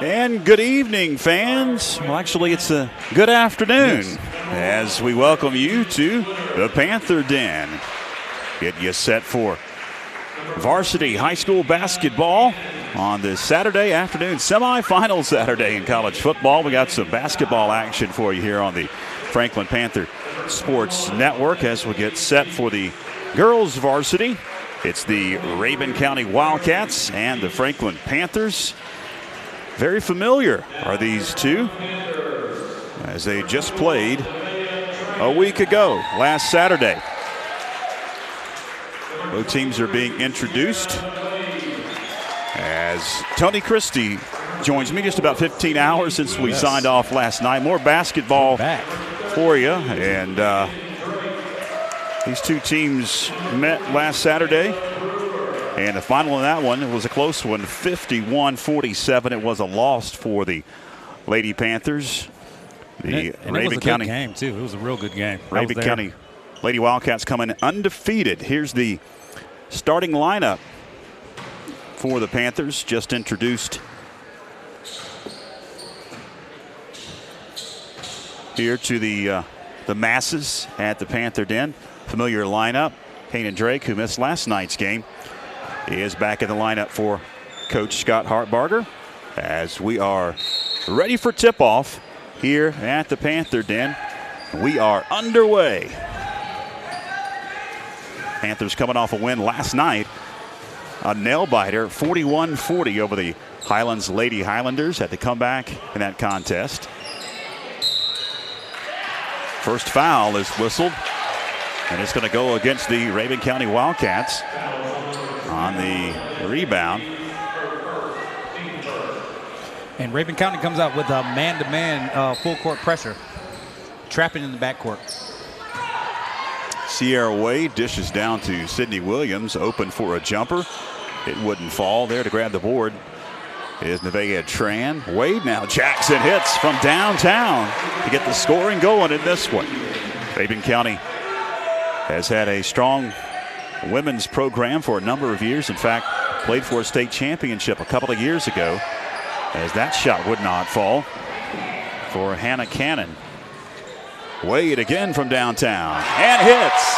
And good evening, fans. Well, actually, it's a good afternoon as we welcome you to the Panther Den. Get you set for varsity high school basketball on this Saturday afternoon, semifinal Saturday in college football. We got some basketball action for you here on the Franklin Panther Sports Network as we get set for the girls varsity. It's the Rabun County Wildcats and the Franklin Panthers. Very familiar are these two as they just played a week ago, last Saturday. Both teams are being introduced as Tony Christie joins me. Just about 15 hours since we signed off last night. More basketball for you. And these two teams met last Saturday. And the final in that one was a close one, 51-47. It was a loss for the Lady Panthers. And it was a good game, too. It was a real good game. Rabun County Lady Wildcats coming undefeated. Here's the starting lineup for the Panthers, just introduced here to the masses at the Panther Den. Familiar lineup. Kanan Drake, who missed last night's game, is back in the lineup for Coach Scott Hartbarger as we are ready for tip-off here at the Panther Den. We are underway. Panthers coming off a win last night, a nail-biter, 41-40 over the Highlands Lady Highlanders. Had to come back in that contest. First foul is whistled, and it's going to go against the Rabun County Wildcats on the rebound. And Rabun County comes out with a man-to-man full-court pressure, trapping in the backcourt. Sierra Wade dishes down to Sydney Williams, open for a jumper. It wouldn't fall. There to grab the board is Nevaeh Tran. Wade now. Jackson hits from downtown to get the scoring going in this one. Rabun County has had a strong women's program for a number of years. In fact, played for a state championship a couple of years ago, as that shot would not fall for Hannah Cannon. Wade again from downtown and hits.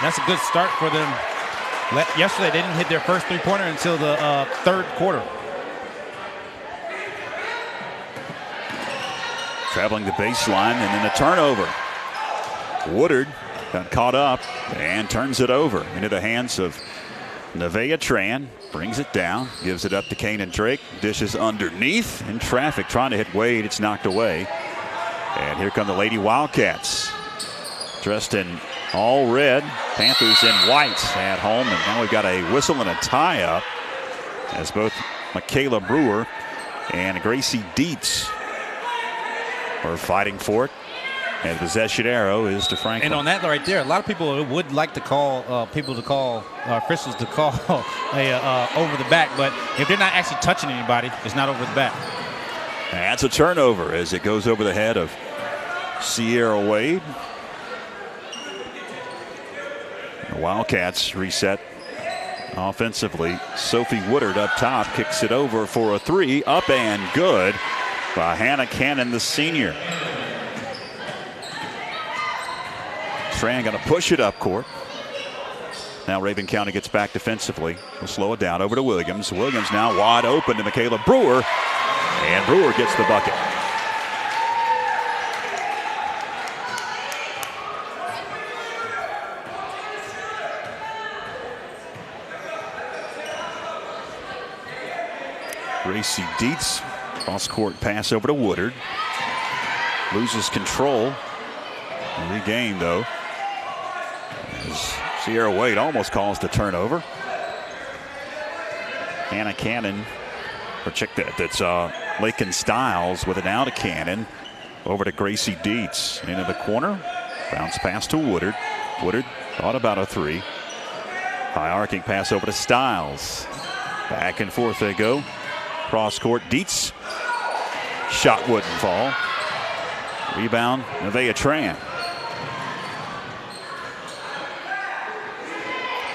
That's a good start for them. Yesterday they didn't hit their first three-pointer until the third quarter. Traveling the baseline and then a turnover. Woodard got caught up and turns it over into the hands of Nevaeh Tran. Brings it down, gives it up to Kanan Drake. Dishes underneath in traffic, trying to hit Wade. It's knocked away. And here come the Lady Wildcats, dressed in all red. Panthers in white at home. And now we've got a whistle and a tie-up as both Michaela Brewer and Gracie Dietz are fighting for it. And the possession arrow is to Franklin. And on that right there, a lot of people would like to call officials to call over the back, but if they're not actually touching anybody, it's not over the back. That's a turnover as it goes over the head of Sierra Wade. The Wildcats reset offensively. Sophie Woodard up top kicks it over for a three, up and good by Hannah Cannon, the senior. Tran going to push it up court. Now Rabun County gets back defensively. We'll slow it down over to Williams. Williams now wide open to Michaela Brewer. And Brewer gets the bucket. Gracie Dietz, cross-court pass over to Woodard. Loses control. Regained, though, as Sierra Wade almost calls the turnover. Hannah Cannon, or check that, that's Lakin Stiles with it now to Cannon. Over to Gracie Dietz, into the corner. Bounce pass to Woodard. Woodard thought about a three. High arcing pass over to Stiles. Back and forth they go. Cross court, Dietz. Shot wouldn't fall. Rebound, Nevaeh Tran.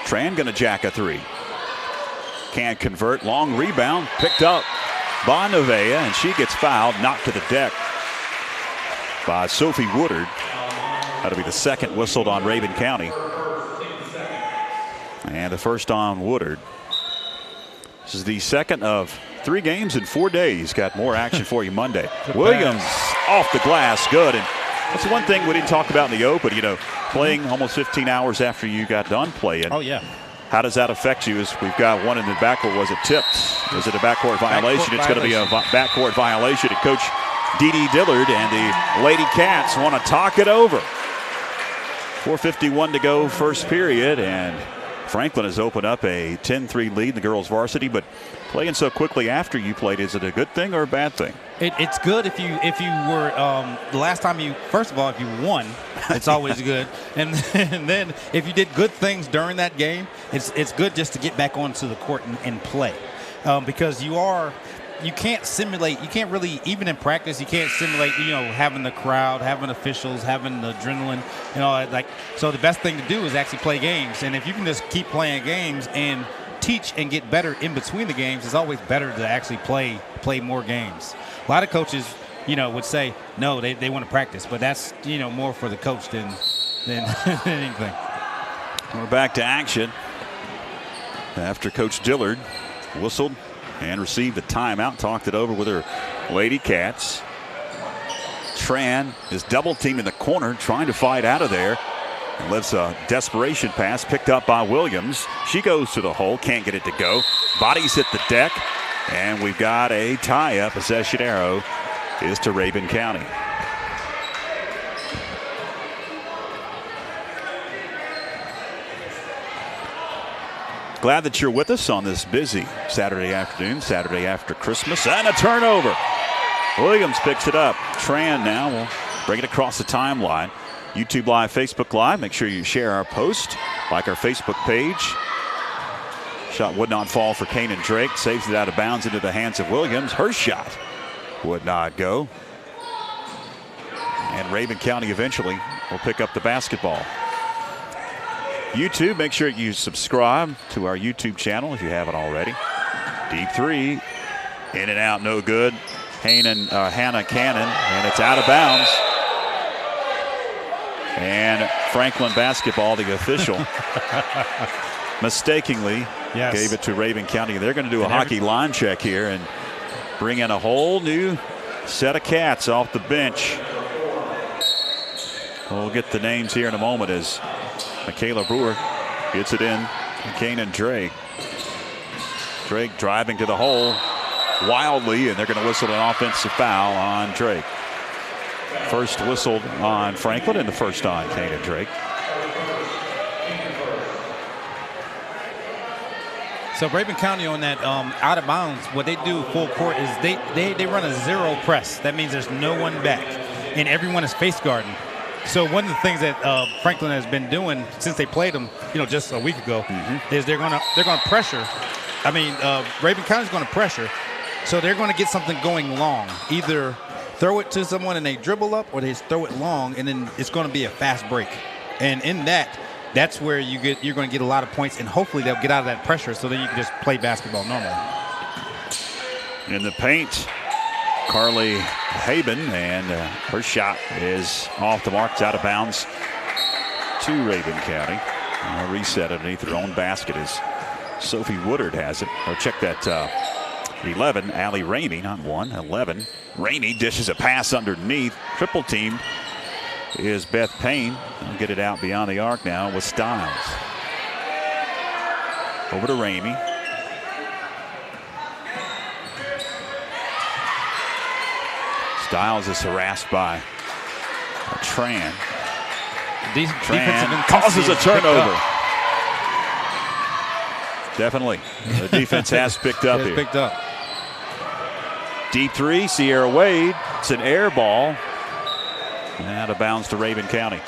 Tran gonna jack a three. can't convert. Long rebound picked up by Nevaeh, and she gets fouled, knocked to the deck by Sophie Woodard. That'll be the second whistled on Rabun County. And the first on Woodard. This is the second of 3 games in 4 days. Got more action for you Monday. Williams off the glass, good. And that's one thing we didn't talk about in the open, playing almost 15 hours after you got done playing. Oh, yeah. How does that affect you? As we've got one in the backcourt. Was it tipped? Was it a backcourt violation? It's going to be a backcourt violation. And Coach Dee Dee Dillard and the Lady Cats want to talk it over. 4:51 to go, first period, and Franklin has opened up a 10-3 lead in the girls' varsity. But playing so quickly after you played, is it a good thing or a bad thing? It's good if you were the last time first of all, if you won, it's always good, and then if you did good things during that game, it's good just to get back onto the court and play, because you can't simulate. You can't really, even in practice, you can't simulate. Having the crowd, having officials, having the adrenaline, So the best thing to do is actually play games, and if you can just keep playing games and teach and get better in between the games, it's always better to actually play more games. A lot of coaches, would say no, they want to practice, but that's more for the coach than anything. We're back to action after Coach Dillard whistled and received a timeout. Talked it over with her Lady Cats. Tran is double teamed in the corner, trying to fight out of there. And lives a desperation pass picked up by Williams. She goes to the hole, can't get it to go. Bodies hit the deck, and we've got a tie-up. Possession arrow is to Rabun County. Glad that you're with us on this busy Saturday afternoon, Saturday after Christmas, and a turnover. Williams picks it up. Tran now will bring it across the timeline. YouTube Live, Facebook Live. Make sure you share our post, like our Facebook page. Shot would not fall for Kanan Drake. Saves it out of bounds into the hands of Williams. Her shot would not go. And Rabun County eventually will pick up the basketball. YouTube, make sure you subscribe to our YouTube channel if you haven't already. Deep three. In and out, no good. Hannah Cannon, and it's out of bounds. And Franklin basketball, the official, mistakenly gave it to Rabun County. They're going to do a hockey line check here and bring in a whole new set of Cats off the bench. We'll get the names here in a moment as Michaela Brewer gets it in. Kanan Drake. Drake driving to the hole wildly, and they're going to whistle an offensive foul on Drake. First whistled on Franklin and the first on Kanan Drake. So Rabun County on that out of bounds, what they do full court is they run a zero press. That means there's no one back, and everyone is face guarding. So one of the things that Franklin has been doing since they played them, just a week ago, is they're gonna pressure. I mean, Rabun County's going to pressure, so they're going to get something going long. Either throw it to someone and they dribble up, or they throw it long, and then it's going to be a fast break. And in that's where you're going to get a lot of points, and hopefully they'll get out of that pressure, so then you can just play basketball normally. In the paint, Carly Haben, and her shot is off the mark. It's out of bounds to Rabun County. A reset underneath their own basket as Sophie Woodard has it. Or check that 11, Allie Ramey, not 1, 11. Ramey dishes a pass underneath. Triple team is Beth Payne. They'll get it out beyond the arc now with Stiles. Over to Ramey. Stiles is harassed by Tran. Tran causes a turnover. Definitely. The defense has picked up here. Picked up. Deep three, Sierra Wade. It's an air ball. And out of bounds to Rabun County.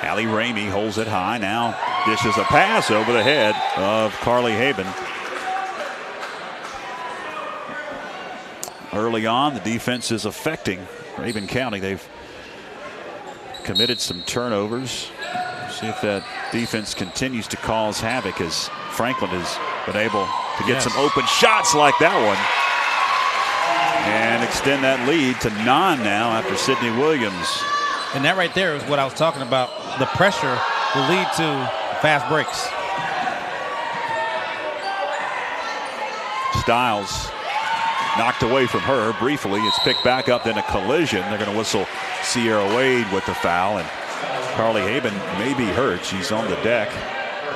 Allie Ramey holds it high. Now dishes a pass over the head of Carly Haben. early on. The defense is affecting Rabun County. They've committed some turnovers. See if that defense continues to cause havoc as Franklin has been able to get some open shots like that one and extend that lead to 9 now after Sidney Williams. And that right there is what I was talking about. The pressure will lead to fast breaks. Styles knocked away from her briefly. It's picked back up, then a collision. They're going to whistle Sierra Wade with the foul, and Carly Haben may be hurt. She's on the deck.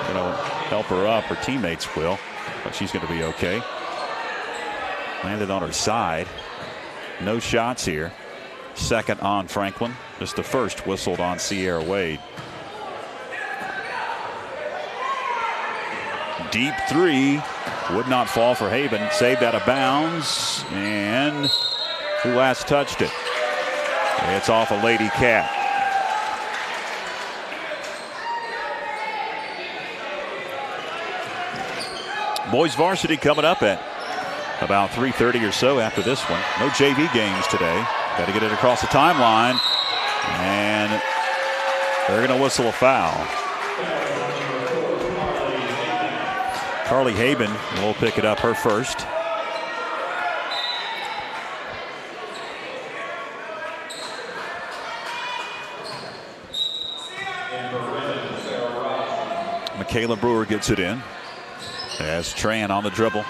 Going to help her up. Her teammates will, but she's going to be okay. Landed on her side. No shots here. Second on Franklin. Just the first whistled on Sierra Wade. Deep three. Would not fall for Haben. Saved out of bounds. And who last touched it? It's off a Lady Cat. Boys varsity coming up at about 3:30 or so after this one. No JV games today. Got to get it across the timeline. And they're going to whistle a foul. Carly Haben will pick it up, her first. Michaela Brewer gets it in as Tran on the dribble.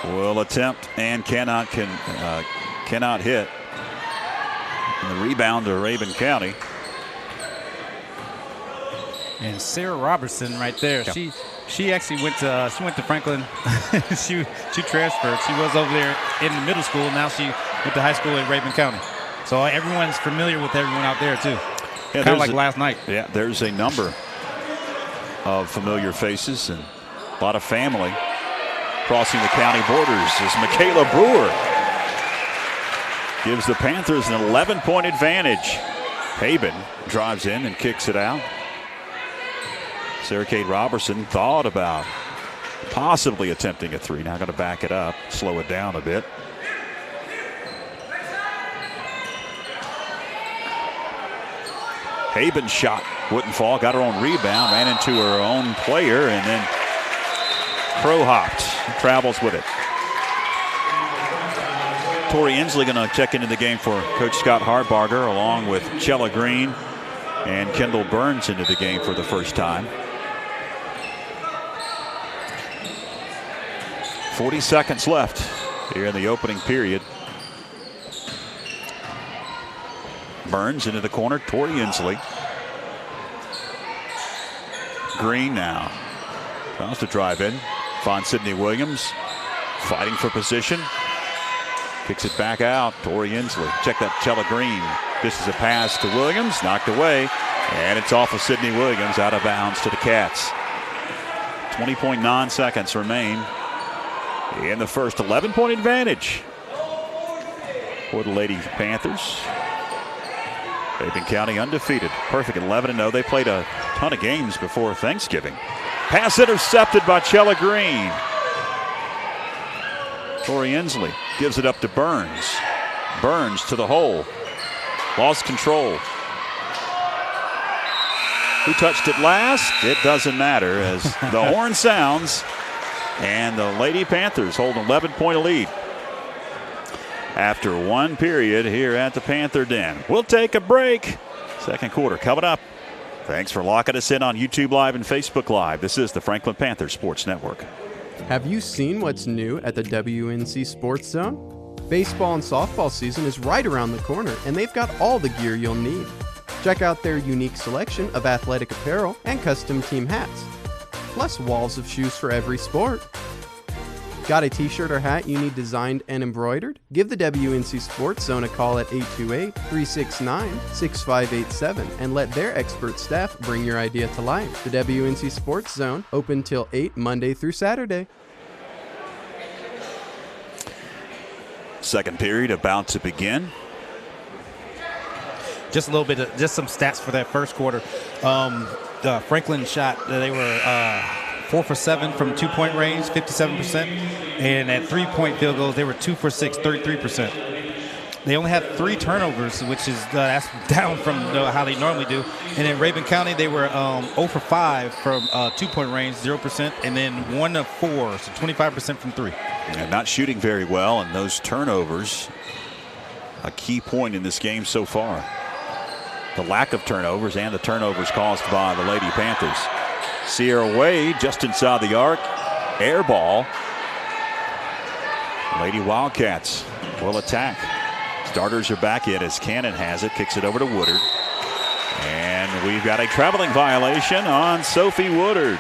Will attempt and cannot hit. And the rebound to Rabun County. And Sarah Robertson right there. Yep. She actually went to Franklin. she transferred. She was over there in the middle school. Now she went to high school at Rabun County. So everyone's familiar with everyone out there too. Yeah, kind of like last night. Yeah, there's a number of familiar faces and a lot of family crossing the county borders as Michaela Brewer gives the Panthers an 11-point advantage. Haben drives in and kicks it out. Sarah Kate Robertson thought about possibly attempting a three. Now going to back it up, slow it down a bit. Haben's shot wouldn't fall, got her own rebound, ran into her own player, and then Crow hopped, travels with it. Tori Inslee going to check into the game for Coach Scott Hardbarger, along with Chella Green and Kendall Burns into the game for the first time. 40 seconds left here in the opening period. Burns into the corner. Tori Inslee. Green now tries to drive in. Finds Sidney Williams fighting for position. Kicks it back out. Tori Inslee. Check that, Chella Green. This is a pass to Williams. Knocked away. And it's off of Sidney Williams, out of bounds to the Cats. 20.9 seconds remain in the first. 11-point advantage for the Lady Panthers. Rabun County undefeated. Perfect 11-0. They played a ton of games before Thanksgiving. Pass intercepted by Chella Green. Tori Inslee gives it up to Burns. Burns to the hole. Lost control. Who touched it last? It doesn't matter as the horn sounds. And the Lady Panthers hold an 11-point lead after one period here at the Panther Den. We'll take a break. Second quarter coming up. Thanks for locking us in on YouTube Live and Facebook Live. This is the Franklin Panther Sports Network. Have you seen what's new at the WNC Sports Zone? Baseball and softball season is right around the corner, and they've got all the gear you'll need. Check out their unique selection of athletic apparel and custom team hats, plus walls of shoes for every sport. Got a t-shirt or hat you need designed and embroidered? Give the WNC Sports Zone a call at 828-369-6587 and let their expert staff bring your idea to life. The WNC Sports Zone, open till 8 Monday through Saturday. Second period about to begin. Just a little bit, just some stats for that first quarter. The Franklin shot, they were 4 for 7 from 2-point range, 57%. And at 3-point field goals, they were 2 for 6, 33%. They only had 3 turnovers, which is that's down from how they normally do. And in Rabun County, they were 0 for 5 from 2-point range, 0%, and then 1 of 4, so 25% from 3. And not shooting very well, and those turnovers, a key point in this game so far. The lack of turnovers and the turnovers caused by the Lady Panthers. Sierra Wade just inside the arc. Air ball. Lady Wildcats will attack. Starters are back in as Cannon has it. Kicks it over to Woodard. And we've got a traveling violation on Sophie Woodard.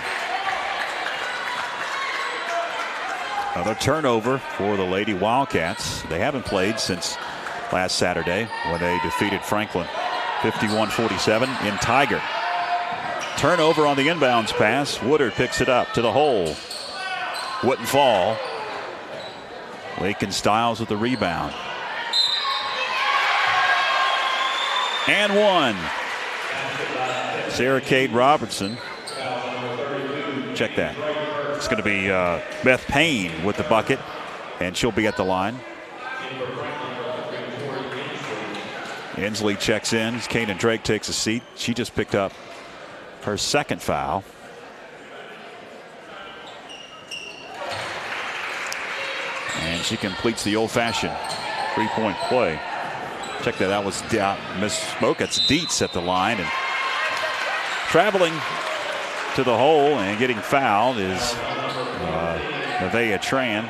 Another turnover for the Lady Wildcats. They haven't played since last Saturday when they defeated Franklin 51-47 in Tiger. Turnover on the inbounds pass. Woodard picks it up to the hole. Wouldn't fall. Lakin Stiles with the rebound. And one. Sarah Kate Robertson. Check that. It's going to be Beth Payne with the bucket, and she'll be at the line. Inslee checks in. Kanan Drake takes a seat. She just picked up her second foul. And she completes the old-fashioned three-point play. Check that. That was misspoke. It's Dietz at the line. And traveling to the hole and getting fouled is Nevaeh Tran.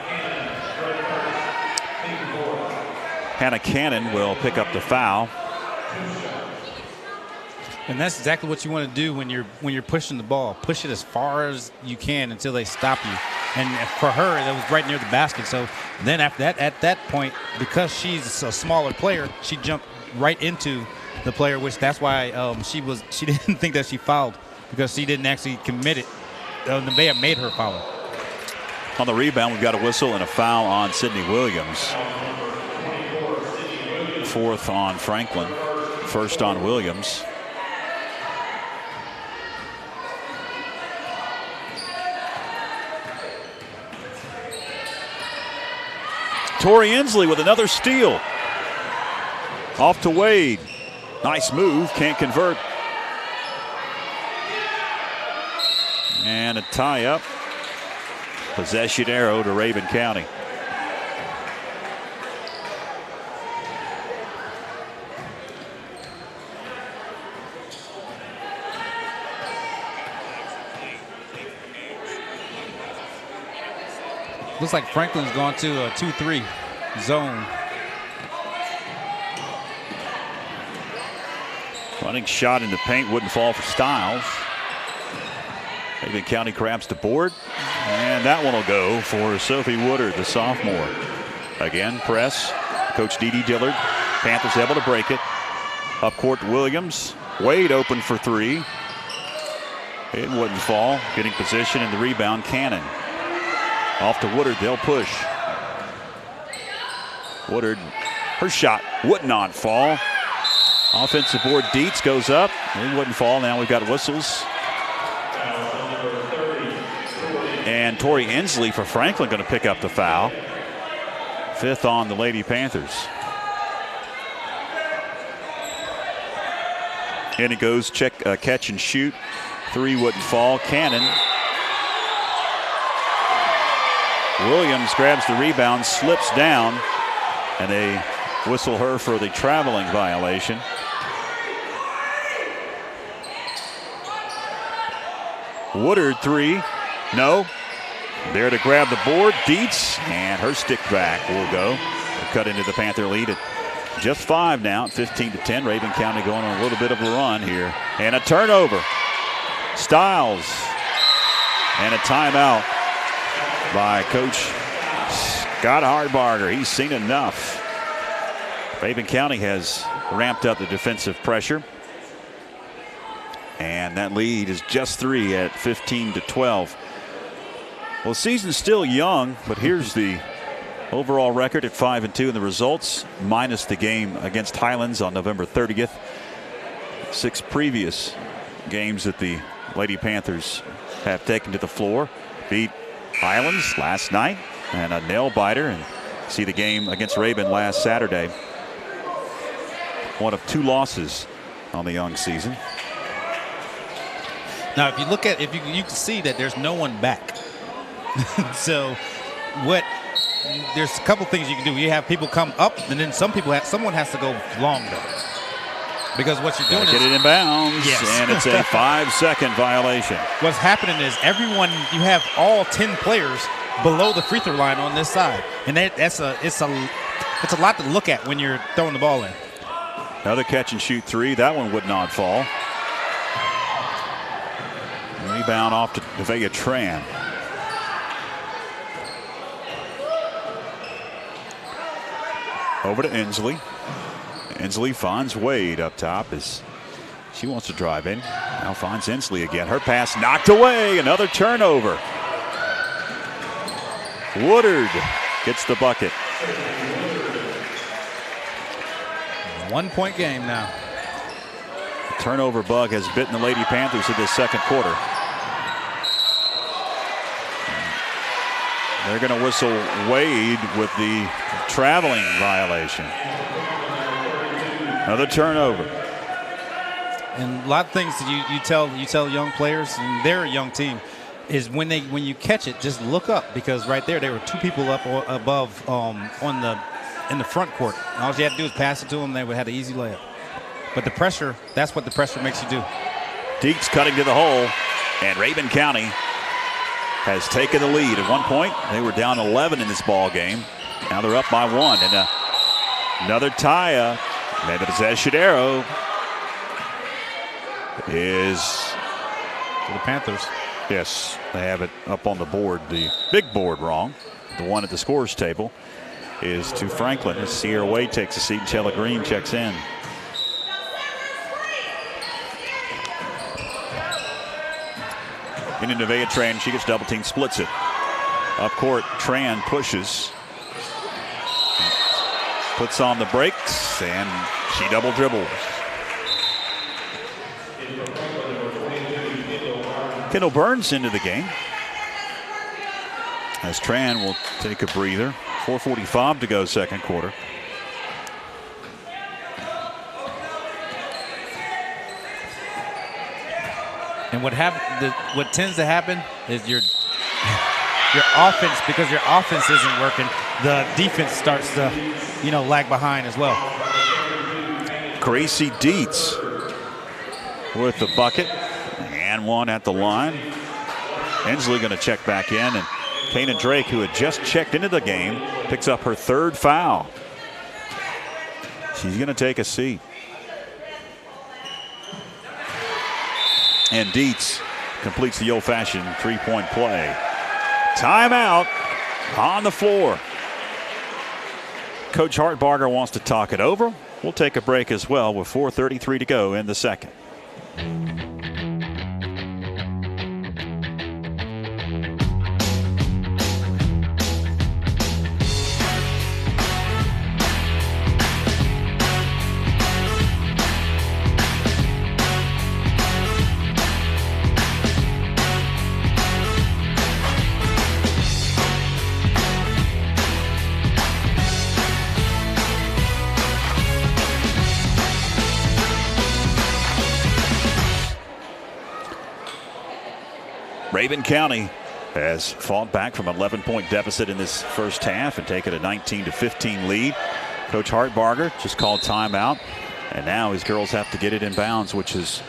Hannah Cannon will pick up the foul. And that's exactly what you want to do when you're pushing the ball. Push it as far as you can until they stop you. And for her, that was right near the basket. So then after that, at that point, because she's a smaller player, she jumped right into the player, which that's why she didn't think that she fouled, because she didn't actually commit it. Nevaeh made her foul. On the rebound, we've got a whistle and a foul on Sydney Williams. Fourth on Franklin, first on Williams. Tori Inslee with another steal. Off to Wade. Nice move, can't convert. And a tie-up. Possession arrow to Rabun County. Looks like Franklin's gone to a 2-3 zone. Running shot in the paint wouldn't fall for Stiles. Rabun County grabs the board, and that one will go for Sophie Woodard, the sophomore. Again, press. Coach Dee Dee Dillard. Panthers able to break it. Up court, Williams. Wade open for three. It wouldn't fall. Getting position in the rebound, Cannon. Off to Woodard, they'll push. Woodard, her shot would not fall. Offensive board, Dietz goes up. It wouldn't fall. Now we've got whistles. And Tori Inslee for Franklin going to pick up the foul. Fifth on the Lady Panthers. And it goes catch and shoot. Three wouldn't fall. Cannon. Williams grabs the rebound, slips down, and they whistle her for the traveling violation. Woodard three. No. There to grab the board. Dietz, and her stick back will go. We'll cut into the Panther lead at just 5 now, 15-10. Rabun County going on a little bit of a run here. And a turnover. Stiles. And a timeout by Coach Scott Hardbarger. He's seen enough. Rabun County has ramped up the defensive pressure. And that lead is just 3 at 15-12. Well, the season's still young, but here's the overall record at 5-2, and the results minus the game against Highlands on November 30th. 6 previous games that the Lady Panthers have taken to the floor. Beat Highlands last night and a nail biter, and see the game against Rabun last Saturday. One of 2 losses on the young season. Now, if you look at, you can see that there's no one back. So, there's a couple things you can do. You have people come up, and then someone has to go longer. Because what you're doing is get it in bounds, yes. And it's a 5-second violation. What's happening is you have all 10 players below the free throw line on this side, and it's a lot to look at when you're throwing the ball in. Another catch and shoot 3. That one would not fall. Rebound off to Nevaeh Tran. Over to Inslee. Inslee finds Wade up top as she wants to drive in. Now finds Inslee again. Her pass knocked away. Another turnover. Woodard gets the bucket. 1-point game now. The turnover bug has bitten the Lady Panthers in this second quarter. They're going to whistle Wade with the traveling violation. Another turnover. And a lot of things that you tell young players, and they're a young team, is when you catch it, just look up, because right there were 2 people up or above in the front court. And all you had to do is pass it to them. They would have an easy layup. But the pressure, that's what the pressure makes you do. Deeks cutting to the hole, and Rabun County has taken the lead. At one point, they were down 11 in this ball game. Now they're up by 1, and another tie-up. Mendoza Shadero is for the Panthers. Yes, they have it up on the board, the big board wrong. The one at the scores table is to Franklin as Sierra Wade takes a seat and Chella Green checks in. Into Nevaeh Tran, she gets double team, splits it. Up court, Tran pushes. Puts on the brakes, and she double dribbles. Kendall Burns into the game as Tran will take a breather. 4:45 to go, second quarter. And what tends to happen is your offense, because your offense isn't working, the defense starts to, lag behind as well. Gracie Dietz with the bucket and one at the line. Inslee going to check back in, and Kanan Drake, who had just checked into the game, picks up her 3rd foul. She's going to take a seat. And Dietz completes the old-fashioned 3-point play. Timeout on the floor. Coach Hartbarger wants to talk it over. We'll take a break as well with 4:33 to go in the second. Rabun County has fought back from an 11-point deficit in this first half and taken a 19-15 lead. Coach Hartbarger just called timeout, and now his girls have to get it in bounds, which has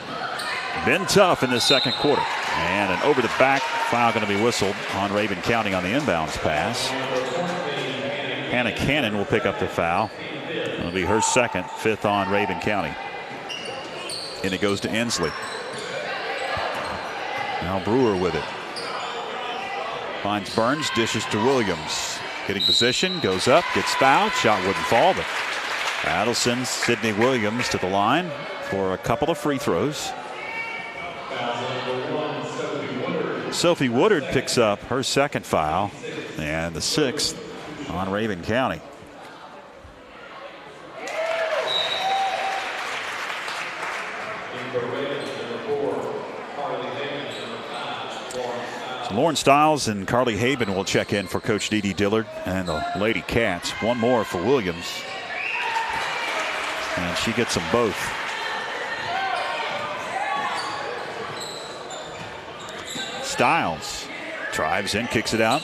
been tough in this second quarter. And an over-the-back foul going to be whistled on Rabun County on the inbounds pass. Hannah Cannon will pick up the foul. It'll be her second, 5th on Rabun County. And it goes to Inslee. Now Brewer with it. Finds Burns, dishes to Williams. Getting position, goes up, gets fouled. Shot wouldn't fall, but that'll send Sydney Williams to the line for a couple of free throws. Sophie Woodard picks up her 2nd foul and the 6th on Rabun County. Lauren Stiles and Carly Haben will check in for Coach Dee Dee Dillard and the Lady Cats. One more for Williams. And she gets them both. Stiles drives in, kicks it out.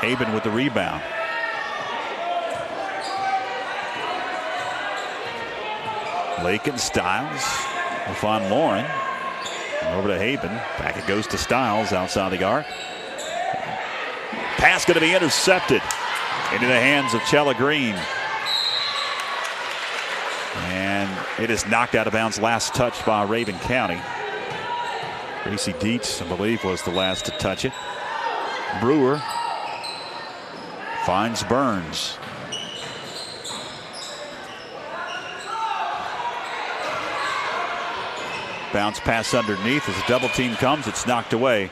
Haben with the rebound. Lake and Stiles will find Lauren. And over to Haben. Back it goes to Stiles outside the arc. Pass going to be intercepted into the hands of Chella Green. And it is knocked out of bounds. Last touch by Raven County. Gracie Dietz, I believe, was the last to touch it. Brewer finds Burns. Bounce pass underneath. As a double team comes, it's knocked away.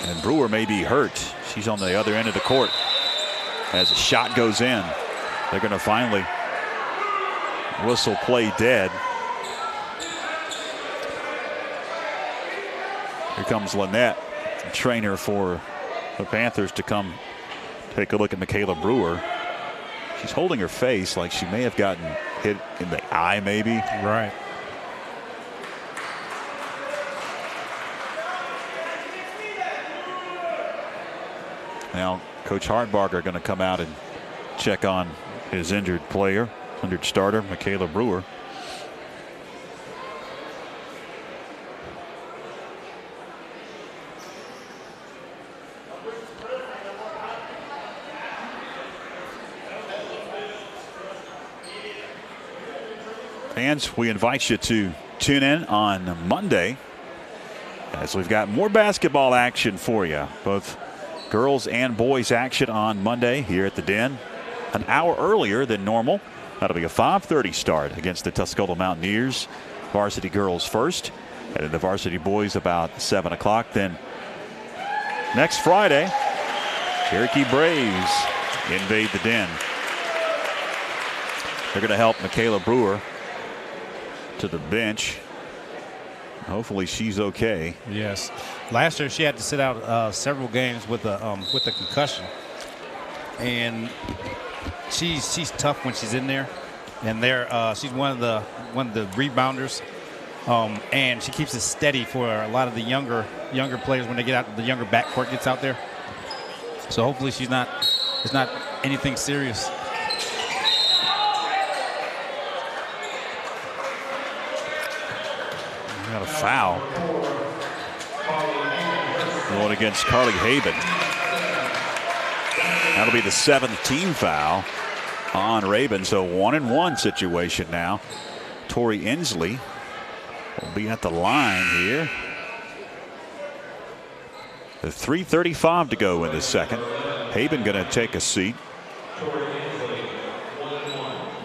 And Brewer may be hurt. She's on the other end of the court. As a shot goes in, they're going to finally whistle play dead. Here comes Lynette, the trainer for the Panthers, to come take a look at Michaela Brewer. She's holding her face like she may have gotten hit in the eye, maybe. Right. Now, Coach Hardbarger going to come out and check on his injured player, injured starter, Michaela Brewer. Fans, we invite you to tune in on Monday as we've got more basketball action for you. Both girls and boys action on Monday here at the Den. An hour earlier than normal. That'll be a 5:30 start against the Tuscola Mountaineers. Varsity girls first, and then the varsity boys about 7 o'clock. Then next Friday, Cherokee Braves invade the Den. They're going to help Michaela Brewer to the bench. Hopefully she's okay. Yes. Last year she had to sit out several games with a concussion, and she's tough when she's in there. And she's one of the rebounders, and she keeps it steady for a lot of the younger players when they get out. The younger backcourt gets out there. So hopefully it's not anything serious. Got a foul going against Carly Haben. That'll be the 7th team foul on Raven. So 1-and-1 situation now. Tori Inslee will be at the line here. The 3:35 to go in the second. Haben going to take a seat.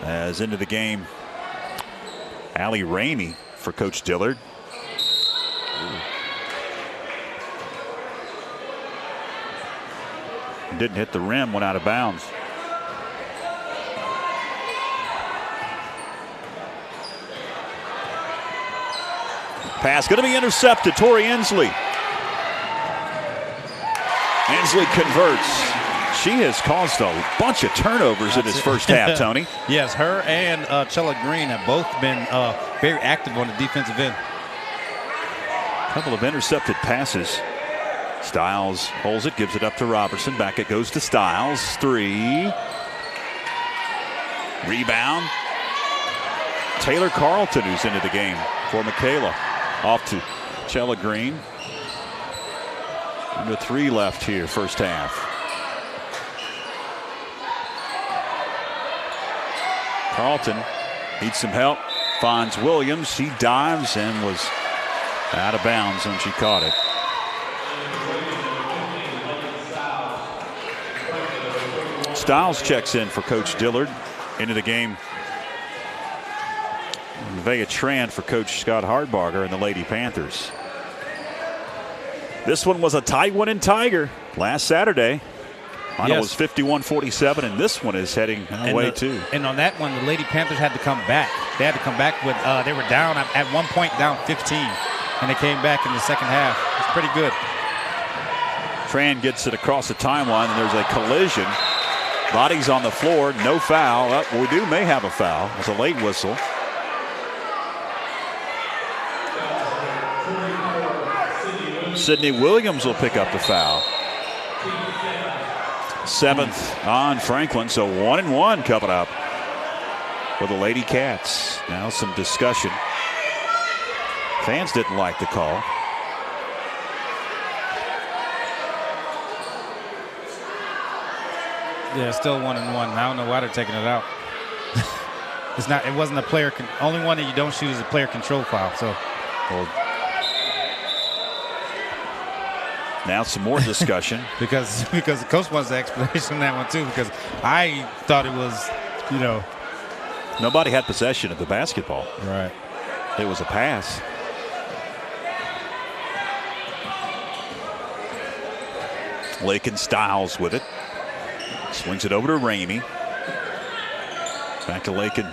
As into the game, Allie Ramey for Coach Dillard. Didn't hit the rim, went out of bounds. Pass going to be intercepted. Tori Inslee. Inslee converts. She has caused a bunch of turnovers in this first half, Tony. Yes, her and Chella Green have both been very active on the defensive end. A couple of intercepted passes. Stiles holds it, gives it up to Robertson. Back it goes to Stiles. 3. Rebound. Taylor Carlton, who's into the game for Michaela. Off to Chella Green. Under 3 left here, first half. Carlton needs some help. Finds Williams. He dives and was out of bounds when she caught it. Stiles checks in for Coach Dillard. Into the game, Nevaeh Tran for Coach Scott Hardbarger and the Lady Panthers. This one was a tight one in Tiger last Saturday. Final was 51-47, and this one is heading away too. And on that one, the Lady Panthers had to come back. they had to come back with, they were down at one point, down 15, and they came back in the second half. It's pretty good. Tran gets it across the timeline, and there's a collision. Bodies on the floor, no foul. We may have a foul. It's a late whistle. Sidney Williams will pick up the foul. 7th on Franklin, so 1-1 coming up for the Lady Cats. Now some discussion. Fans didn't like the call. Yeah, still 1-1. I don't know why they're taking it out. It wasn't a player. Only one that you don't shoot is a player control foul. So. Well, now some more discussion. because the coach wants the explanation on that one too, because I thought it was, nobody had possession of the basketball. Right. It was a pass. Lakin Styles with it. Swings it over to Ramey. Back to Lakin.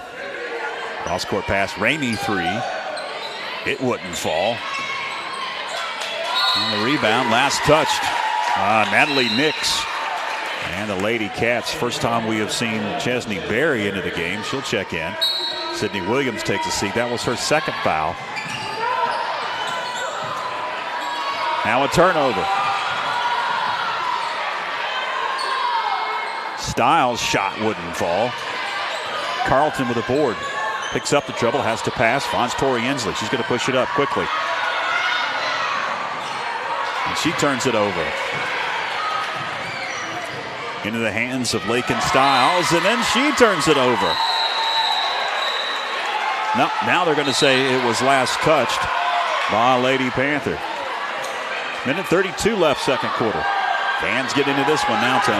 Cross-court pass. Ramey 3. It wouldn't fall. On the rebound, last touched. Natalie Nix. And the Lady Cats, first time we have seen Chesney Berry into the game. She'll check in. Sidney Williams takes a seat. That was her second foul. Now a turnover. Styles' shot wouldn't fall. Carlton with a board. Picks up the dribble, has to pass, finds Tori Inslee. She's going to push it up quickly. And she turns it over. Into the hands of Lakin Styles, and then she turns it over. Now they're going to say it was last touched by Lady Panther. Minute 32 left, second quarter. Fans get into this one now, Tony.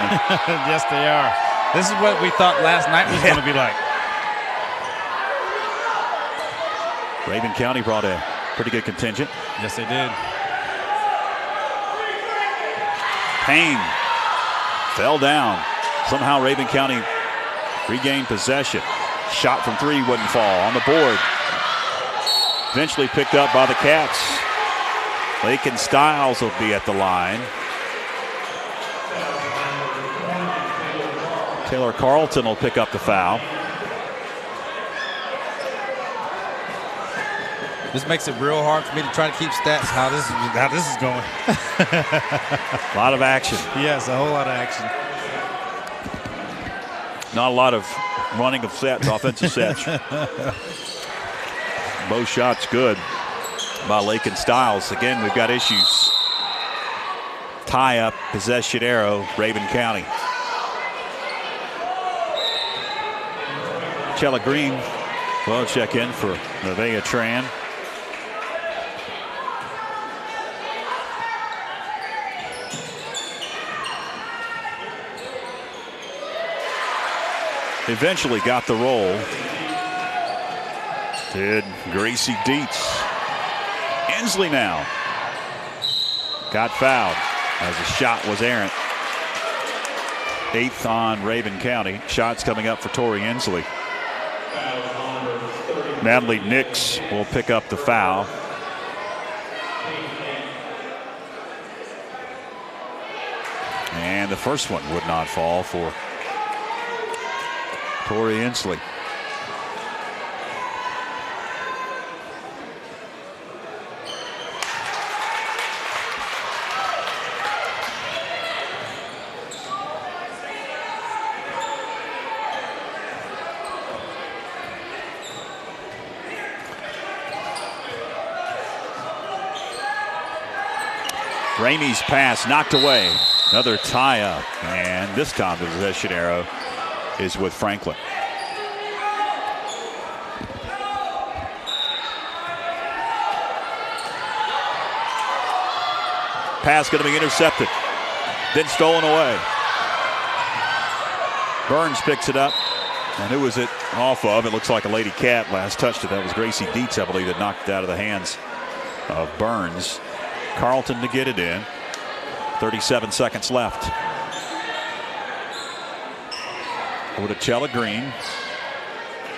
Yes, they are. This is what we thought last night was going to be like. Rabun County brought a pretty good contingent. Yes, they did. Payne fell down. Somehow Rabun County regained possession. Shot from 3 wouldn't fall. On the board. Eventually picked up by the Cats. Lakin Styles will be at the line. Taylor Carlton will pick up the foul. This makes it real hard for me to try to keep stats how this is going. A lot of action. Yes, a whole lot of action. Not a lot of running of sets, offensive sets. Both shots good by Lakin Styles. Again, we've got issues. Tie up, possession arrow, Rabun County. Chella Green will check in for Nevaeh Tran. Eventually got the roll. Did Gracie Dietz. Inslee now. Got fouled as the shot was errant. 8th on Rabun County. Shots coming up for Tori Inslee. Natalie Nix will pick up the foul. And the first one would not fall for Tori Inslee. Ramey's pass knocked away. Another tie-up, and this time the possession arrow is with Franklin. Pass going to be intercepted, then stolen away. Burns picks it up, and who was it off of? It looks like a Lady Cat last touched it. That was Gracie Dietz, I believe, that knocked it out of the hands of Burns. Carlton to get it in. 37 seconds left. Over to Chella Green.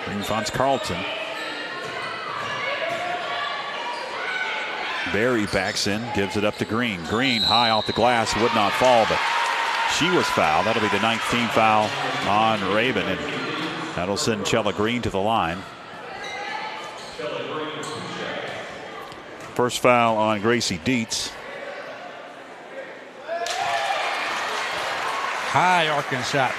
Green finds Carlton. Berry backs in, gives it up to Green. Green high off the glass, would not fall, but she was fouled. That'll be the 9th team foul on Rabun, and that'll send Chella Green to the line. First foul on Gracie Dietz. High arcing shot.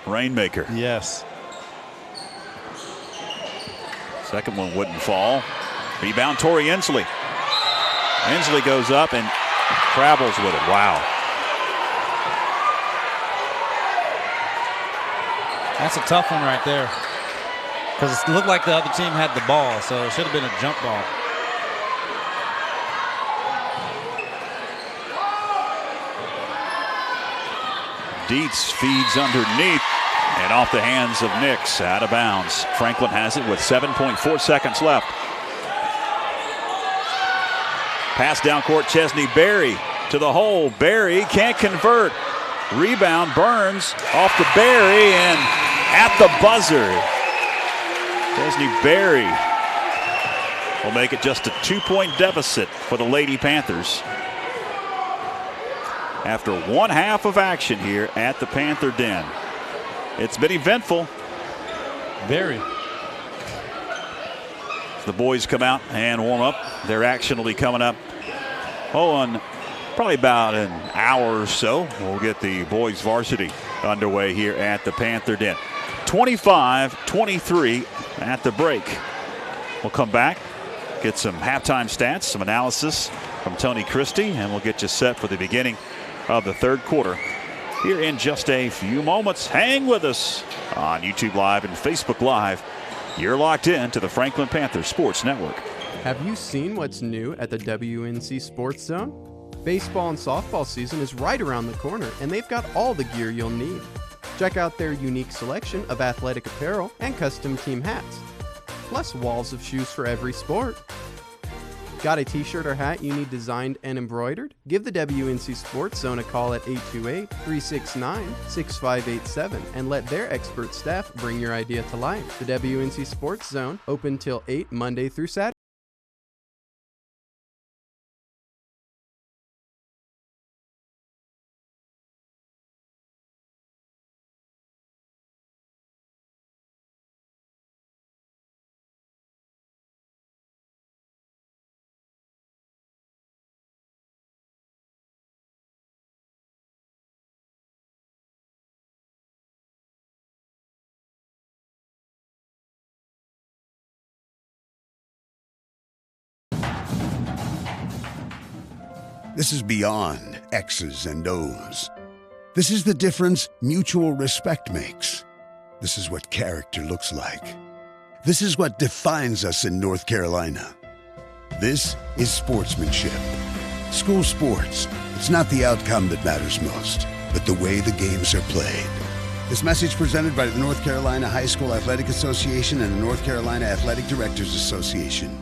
Rainmaker. Yes. Second one wouldn't fall. Rebound, Tori Inslee. Inslee goes up and travels with it. Wow. That's a tough one right there. Because it looked like the other team had the ball, so it should have been a jump ball. Dietz feeds underneath and off the hands of Nix, out of bounds. Franklin has it with 7.4 seconds left. Pass down court, Chesney Berry to the hole. Berry can't convert. Rebound, Burns off to Berry and at the buzzer. Chesney Berry will make it just a 2-point deficit for the Lady Panthers after one half of action here at the Panther Den. It's been eventful. Very. The boys come out and warm up. Their action will be coming up in probably about an hour or so. We'll get the boys varsity underway here at the Panther Den. 25-23 at the break. We'll come back, get some halftime stats, some analysis from Tony Christie, and we'll get you set for the beginning of the third quarter here in just a few moments. Hang with us on YouTube Live and Facebook Live. You're locked in to the Franklin Panther Sports Network. Have you seen what's new at the WNC Sports Zone? Baseball and softball season is right around the corner, and they've got all the gear you'll need. Check out their unique selection of athletic apparel and custom team hats, plus walls of shoes for every sport. Got a t-shirt or hat you need designed and embroidered? Give the WNC Sports Zone a call at 828-369-6587 and let their expert staff bring your idea to life. The WNC Sports Zone, open till 8 Monday through Saturday. This is beyond X's and O's. This is the difference mutual respect makes. This is what character looks like. This is what defines us in North Carolina. This is sportsmanship. School sports, it's not the outcome that matters most, but the way the games are played. This message presented by the North Carolina High School Athletic Association and the North Carolina Athletic Directors Association.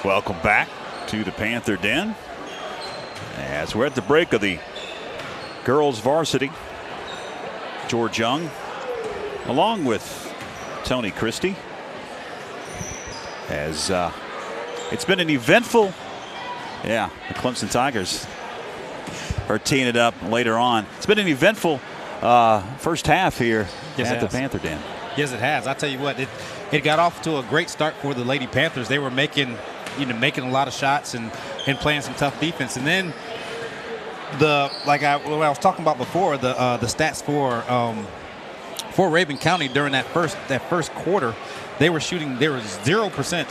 Welcome back to the Panther Den as we're at the break of the girls varsity. George Young along with Tony Christie, as it's been an eventful, the Clemson Tigers are teeing it up later on. It's been an eventful first half here at the Panther Den. Yes, it has. I tell you what, it got off to a great start for the Lady Panthers. They were making a lot of shots and playing some tough defense. And then what I was talking about before, the stats for Rabun County during that first quarter, they were 0%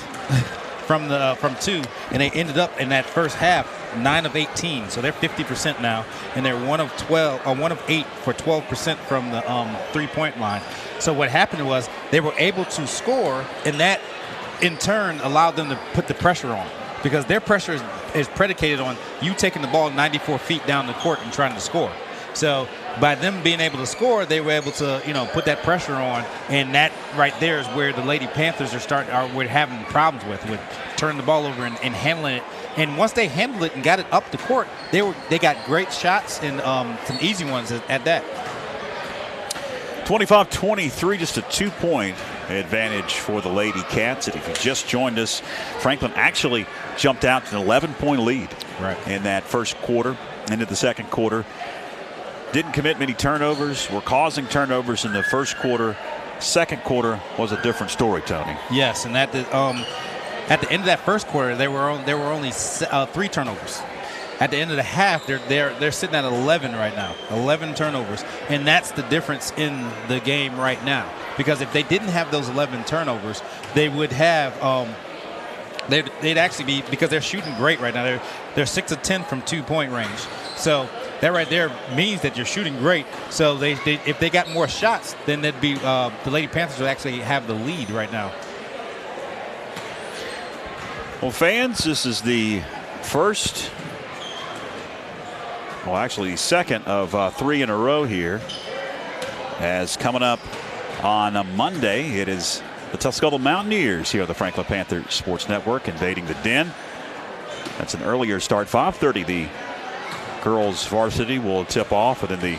from 2, and they ended up in that first half 9 of 18. So they're 50% now, and they're 1 of 8 for 12% from the 3-point line. So what happened was they were able to score, and that in turn allowed them to put the pressure on, because their pressure is predicated on you taking the ball 94 feet down the court and trying to score. So by them being able to score, they were able to, put that pressure on, and that right there is where the Lady Panthers we're having problems with turning the ball over and handling it. And once they handled it and got it up the court, they got great shots and some easy ones at that. 25-23, just a 2-point advantage for the Lady Cats. And if you just joined us, Franklin actually jumped out to an 11-point lead in that first quarter. Into the second quarter, didn't commit many turnovers, were causing turnovers in the first quarter. Second quarter was a different story, Tony. Yes, and at the end of that first quarter, there were only 3 turnovers. At the end of the half, they're sitting at 11 right now, 11 turnovers, and that's the difference in the game right now. Because if they didn't have those 11 turnovers, they would have they'd actually be, because they're shooting great right now. They're 6 of 10 from 2-point range. So that right there means that you're shooting great. So if they got more shots, then they'd be the Lady Panthers would actually have the lead right now. Well, fans, this is the first. Well, actually, second of 3 in a row here. As coming up on a Monday, it is the Tuscola Mountaineers here on the Franklin Panther Sports Network invading the Den. That's an earlier start, 5:30. The girls varsity will tip off, and then the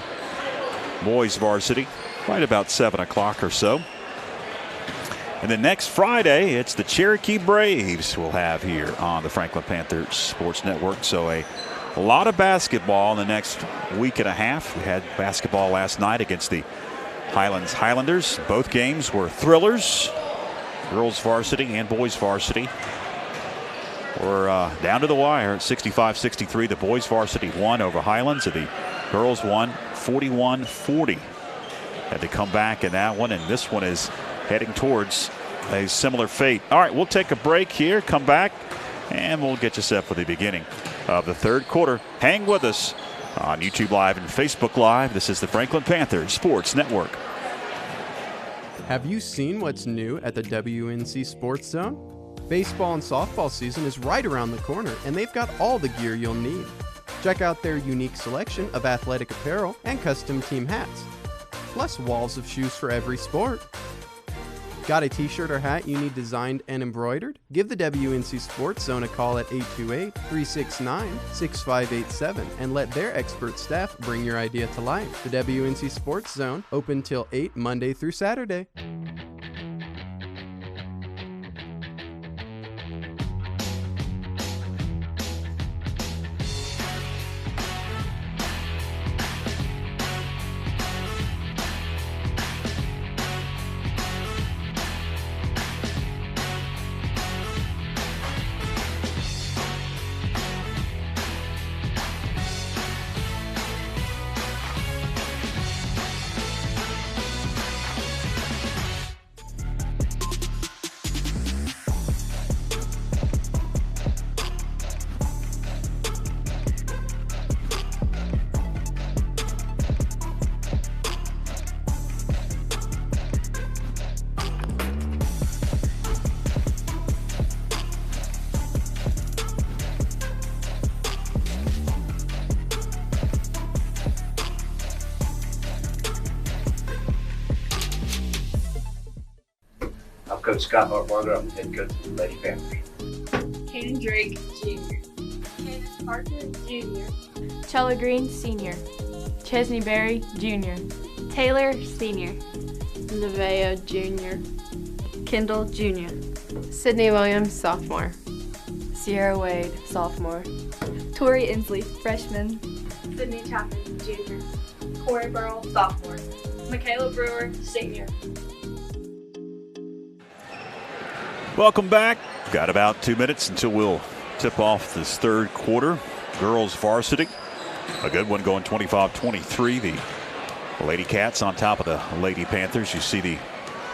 boys varsity right about 7 o'clock or so. And then next Friday, it's the Cherokee Braves we'll have here on the Franklin Panther Sports Network. So a lot of basketball in the next week and a half. We had basketball last night against the Highlanders. Both games were thrillers. Girls varsity and boys varsity were down to the wire at 65-63. The boys varsity won over Highlands, and the girls won 41-40. Had to come back in that one, and this one is heading towards a similar fate. All right, we'll take a break here, come back, and we'll get you set for the beginning of the third quarter. Hang with us on YouTube Live and Facebook Live. This is the Franklin Panther Sports Network. Have you seen what's new at the WNC Sports Zone? Baseball and softball season is right around the corner, and they've got all the gear you'll need. Check out their unique selection of athletic apparel and custom team hats, plus walls of shoes for every sport. Got a t-shirt or hat you need designed and embroidered? Give the WNC Sports Zone a call at 828-369-6587 and let their expert staff bring your idea to life. The WNC Sports Zone, open till 8 Monday through Saturday. Coach Scott Barber, I'm the head coach of the Lady Panthers. Caden Drake, Jr. Candace Parker, Jr. Chella Green, Sr. Chesney Berry, Jr. Taylor, Sr. Nevaeh, Jr. Kendall, Jr. Sydney Williams, Sophomore. Sierra Wade, Sophomore. Tori Inslee, Freshman. Sydney Chapman, Junior. Corey Burrell, Sophomore. Michaela Brewer, Senior. Welcome back. Got about 2 minutes until we'll tip off this third quarter. Girls varsity, a good one, going 25-23. The Lady Cats on top of the Lady Panthers. You see the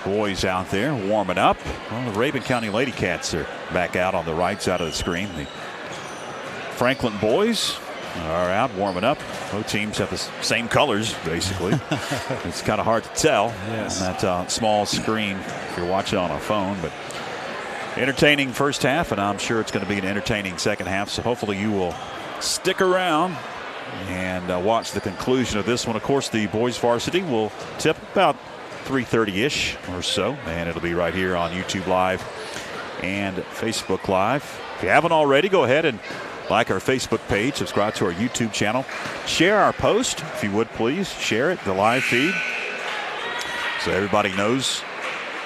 Boys out there warming up. Well, the Rabun County Lady Cats are back out on the right side of the screen. The Franklin boys are out warming up. Both teams have the same colors, basically. It's kind of hard to tell on that small screen if you're watching on a phone. But entertaining first half, and I'm sure it's going to be an entertaining second half. So hopefully you will stick around and watch the conclusion of this one. Of course, the boys varsity will tip about 3:30-ish or so, and it'll be right here on YouTube Live and Facebook Live. If you haven't already, go ahead and like our Facebook page, subscribe to our YouTube channel, share our post, if you would please, share it, the live feed, so everybody knows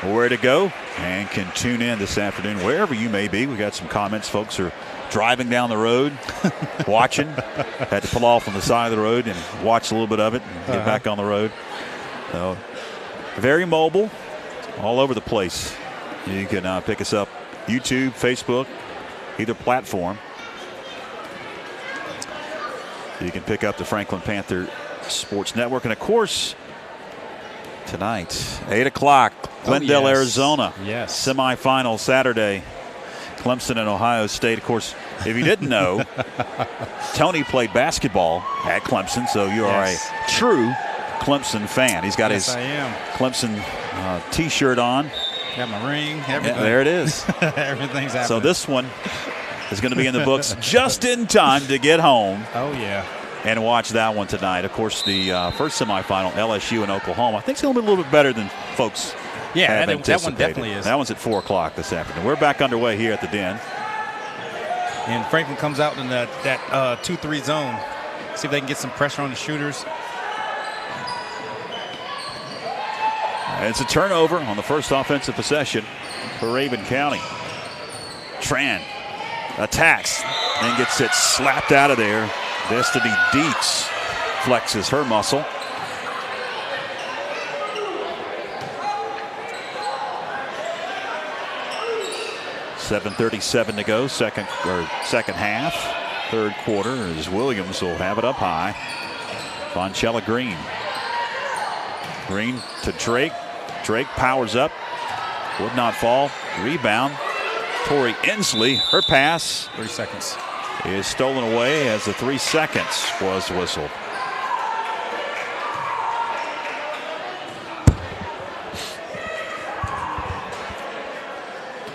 where to go and can tune in this afternoon wherever you may be. We got some comments. Folks are driving down the road, watching. Had to pull off on the side of the road and watch a little bit of it and get back on the road. So very mobile, all over the place. You can pick us up YouTube, Facebook, either platform. You can pick up the Franklin Panther Sports Network. And, of course, tonight, 8 o'clock, Glendale, Arizona. Yes. Semifinal Saturday, Clemson and Ohio State. Of course, if you didn't know, Tony played basketball at Clemson, so you are a true Clemson fan. He's got his Clemson T-shirt on. Got my ring, everything. Yeah, there it is. Everything's happening. So this one is going to be in the books just in time to get home. Oh, yeah. And watch that one tonight. Of course, the first semifinal, LSU and Oklahoma. I think it's going to be a little bit better than folks have anticipated. That one definitely is. That one's at 4 o'clock this afternoon. We're back underway here at the Den. And Franklin comes out in that 2-3 zone. See if they can get some pressure on the shooters. And it's a turnover on the first offensive possession for Rabun County. Tran attacks and gets it slapped out of there. Destiny Dietz flexes her muscle. .7:37 to go, second half, third quarter, as Williams will have it up high. Vonchella Green. Green to Drake. Drake powers up. Would not fall. Rebound. Tori Inslee. Her pass. 3 seconds. Is stolen away as the 3 seconds was whistled.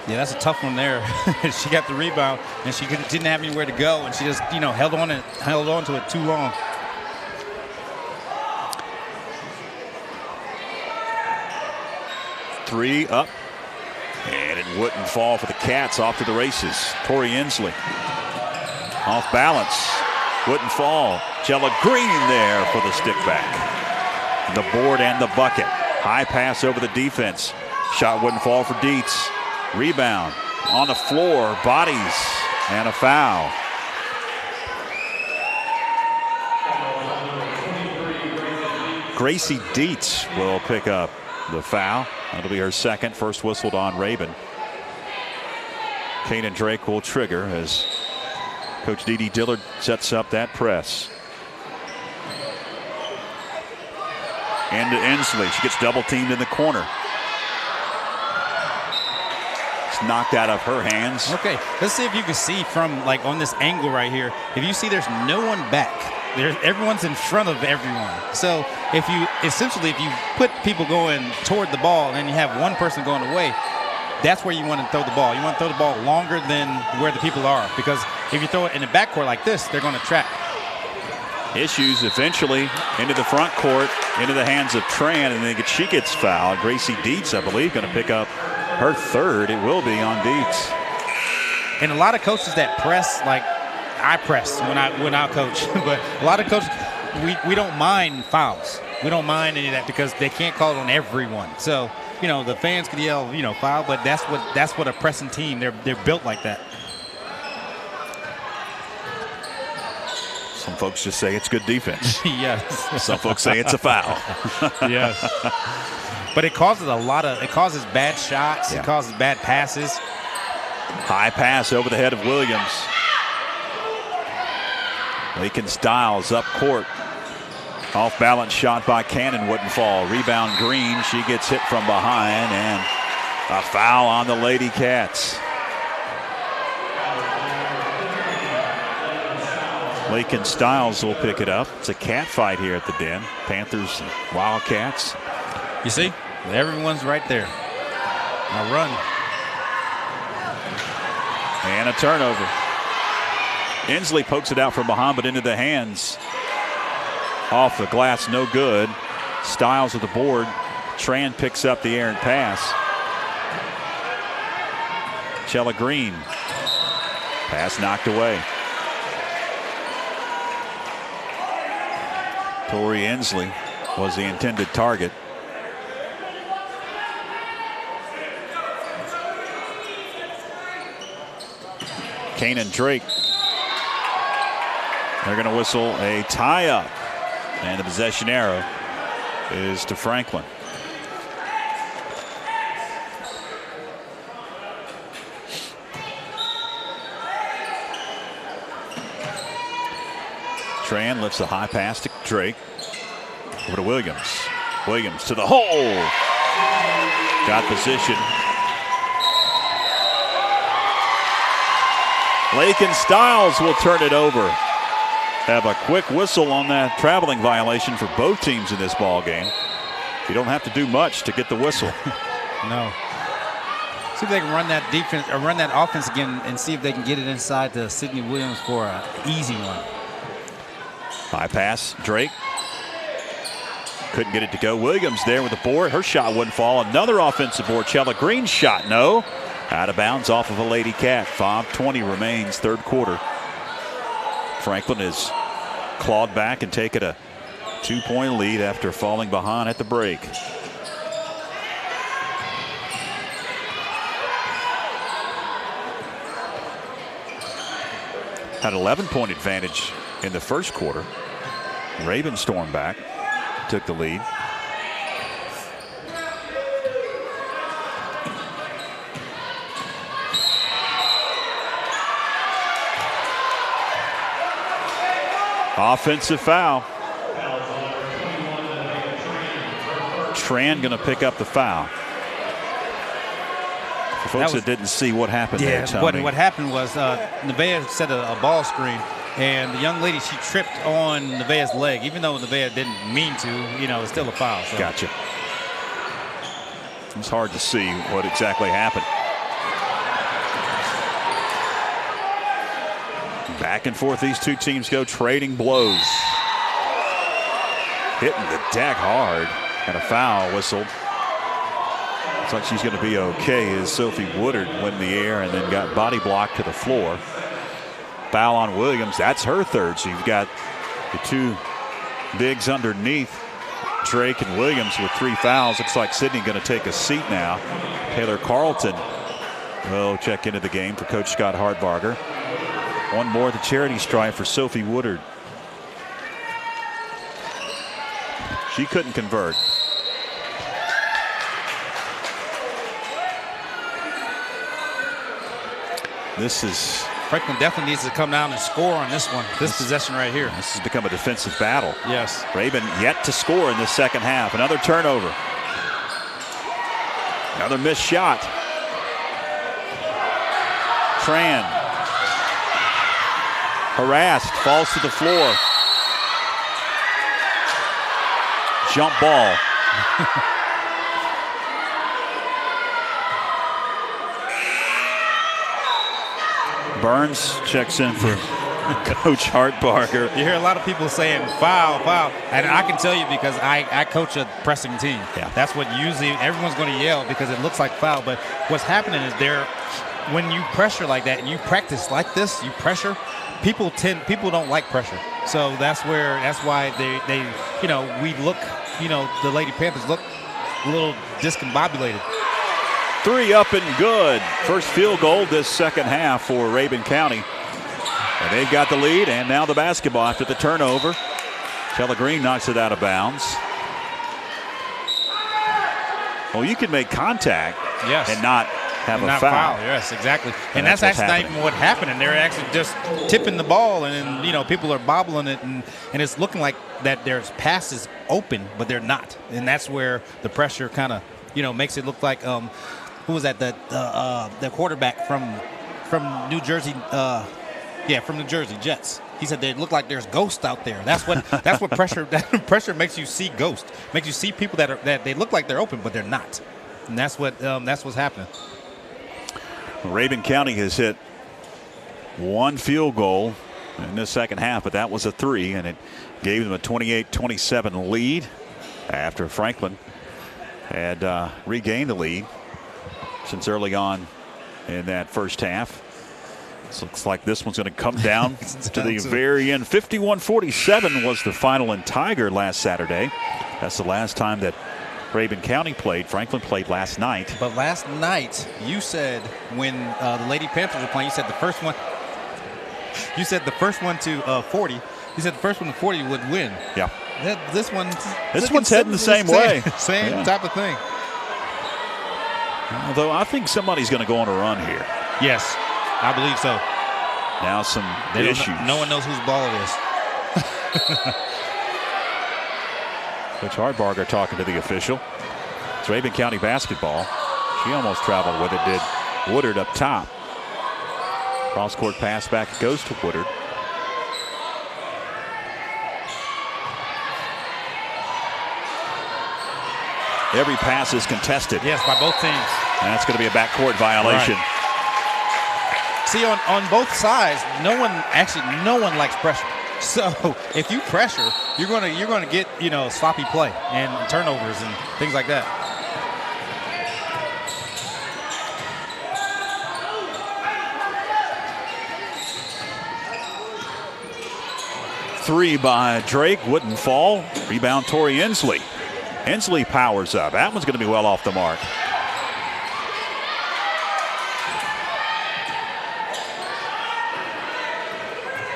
Yeah, that's a tough one there. She got the rebound and she didn't have anywhere to go, and she just held on to it too long. Three up, and it wouldn't fall for the Cats. Off to the races. Tori Inslee off balance, wouldn't fall. Jella Green there for the stick back. The board and the bucket. High pass over the defense. Shot wouldn't fall for Dietz. Rebound on the floor, bodies, and a foul. Gracie Dietz will pick up the foul. That'll be her second. First whistled on Rabun. Kanan Drake will trigger as Coach Dee Dee Dillard sets up that press. Into Inslee. She gets double teamed in the corner. It's knocked out of her hands. Okay, let's see if you can see from on this angle right here. If you see there's no one back. Everyone's in front of everyone. So if you put people going toward the ball and then you have one person going away, that's where you want to throw the ball. You want to throw the ball longer than where the people are, because if you throw it in the backcourt like this, they're going to trap. Issues eventually into the front court, into the hands of Tran, and then she gets fouled. Gracie Dietz, I believe, going to pick up her third. It will be on Dietz. And a lot of coaches that press, I press when I coach, but a lot of coaches, we don't mind fouls. We don't mind any of that because they can't call it on everyone. So, the fans can yell, foul, but that's what a pressing team, they're built like that. Some folks just say it's good defense. Yes. Some folks say it's a foul. Yes. But it causes bad shots. Yeah. It causes bad passes. High pass over the head of Williams. Lakin Styles up court. Off-balance shot by Cannon wouldn't fall. Rebound Green. She gets hit from behind, and a foul on the Lady Cats. Lakin Stiles will pick it up. It's a cat fight here at the Den. Panthers and Wildcats. You see, everyone's right there. A run. And a turnover. Inslee pokes it out from behind, but into the hands. Off the glass, no good. Stiles at the board. Tran picks up the errant pass. Chella Green. Pass knocked away. Tori Inslee was the intended target. Kanan Drake. They're going to whistle a tie-up. And the possession arrow is to Franklin. Tran lifts a high pass to Drake. Over to Williams. Williams to the hole. Got position. Lakin Stiles will turn it over. Have a quick whistle on that traveling violation for both teams in this ball game. You don't have to do much to get the whistle. No. See if they can run that defense or run that offense again and see if they can get it inside to Sydney Williams for an easy one. High pass, Drake. Couldn't get it to go. Williams there with the board. Her shot wouldn't fall. Another offensive board. Chella Green's shot, no. Out of bounds off of a Lady Cat. 5:20 remains, third quarter. Franklin has clawed back and taken a 2-point lead after falling behind at the break. Had an 11-point advantage in the first quarter. Rabun stormed back, took the lead. Offensive foul. Tran going to pick up the foul. For folks that didn't see what happened there, Tommy. What happened was Nevaeh set a ball screen, and the young lady, she tripped on Nevaeh's leg. Even though Nevaeh didn't mean to, it's still a foul. So. Gotcha. It's hard to see what exactly happened. Back and forth these two teams go, trading blows. Hitting the deck hard, and a foul whistled. Looks like she's going to be okay as Sophie Woodard went in the air and then got body blocked to the floor. Foul on Williams, that's her third. So you've got the two bigs underneath, Drake and Williams, with 3 fouls. Looks like Sydney going to take a seat now. Taylor Carlton will check into the game for Coach Scott Hardbarger. One more at the charity stripe for Sophie Woodard. She couldn't convert. This is... Franklin definitely needs to come down and score on this one, this possession right here. This has become a defensive battle. Yes. Rabun yet to score in the second half. Another turnover. Another missed shot. Tran. Harassed, falls to the floor. Jump ball. Burns checks in for Coach Hardbarger. You hear a lot of people saying foul, foul. And I can tell you because I coach a pressing team. Yeah. That's what usually everyone's going to yell because it looks like foul. But what's happening is when you pressure like that and you practice like this, you pressure, people don't like pressure. So that's why they we look, the Lady Panthers look a little discombobulated. 3 up and good. First field goal this second half for Rabun County. And they've got the lead, and now the basketball after the turnover. Chella Green knocks it out of bounds. Well, you can make contact and not have and a not foul. Yes, exactly. And that's that's what's actually not happening. even what happened. And they're actually just tipping the ball, and then, people are bobbling it, and it's looking like that there's passes open, but they're not. And that's where the pressure kind of, makes it look like who was that? The quarterback from New Jersey. From New Jersey Jets. He said they look like there's ghosts out there. That's what pressure. That pressure makes you see ghosts. Makes you see people that they look like they're open, but they're not. And that's what's happening. Rabun County has hit one field goal in the second half, but that was a 3, and it gave them a 28-27 lead after Franklin had regained the lead since early on in that first half. This looks like this one's going to come down to the very end. 51-47 was the final in Tiger last Saturday. That's the last time that Rabun County played. Franklin played last night. But last night, you said when the Lady Panthers were playing, you said the first one. You said the first one to 40. You said the first one to 40 would win. Yeah. This one's heading the same way. Same type of thing. Although I think somebody's going to go on a run here. Yes, I believe so. Now some issues. No one knows whose ball it is. Coach Hardbarger talking to the official. It's Rabun County basketball. She almost traveled with it, did Woodard up top. Cross-court pass back goes to Woodard. Every pass is contested. Yes, by both teams. And that's going to be a backcourt violation. Right. See, on both sides, no one likes pressure. So if you pressure, you're gonna get sloppy play and turnovers and things like that. Three by Drake wouldn't fall. Rebound Tori Inslee. Inslee powers up. That one's going to be well off the mark.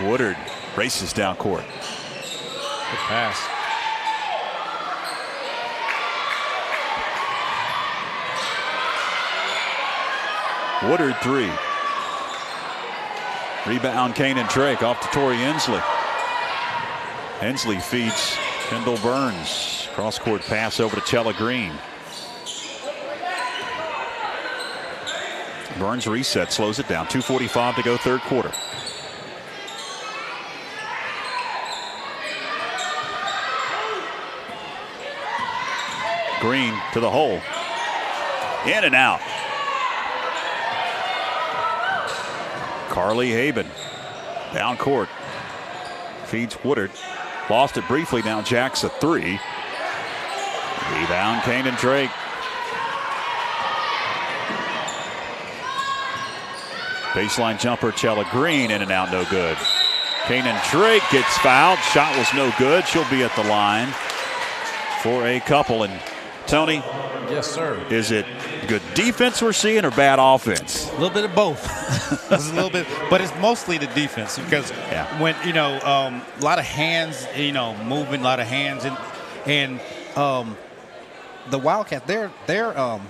Woodard races down court. Good pass. Woodard 3. Rebound Kanan Drake off to Tori Inslee. Inslee feeds Kendall Burns. Cross-court pass over to Chella Green. Burns reset, slows it down. 2:45 to go, third quarter. Green to the hole. In and out. Carly Haben down court. Feeds Woodard. Lost it briefly. Now Jack's a 3. Rebound Kanan Drake. Baseline jumper Chella Green, in and out, no good. Kanan Drake gets fouled. Shot was no good. She'll be at the line for a couple. And Tony. Yes, sir. Is it good defense we're seeing or bad offense? A little bit of both. It's a little bit, but it's mostly the defense because when a lot of hands, moving, a lot of hands, and the Wildcats, they're 11-0.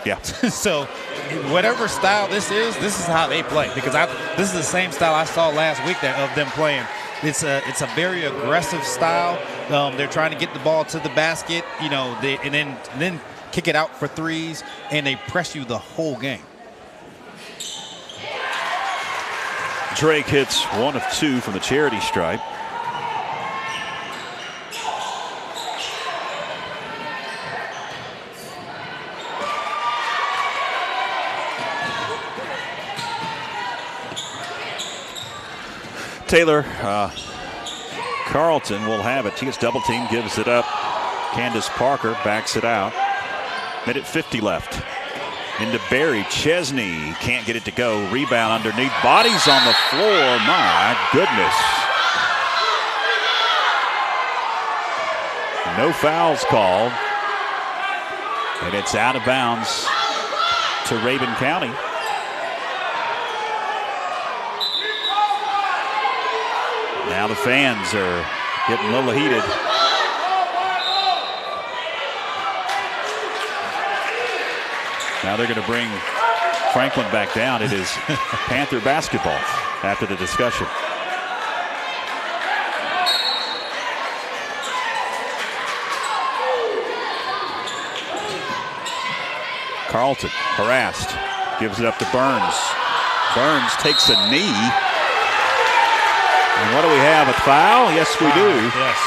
Yeah. So whatever style this is how they play, because this is the same style I saw last week of them playing. It's a very aggressive style. They're trying to get the ball to the basket, and then kick it out for threes, and they press you the whole game. Drake hits 1 of 2 from the charity stripe. Taylor Carlton will have it. She gets double team, gives it up. Candace Parker backs it out. Minute 50 left. Into Barry. Chesney can't get it to go. Rebound underneath. Bodies on the floor. My goodness. No fouls called. And it's out of bounds to Rabun County. Now the fans are getting a little heated. Now they're going to bring Franklin back down. It is Panther basketball after the discussion. Carlton harassed, gives it up to Burns. Burns takes a knee. And what do we have, a foul? Yes, we do. Yes.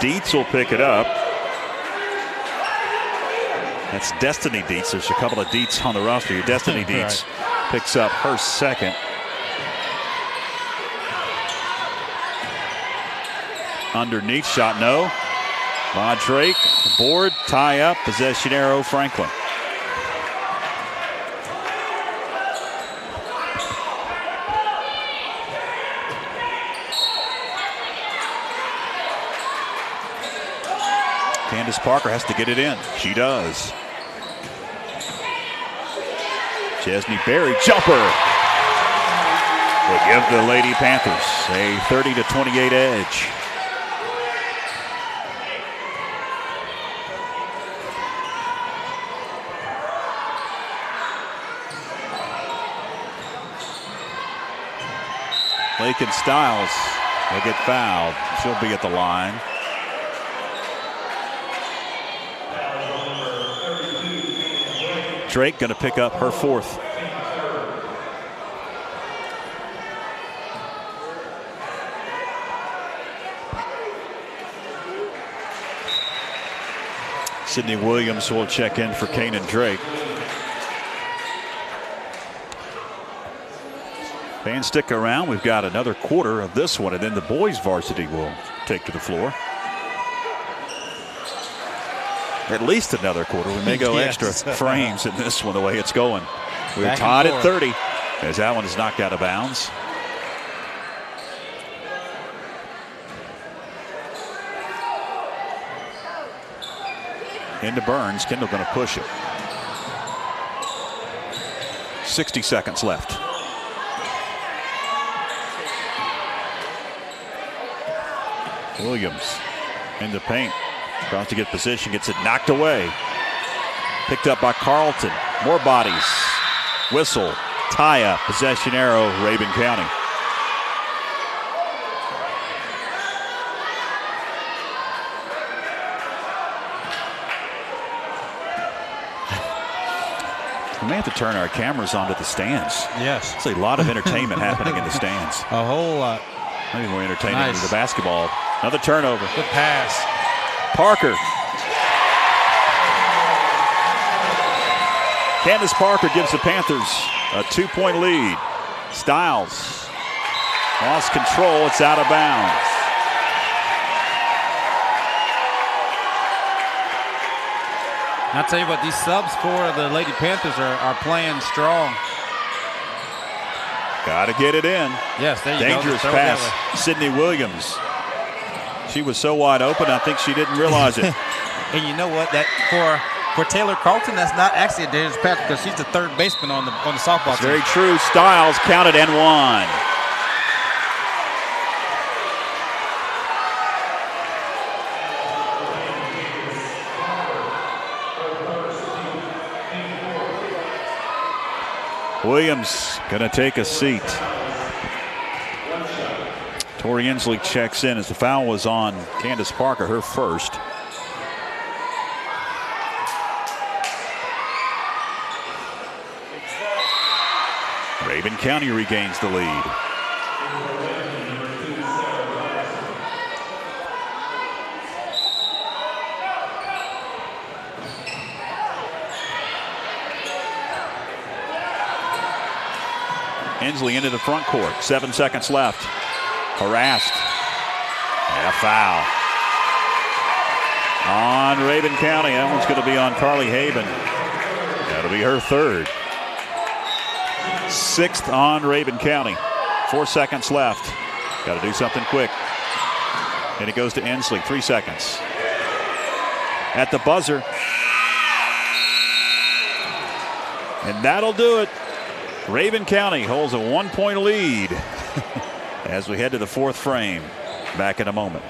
Dietz will pick it up. That's Destiny Dietz. There's a couple of Dietz on the roster here. Destiny Dietz picks up her second. Underneath shot, no. Von Drake, board, tie up, possession arrow, Franklin. Candace Parker has to get it in. She does. Chesney Berry, jumper. Will give the Lady Panthers a 30-28 edge. Lakin Styles will get fouled. She'll be at the line. Drake going to pick up her fourth. Sydney Williams will check in for Kanan Drake. Fans stick around. We've got another quarter of this one, and then the boys varsity will take to the floor. At least another quarter. We may go extra frames in this one the way it's going. We're tied at 30 as that one is knocked out of bounds. Into Burns. Kendall going to push it. 60 seconds left. Williams in the paint. Tries to get position, gets it knocked away. Picked up by Carlton. More bodies. Whistle. Tie up. Possession arrow, Rabun County. We may have to turn our cameras onto the stands. Yes. There's a lot of entertainment happening in the stands. A whole lot. Maybe more entertaining than the basketball. Another turnover. Good pass. Parker. Candace Parker gives the Panthers a 2-point lead. Styles lost control. It's out of bounds. I'll tell you what, these subs for the Lady Panthers are playing strong. Got to get it in. Yes, there you go. Dangerous pass. Sydney Williams. She was so wide open, I think she didn't realize it. And you know what? That for Taylor Carlton, that's not actually a dangerous pass because she's the third baseman on the softball team. Very true. Styles counted and won. Williams going to take a seat. Tori Inslee checks in as the foul was on Candace Parker, her first. Rabun County regains the lead. Inslee into the front court. 7 seconds left. Harassed. And a foul on Rabun County. That one's going to be on Carly Haben. That'll be her third. 6th on Rabun County. 4 seconds left. Got to do something quick. And it goes to Inslee. 3 seconds. At the buzzer. And that'll do it. Rabun County holds a 1-point lead as we head to the 4th frame. Back in a moment.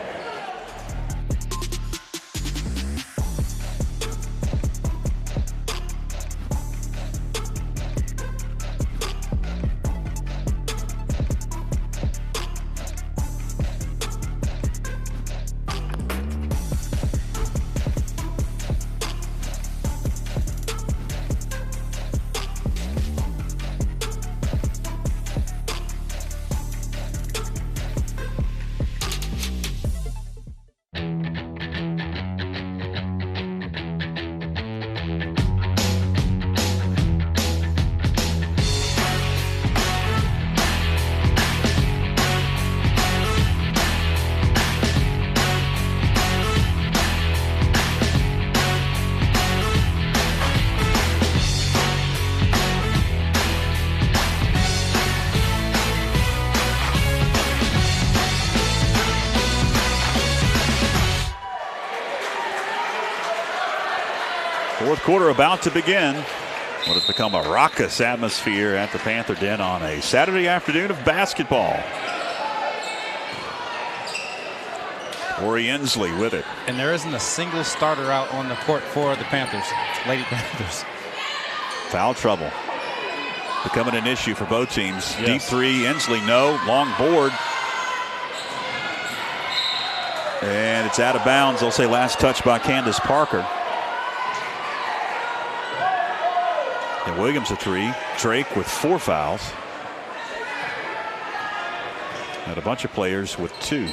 Fourth quarter about to begin. What has become a raucous atmosphere at the Panther Den on a Saturday afternoon of basketball. Tori Inslee with it. And there isn't a single starter out on the court for the Panthers, Lady Panthers. Foul trouble becoming an issue for both teams. Yes. Deep three, Inslee, no. Long board. And it's out of bounds. They'll say last touch by Candace Parker. And Williams a three. Drake with 4 fouls. And a bunch of players with 2.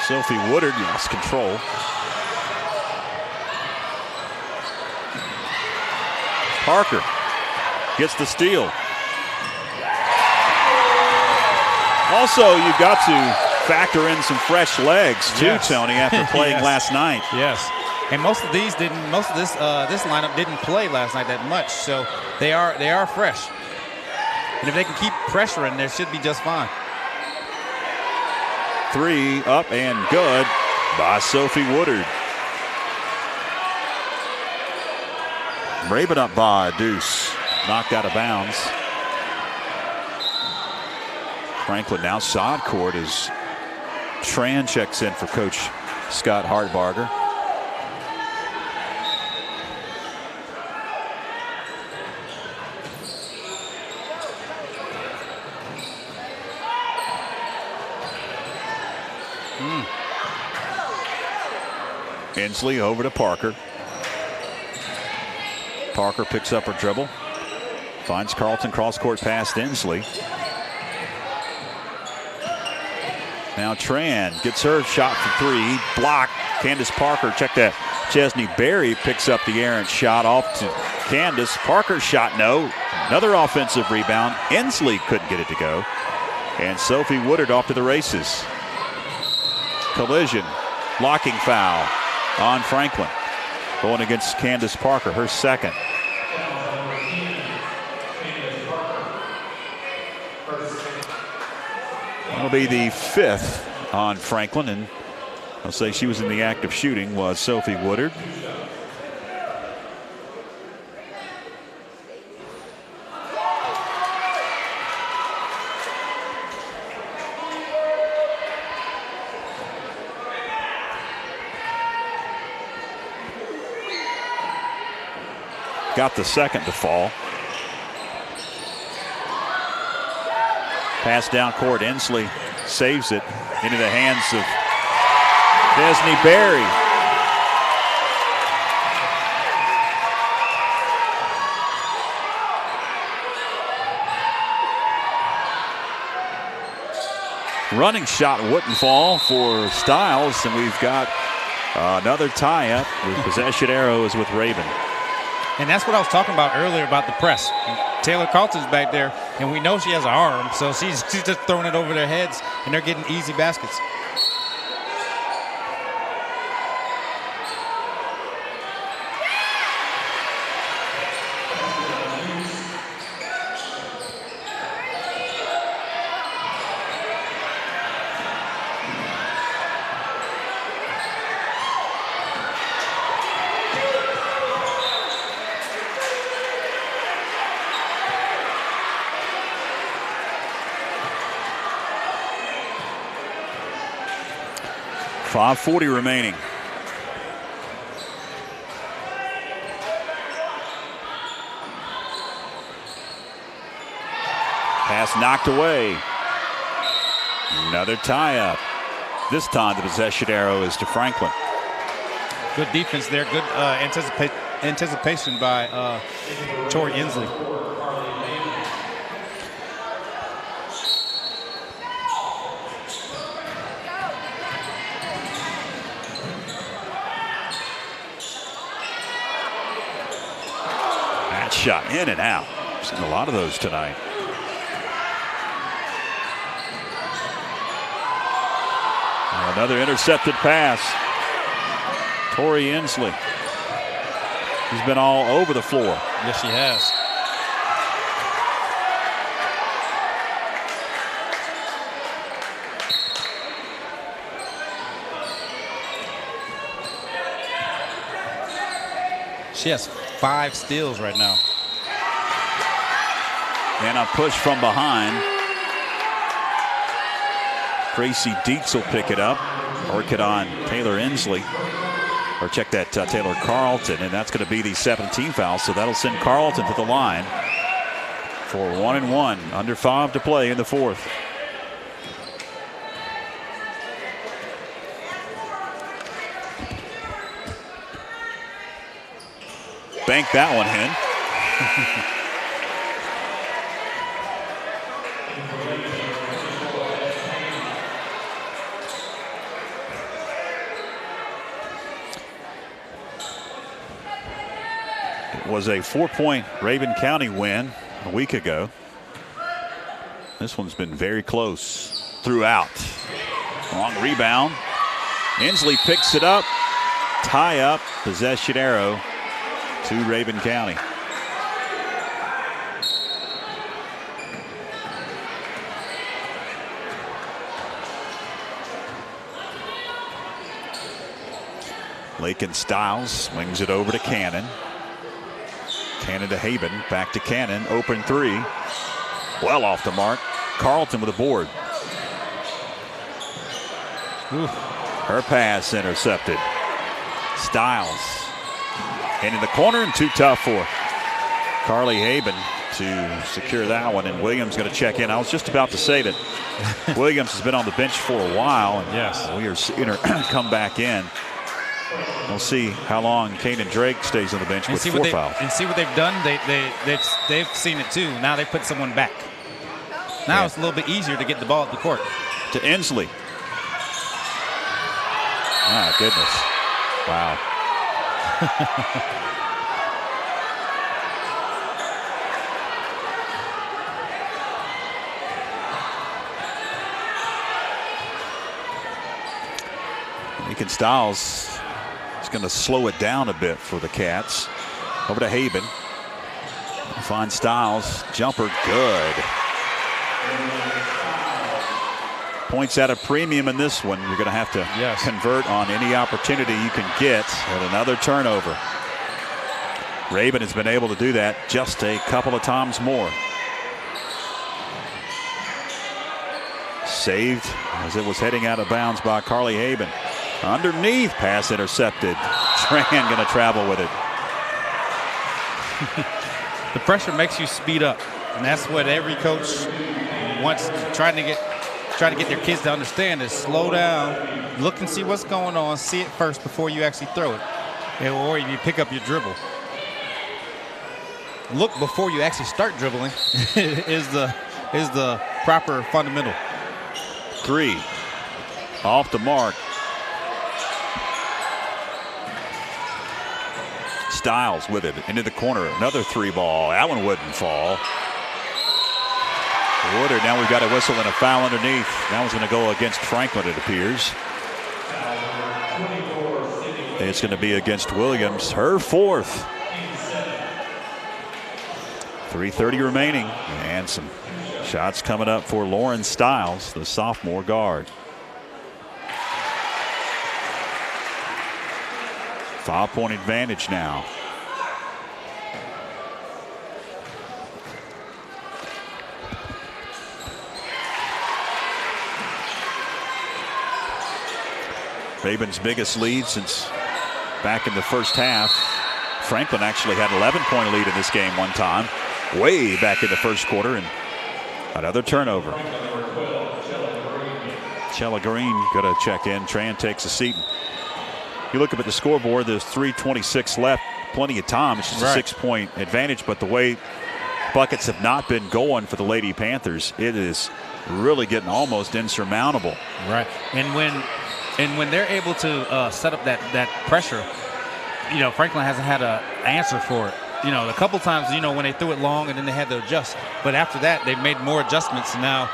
Sophie Woodard lost control. Parker gets the steal. Also, you've got to factor in some fresh legs too, yes. Tony, after playing yes. last night. Yes, and most of this lineup didn't play last night that much, so they are fresh. And if they can keep pressuring, they should be just fine. 3 up and good by Sophie Woodard. Rabun up by a deuce, knocked out of bounds. Franklin now side court as Tran checks in for Coach Scott Hartbarger. Inslee over to Parker. Parker picks up her dribble. Finds Carlton, cross-court pass to Inslee. Now Tran gets her shot for 3. Block. Candace Parker, check that. Chesney Berry picks up the errant shot off to Candace. Parker's shot, no. Another offensive rebound. Inslee couldn't get it to go. And Sophie Woodard off to the races. Collision. Blocking foul on Franklin. Going against Candace Parker, her second. That'll be the 5th on Franklin, and I'll say she was in the act of shooting was Sophie Woodard. Got the second to fall. Pass down court. Inslee saves it into the hands of Chesney Berry. Running shot wouldn't fall for Stiles, and we've got another tie-up with possession arrows with Rabun. And that's what I was talking about earlier about the press. Taylor Carlton's back there, and we know she has an arm, so she's just throwing it over their heads, and they're getting easy baskets. .540 remaining. Pass knocked away. Another tie-up. This time the possession arrow is to Franklin. Good defense there. Good anticipation by Tori Inslee. Shot in and out. Seen a lot of those tonight. Another intercepted pass. Tori Inslee. She's been all over the floor. Yes, she has. She has 5 steals right now. And a push from behind. Gracie Dietz will pick it up. Work it on Taylor Inslee. Or check that, Taylor Carlton. And that's going to be the 17th foul. So that'll send Carlton to the line for 1-1. Under 5 to play in the fourth. Bank that one in. It was a 4-point Rabun County win a week ago. This one's been very close throughout. Long rebound. Inslee picks it up. Tie up. Possession arrow to Rabun County. Lakin Styles swings it over to Cannon. Cannon to Haben. Back to Cannon. Open 3. Well off the mark. Carlton with a board. Ooh. Her pass intercepted. Styles. And in the corner and too tough for Carly Haben to secure that one. And Williams going to check in. I was just about to say that Williams has been on the bench for a while. And yes, we are seeing her come back in. We'll see how long Kanan Drake stays on the bench with 4 fouls. And see what they've done. They've seen it too. Now they put someone back. Now it's a little bit easier to get the ball at the court. To Inslee. My goodness. Wow. Lakin Styles is going to slow it down a bit for the Cats. Over to Haben. Finds Styles. Jumper good. Points at a premium in this one. You're going to have to convert on any opportunity you can get at another turnover. Rabun has been able to do that just a couple of times more. Saved as it was heading out of bounds by Carly Haben. Underneath, pass intercepted. Tran going to travel with it. The pressure makes you speed up, and that's what every coach wants, trying to get their kids to understand is slow down, look and see what's going on, see it first before you actually throw it, or you pick up your dribble. Look before you actually start dribbling is the proper fundamental. 3 off the mark. Styles with it into the corner. Another 3 ball. That one wouldn't fall. Woodard. Now we've got a whistle and a foul underneath. That one's going to go against Franklin, it appears. It's going to be against Williams. Her 4th. 3:30 remaining. And some shots coming up for Lauren Styles, the sophomore guard. 5-point advantage now. Rabun's biggest lead since back in the first half. Franklin actually had an 11-point lead in this game one time, way back in the first quarter, and another turnover. Chella Green got to check in. Tran takes a seat. You look up at the scoreboard, there's 3:26 left, plenty of time. It's just a 6-point advantage, but the way buckets have not been going for the Lady Panthers, it is really getting almost insurmountable. Right, and when they're able to set up that pressure, you know, Franklin hasn't had an answer for it. You know, a couple times, you know, when they threw it long and then they had to adjust. But after that, they've made more adjustments. And now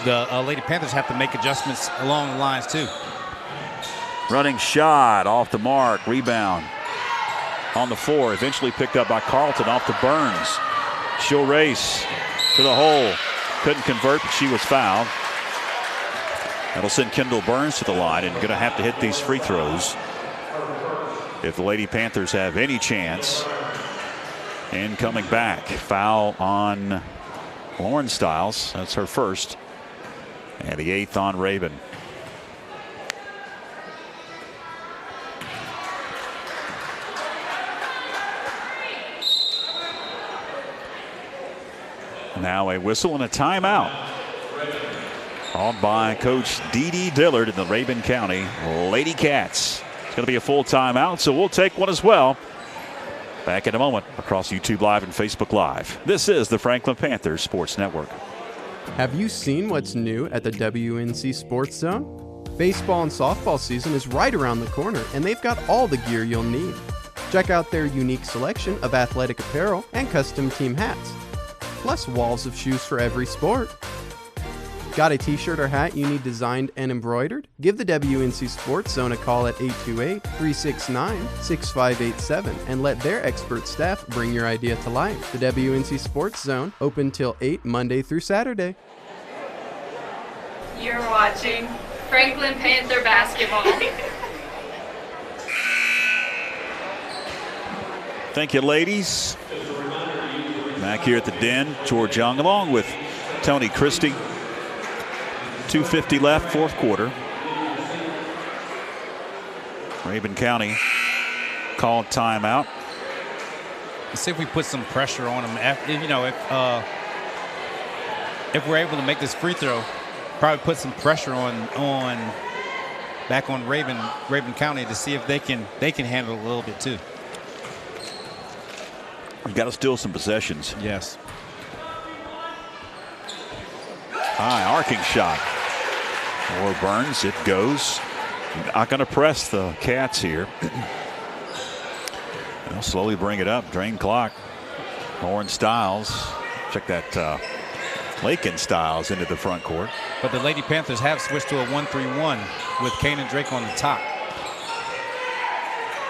the Lady Panthers have to make adjustments along the lines too. Running shot off the mark. Rebound on the floor. Eventually picked up by Carlton off to Burns. She'll race to the hole. Couldn't convert, but she was fouled. That'll send Kendall Burns to the line and going to have to hit these free throws. if the Lady Panthers have any chance in coming back. Foul on Lauren Stiles. That's her first. And the 8th on Rabun. Now a whistle and a timeout. Called by Coach Dee Dillard in the Rabun County Lady Cats. It's going to be a full timeout, so we'll take one as well. Back in a moment across YouTube Live and Facebook Live. This is the Franklin Panthers Sports Network. Have you seen what's new at the WNC Sports Zone? Baseball and softball season is right around the corner, and they've got all the gear you'll need. Check out their unique selection of athletic apparel and custom team hats, plus walls of shoes for every sport. Got a t-shirt or hat you need designed and embroidered? Give the WNC Sports Zone a call at 828-369-6587 and let their expert staff bring your idea to life. The WNC Sports Zone, open till 8 Monday through Saturday. You're watching Franklin Panther basketball. Thank you, ladies. Back here at the Den, George Young along with Tony Christie. 2:50 left, fourth quarter. Rabun County called timeout. Let's see if we put some pressure on them. If we're able to make this free throw, probably put some pressure on Rabun County to see if they can handle it a little bit too. We've got to steal some possessions. Yes. High arcing shot. Or Burns, it goes. Not going to press the Cats here. They'll slowly bring it up. Drain clock. Lauren Stiles. Check that Lakin Stiles into the front court. But the Lady Panthers have switched to a 1-3-1 with Kanan Drake on the top.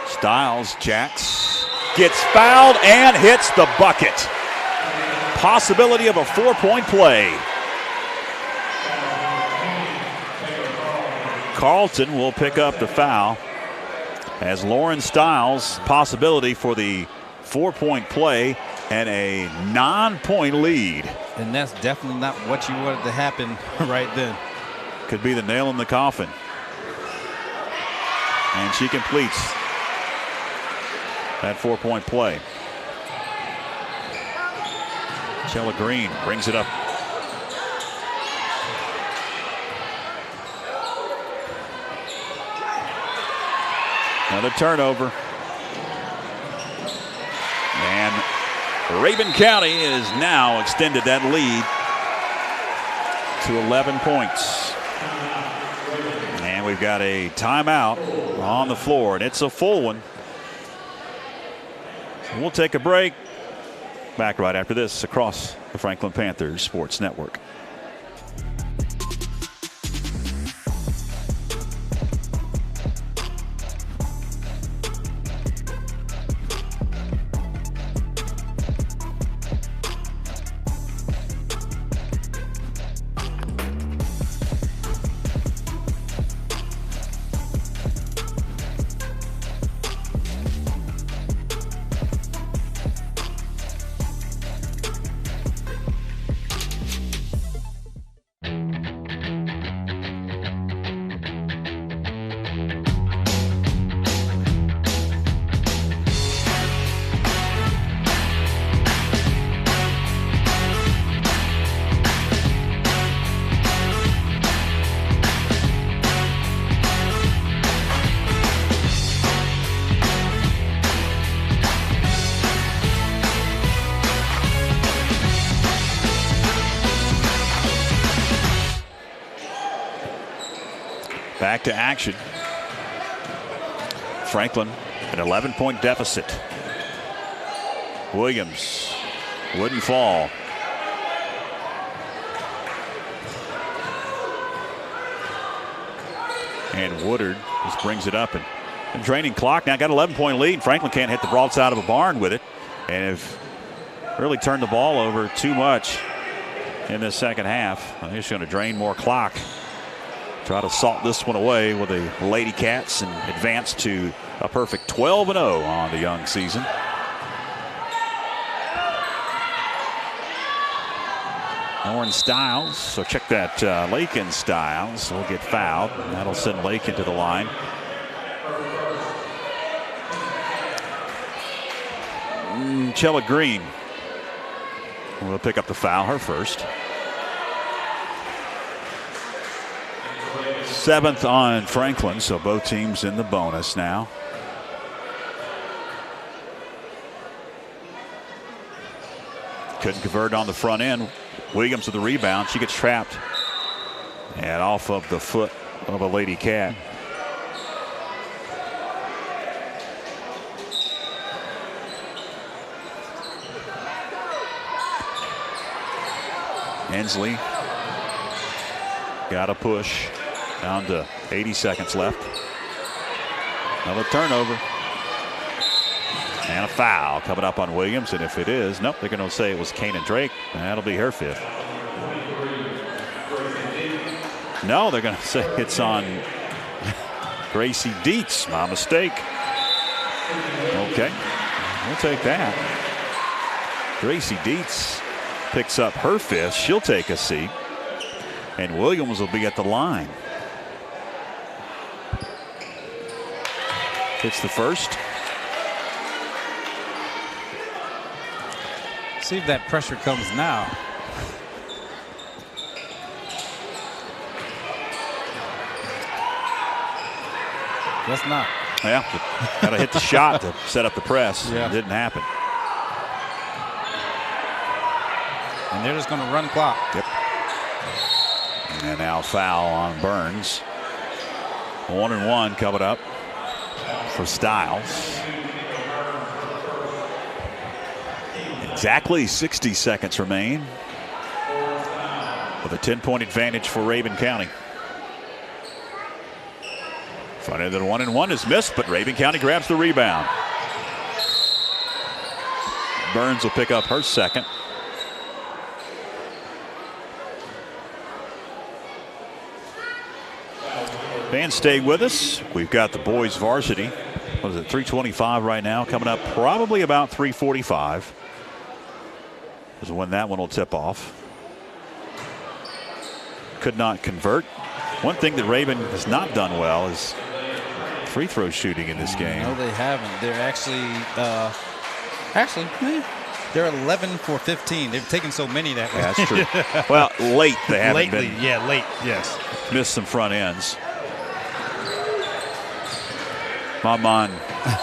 Stiles jacks. Gets fouled and hits the bucket. Possibility of a 4-point play. Carlton will pick up the foul as Lauren Stiles, possibility for the 4-point play and a 9-point lead. And that's definitely not what you wanted to happen right then. Could be the nail in the coffin. And she completes that 4-point play. Chella Green brings it up. Another turnover. And Rabun County has now extended that lead to 11 points. And we've got a timeout on the floor, and it's a full one. We'll take a break. Back right after this across the Franklin Panthers Sports Network. Back to action. Franklin, an 11-point deficit. Williams wouldn't fall. And Woodard just brings it up. And draining clock now, got an 11-point lead. Franklin can't hit the broadside of a barn with it. And have really turned the ball over too much in the second half. I'm just going to drain more clock. try to salt this one away with the Lady Cats and advance to a perfect 12-0 on the young season. Lauren Stiles, so check that. Lakin Stiles will get fouled. That'll send Lakin to the line. Chella Green will pick up the foul, her first. 7th on Franklin, so both teams in the bonus now. Couldn't convert on the front end. Williams with the rebound. She gets trapped and off of the foot of a Lady Cat. Hensley got a push down to 80 seconds left. Another turnover. And a foul coming up on Williams. And if it is, nope, they're going to say it was Kanan Drake. And that'll be her 5th. No, they're going to say it's on Gracie Dietz. My mistake. Okay, we'll take that. Gracie Dietz picks up her 5th. She'll take a seat. And Williams will be at the line. Hits the first. See if that pressure comes now. Guess not. Yeah, got to hit the shot to set up the press. Yeah. It didn't happen. And they're just going to run clock. Yep. And now foul on Burns. 1-1 coming up for Stiles. Exactly 60 seconds remain with a 10-point advantage for Rabun County. Front end of the 1-1 is missed, but Rabun County grabs the rebound. Burns will pick up her 2nd. Fans, stay with us. We've got the boys varsity. What is it, 3:25 right now? Coming up probably about 3:45 is when that one will tip off. Could not convert. One thing that Rabun has not done well is free throw shooting in this game. No, they haven't. They're actually they're 11 for 15. They've taken so many that way. Yeah, that's true. Well, late they haven't Lately, been. yeah, late, yes. Missed some front ends. My mind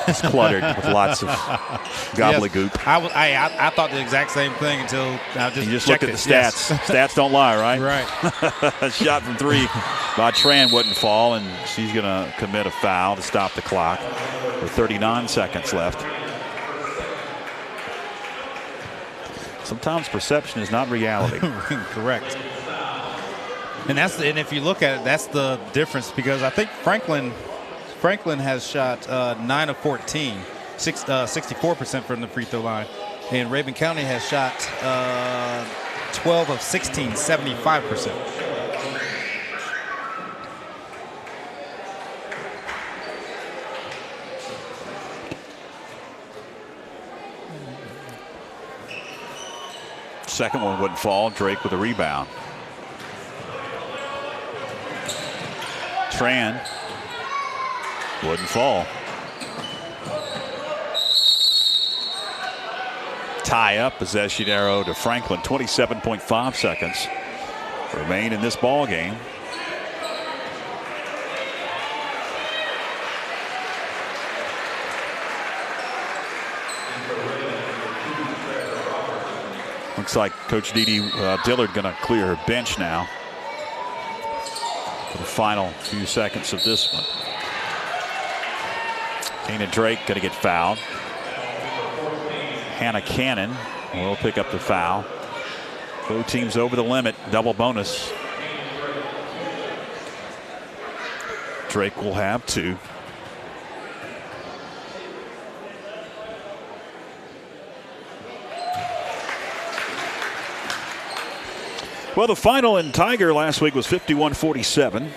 is cluttered with lots of gobbledygook. Yes. I thought the exact same thing until I just you just checked look at the Yes. stats. Stats don't lie, right? Right. A shot from 3 by Tran wouldn't fall, and she's going to commit a foul to stop the clock with 39 seconds left. Sometimes perception is not reality. Correct. And if you look at it, that's the difference, because I think Franklin has shot 9 of 14, 64% from the free throw line. And Rabun County has shot 12 of 16, 75%. Second one wouldn't fall. Drake with a rebound. Tran wouldn't fall. Tie up, possession arrow to Franklin. 27.5 seconds remain in this ball game. Looks like Coach Dee Dillard going to clear her bench now for the final few seconds of this one. Kanan Drake going to get fouled. Hannah Cannon will pick up the foul. Both teams over the limit. Double bonus. Drake will have 2. Well, the final in Tiger last week was 51-47.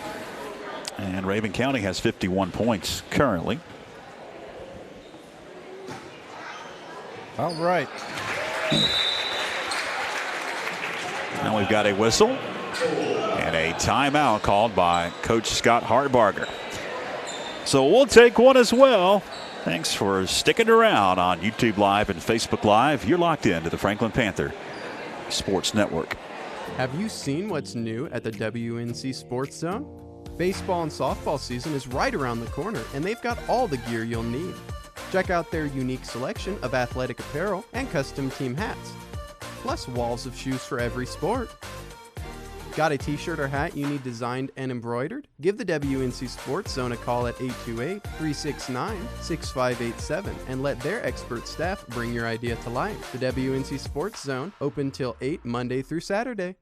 And Rabun County has 51 points currently. All right. Now we've got a whistle and a timeout called by Coach Scott Hartbarger. So we'll take one as well. Thanks for sticking around on YouTube Live and Facebook Live. You're locked into the Franklin Panther Sports Network. Have you seen what's new at the WNC Sports Zone? Baseball and softball season is right around the corner, and they've got all the gear you'll need. Check out their unique selection of athletic apparel and custom team hats, plus walls of shoes for every sport. Got a t-shirt or hat you need designed and embroidered? Give the WNC Sports Zone a call at 828-369-6587 and let their expert staff bring your idea to life. The WNC Sports Zone, open till 8 Monday through Saturday.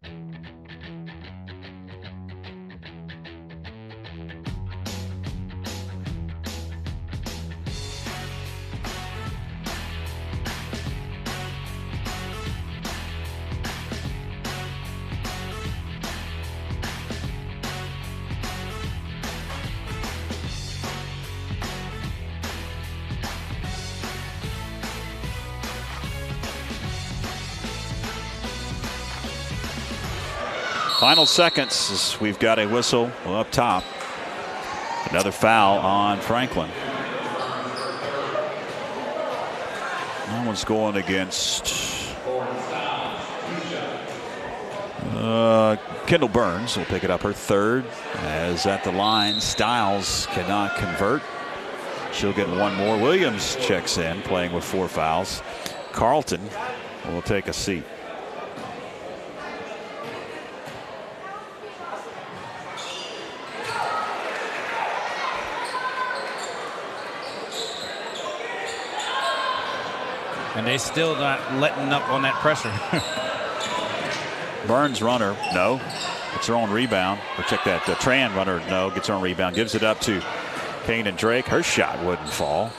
Final seconds as we've got a whistle up top. Another foul on Franklin. That one's going against Kendall Burns. Will pick it up her third. As at the line, Stiles cannot convert. She'll get one more. Williams checks in, playing with 4 fouls. Carlton will take a seat. And they still not letting up on that pressure. Burns runner, no. Gets her own rebound. Or check that. Tran runner, no. Gets her own rebound. Gives it up to Kane and Drake. Her shot wouldn't fall.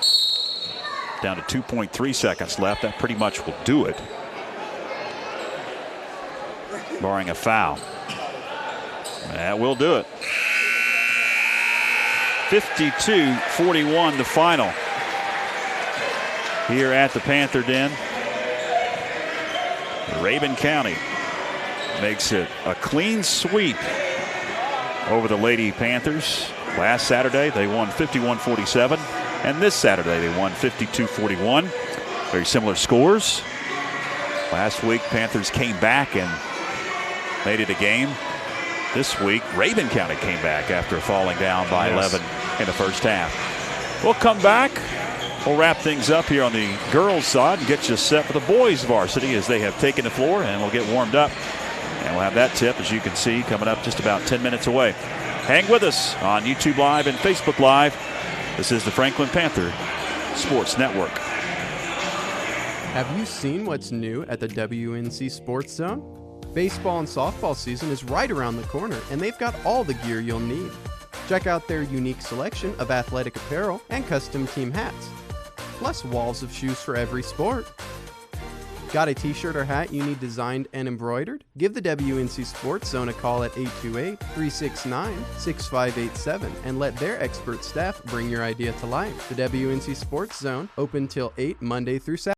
Down to 2.3 seconds left. That pretty much will do it. Barring a foul. That will do it. 52-41 the final. Here at the Panther Den. Rabun County makes it a clean sweep over the Lady Panthers. Last Saturday they won 51-47, and this Saturday they won 52-41. Very similar scores. Last week Panthers came back and made it a game. This week Rabun County came back after falling down by 11 in the first half. We'll come back. We'll wrap things up here on the girls' side and get you set for the boys' varsity as they have taken the floor, and we'll get warmed up. And we'll have that tip, as you can see, coming up just about 10 minutes away. Hang with us on YouTube Live and Facebook Live. This is the Franklin Panther Sports Network. Have you seen what's new at the WNC Sports Zone? Baseball and softball season is right around the corner, and they've got all the gear you'll need. Check out their unique selection of athletic apparel and custom team hats, plus walls of shoes for every sport. Got a t-shirt or hat you need designed and embroidered? Give the WNC Sports Zone a call at 828-369-6587 and let their expert staff bring your idea to life. The WNC Sports Zone, open till 8 Monday through Saturday.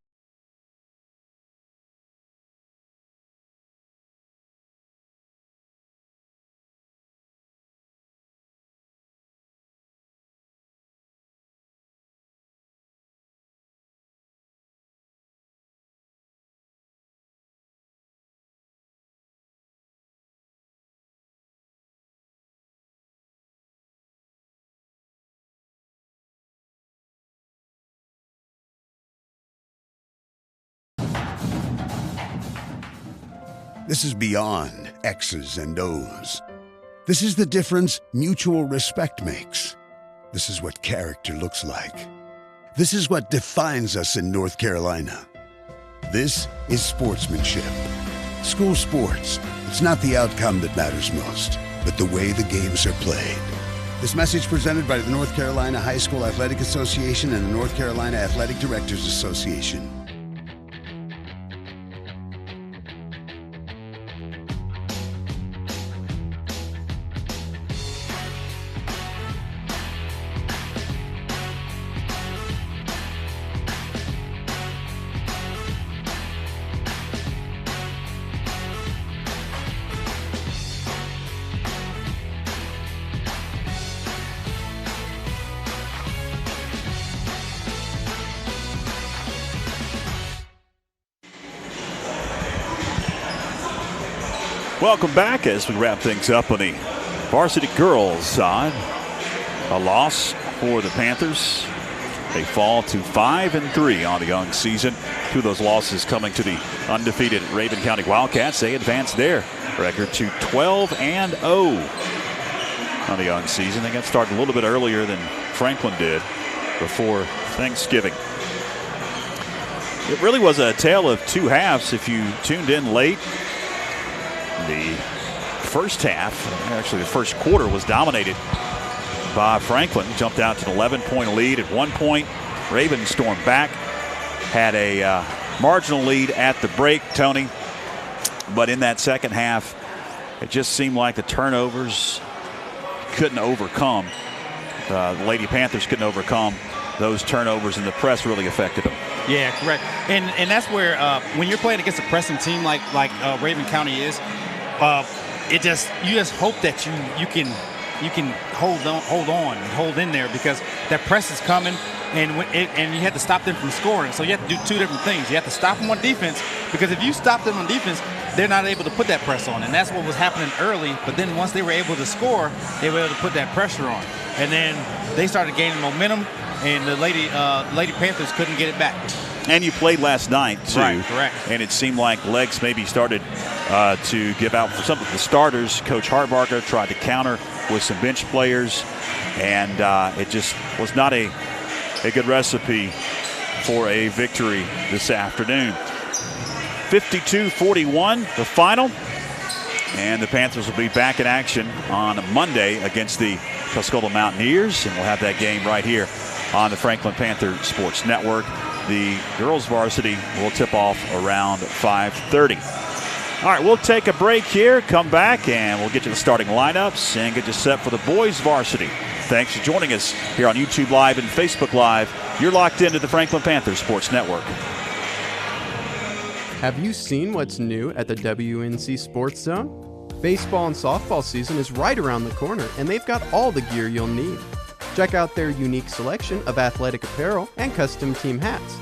This is beyond X's and O's. This is the difference mutual respect makes. This is what character looks like. This is what defines us in North Carolina. This is sportsmanship. School sports, it's not the outcome that matters most, but the way the games are played. This message presented by the North Carolina High School Athletic Association and the North Carolina Athletic Directors Association. Welcome back as we wrap things up on the varsity girls side. A loss for the Panthers. They fall to 5-3 on the young season. Two of those losses coming to the undefeated Rabun County Wildcats. They advance their record to 12-0 on the young season. They got started a little bit earlier than Franklin did before Thanksgiving. It really was a tale of two halves if you tuned in late. The first half, actually the first quarter, was dominated by Franklin. Jumped out to an 11-point lead. At one point, Rabun stormed back. Had a marginal lead at the break, Tony. But in that second half, it just seemed like the turnovers couldn't overcome. The Lady Panthers couldn't overcome those turnovers, and the press really affected them. Yeah, correct. And that's where when you're playing against a pressing team like Rabun County is, you just hope that you can hold on and hold in there, because that press is coming, and you have to stop them from scoring. So you have to do two different things. You have to stop them on defense, because if you stop them on defense, they're not able to put that press on, and that's what was happening early. But then once they were able to score, they were able to put that pressure on, and then they started gaining momentum, and the Lady Panthers couldn't get it back. And you played last night, too. Right, correct. And it seemed like legs maybe started to give out for some of the starters. Coach Harbarker tried to counter with some bench players, and it just was not a good recipe for a victory this afternoon. 52-41, the final. And the Panthers will be back in action on Monday against the Tuscola Mountaineers, and we'll have that game right here on the Franklin Panther Sports Network. The girls varsity will tip off around 5:30. All right, we'll take a break here, come back, and we'll get you the starting lineups and get you set for the boys varsity. Thanks for joining us here on YouTube Live and Facebook Live. You're locked into the Franklin Panther Sports Network. Have you seen what's new at the WNC Sports Zone? Baseball and softball season is right around the corner, and they've got all the gear you'll need. Check out their unique selection of athletic apparel and custom team hats,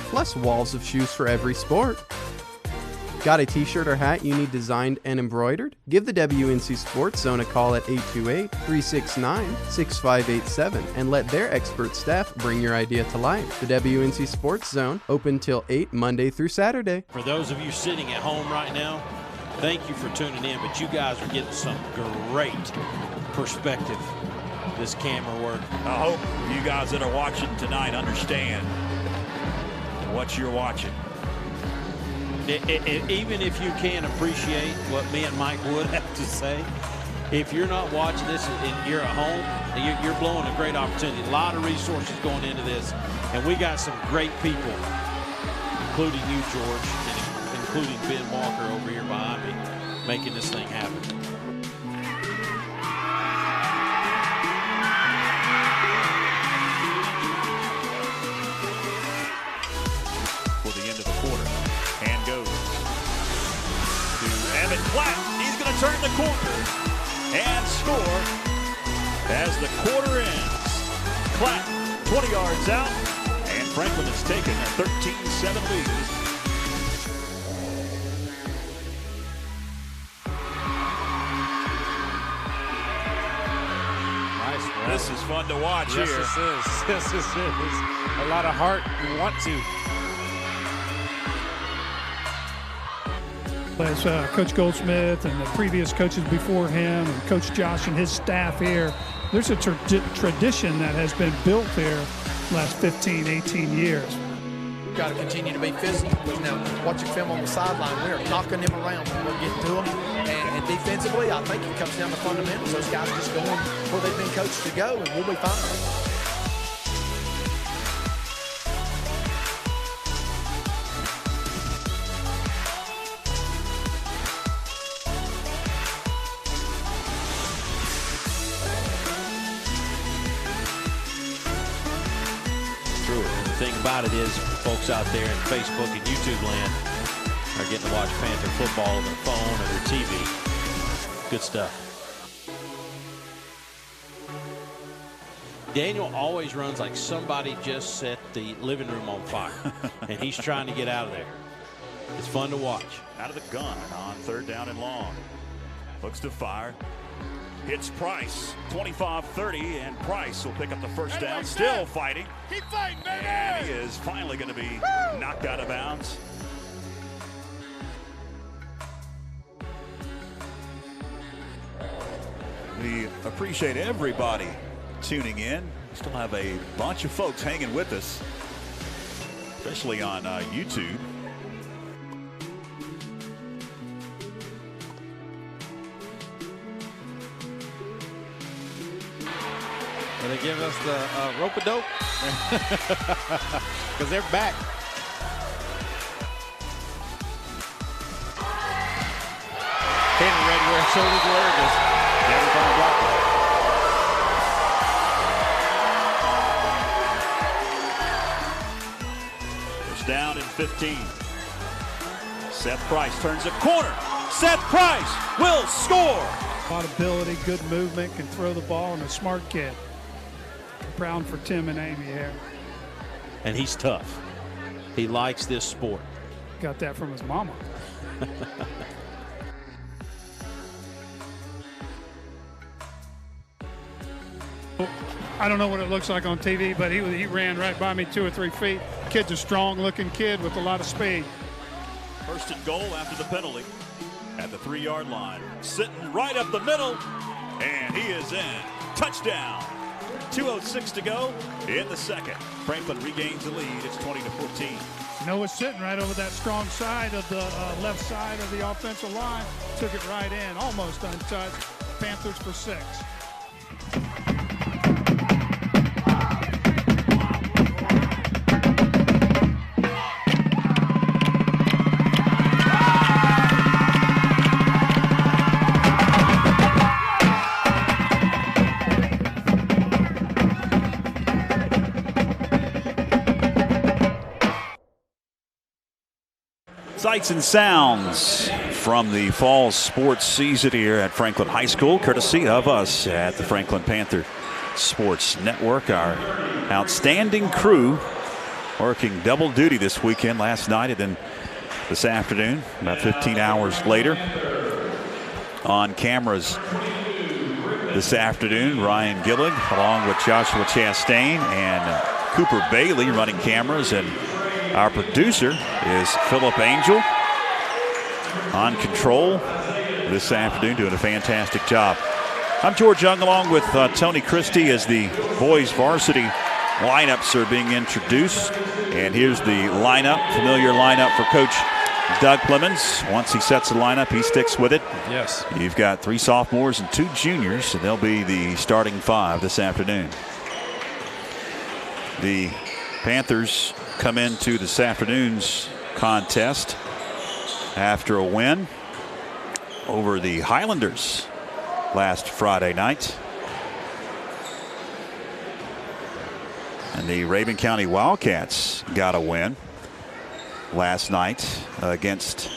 plus walls of shoes for every sport. Got a t-shirt or hat you need designed and embroidered? Give the WNC Sports Zone a call at 828-369-6587 and let their expert staff bring your idea to life. The WNC Sports Zone, open till 8 Monday through Saturday. For those of you sitting at home right now, thank you for tuning in, but you guys are getting some great perspective. This camera work. I hope you guys that are watching tonight understand what you're watching. Even if you can't appreciate what me and Mike Wood have to say, if you're not watching this and you're at home, you're blowing a great opportunity. A lot of resources going into this, and we got some great people, including you, George, and including Ben Walker over here behind me, making this thing happen. He's going to turn the corner and score as the quarter ends. Clapp 20 yards out, and Franklin has taken a 13-7 lead. Nice run. This is fun to watch yes, here. Yes, this is. A lot of heart. We want to. As Coach Goldsmith and the previous coaches before him and Coach Josh and his staff here, there's a tradition that has been built here the last 15, 18 years. We've got to continue to be physical. Now, watching film on the sideline, we are knocking them around when we're getting to them. And defensively, I think it comes down to fundamentals. Those guys just going where they've been coached to go, and we'll be fine. The thing about it is, folks out there in Facebook and YouTube land are getting to watch Panther football on their phone or their TV. Good stuff. Daniel always runs like somebody just set the living room on fire, and he's trying to get out of there. It's fun to watch. Out of the gun on 3rd down and long. Looks to fire. Hits Price. 25-30, and Price will pick up the first down. Still fighting. Keep fighting, baby! And he is finally going to be knocked out of bounds. We appreciate everybody tuning in. We still have a bunch of folks hanging with us, especially on YouTube. Will they give us the rope-a-dope? Because they're back. Caden ready where his shoulders were. Just never gonna block it. First down and 15. Seth Price turns a corner. Seth Price will score. A lot of ability, good movement, can throw the ball, and a smart kid. Proud for Tim and Amy here. And he's tough. He likes this sport. Got that from his mama. I don't know what it looks like on TV, but he ran right by me 2 or 3 feet. Kid's a strong-looking kid with a lot of speed. First and goal after the penalty at the 3-yard line. Sitting right up the middle, and he is in. Touchdown. 2:06 to go in the second. Franklin regains the lead. It's 20-14. Noah sitting right over that strong side of the left side of the offensive line. Took it right in, almost untouched. Panthers for 6. Sights and sounds from the fall sports season here at Franklin High School, courtesy of us at the Franklin Panther Sports Network. Our outstanding crew working double duty this weekend, last night and then this afternoon, about 15 hours later. On cameras this afternoon, Ryan Gillig along with Joshua Chastain and Cooper Bailey running cameras, and our producer is Philip Angel on control this afternoon, doing a fantastic job. I'm George Young along with Tony Christie as the boys varsity lineups are being introduced. And here's the lineup, familiar lineup for Coach Doug Clemens. Once he sets the lineup, he sticks with it. Yes. You've got 3 sophomores and 2 juniors, and they'll be the starting 5 this afternoon. The Panthers come into this afternoon's contest after a win over the Highlanders last Friday night. And the Rabun County Wildcats got a win last night against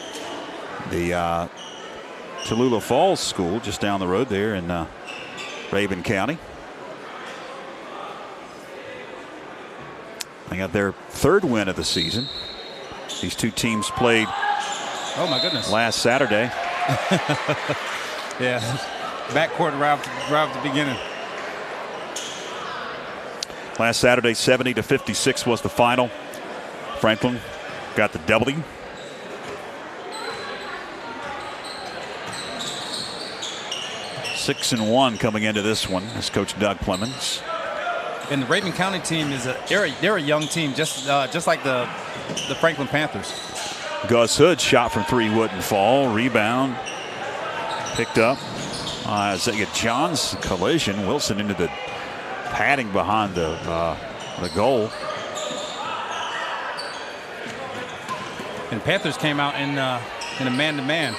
the Tallulah Falls School just down the road there in Rabun County. They got their 3rd win of the season. These 2 teams played, oh my goodness, last Saturday. Yeah, backcourt right at the beginning. Last Saturday, 70-56 was the final. Franklin got the W. Six and 1 coming into this one as Coach Doug Clemens. And the Rabun County team is they're a young team, just like the Franklin Panthers. Gus Hood shot from 3 wouldn't fall. Rebound picked up. Isaiah John's collision. Wilson into the padding behind the goal. And Panthers came out in a man-to-man.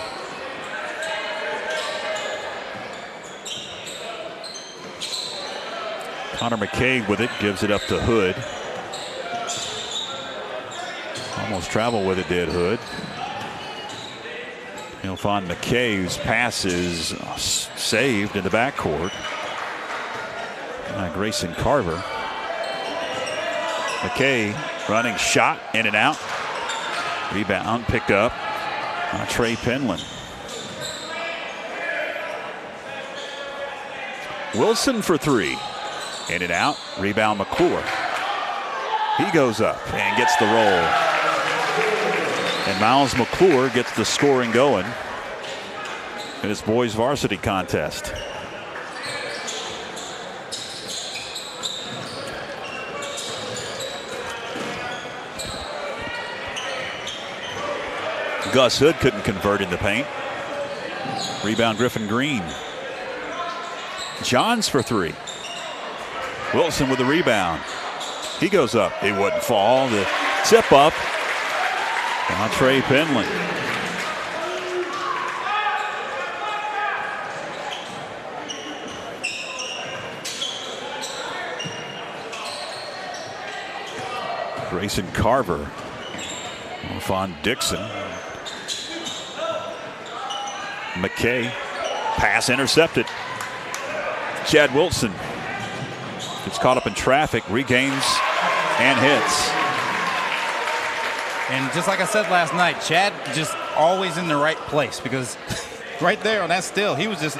Connor McKay with it, gives it up to Hood. Almost travel with it, did Hood. He'll find McKay, whose pass is saved in the backcourt. Grayson Carver. McKay running shot in and out. Rebound picked up by Trey Penland. Wilson for 3. In and out. Rebound McClure. He goes up and gets the roll. And Miles McClure gets the scoring going in his boys varsity contest. Gus Hood couldn't convert in the paint. Rebound Griffin Green. Johns for 3. Wilson with the rebound. He goes up. It wouldn't fall. The tip up on Trey Penland. Grayson Carver off on Dixon. McKay. Pass intercepted. Chad Wilson gets caught up in traffic, regains, and hits. And just like I said last night, Chad just always in the right place, because right there on that steal, he was just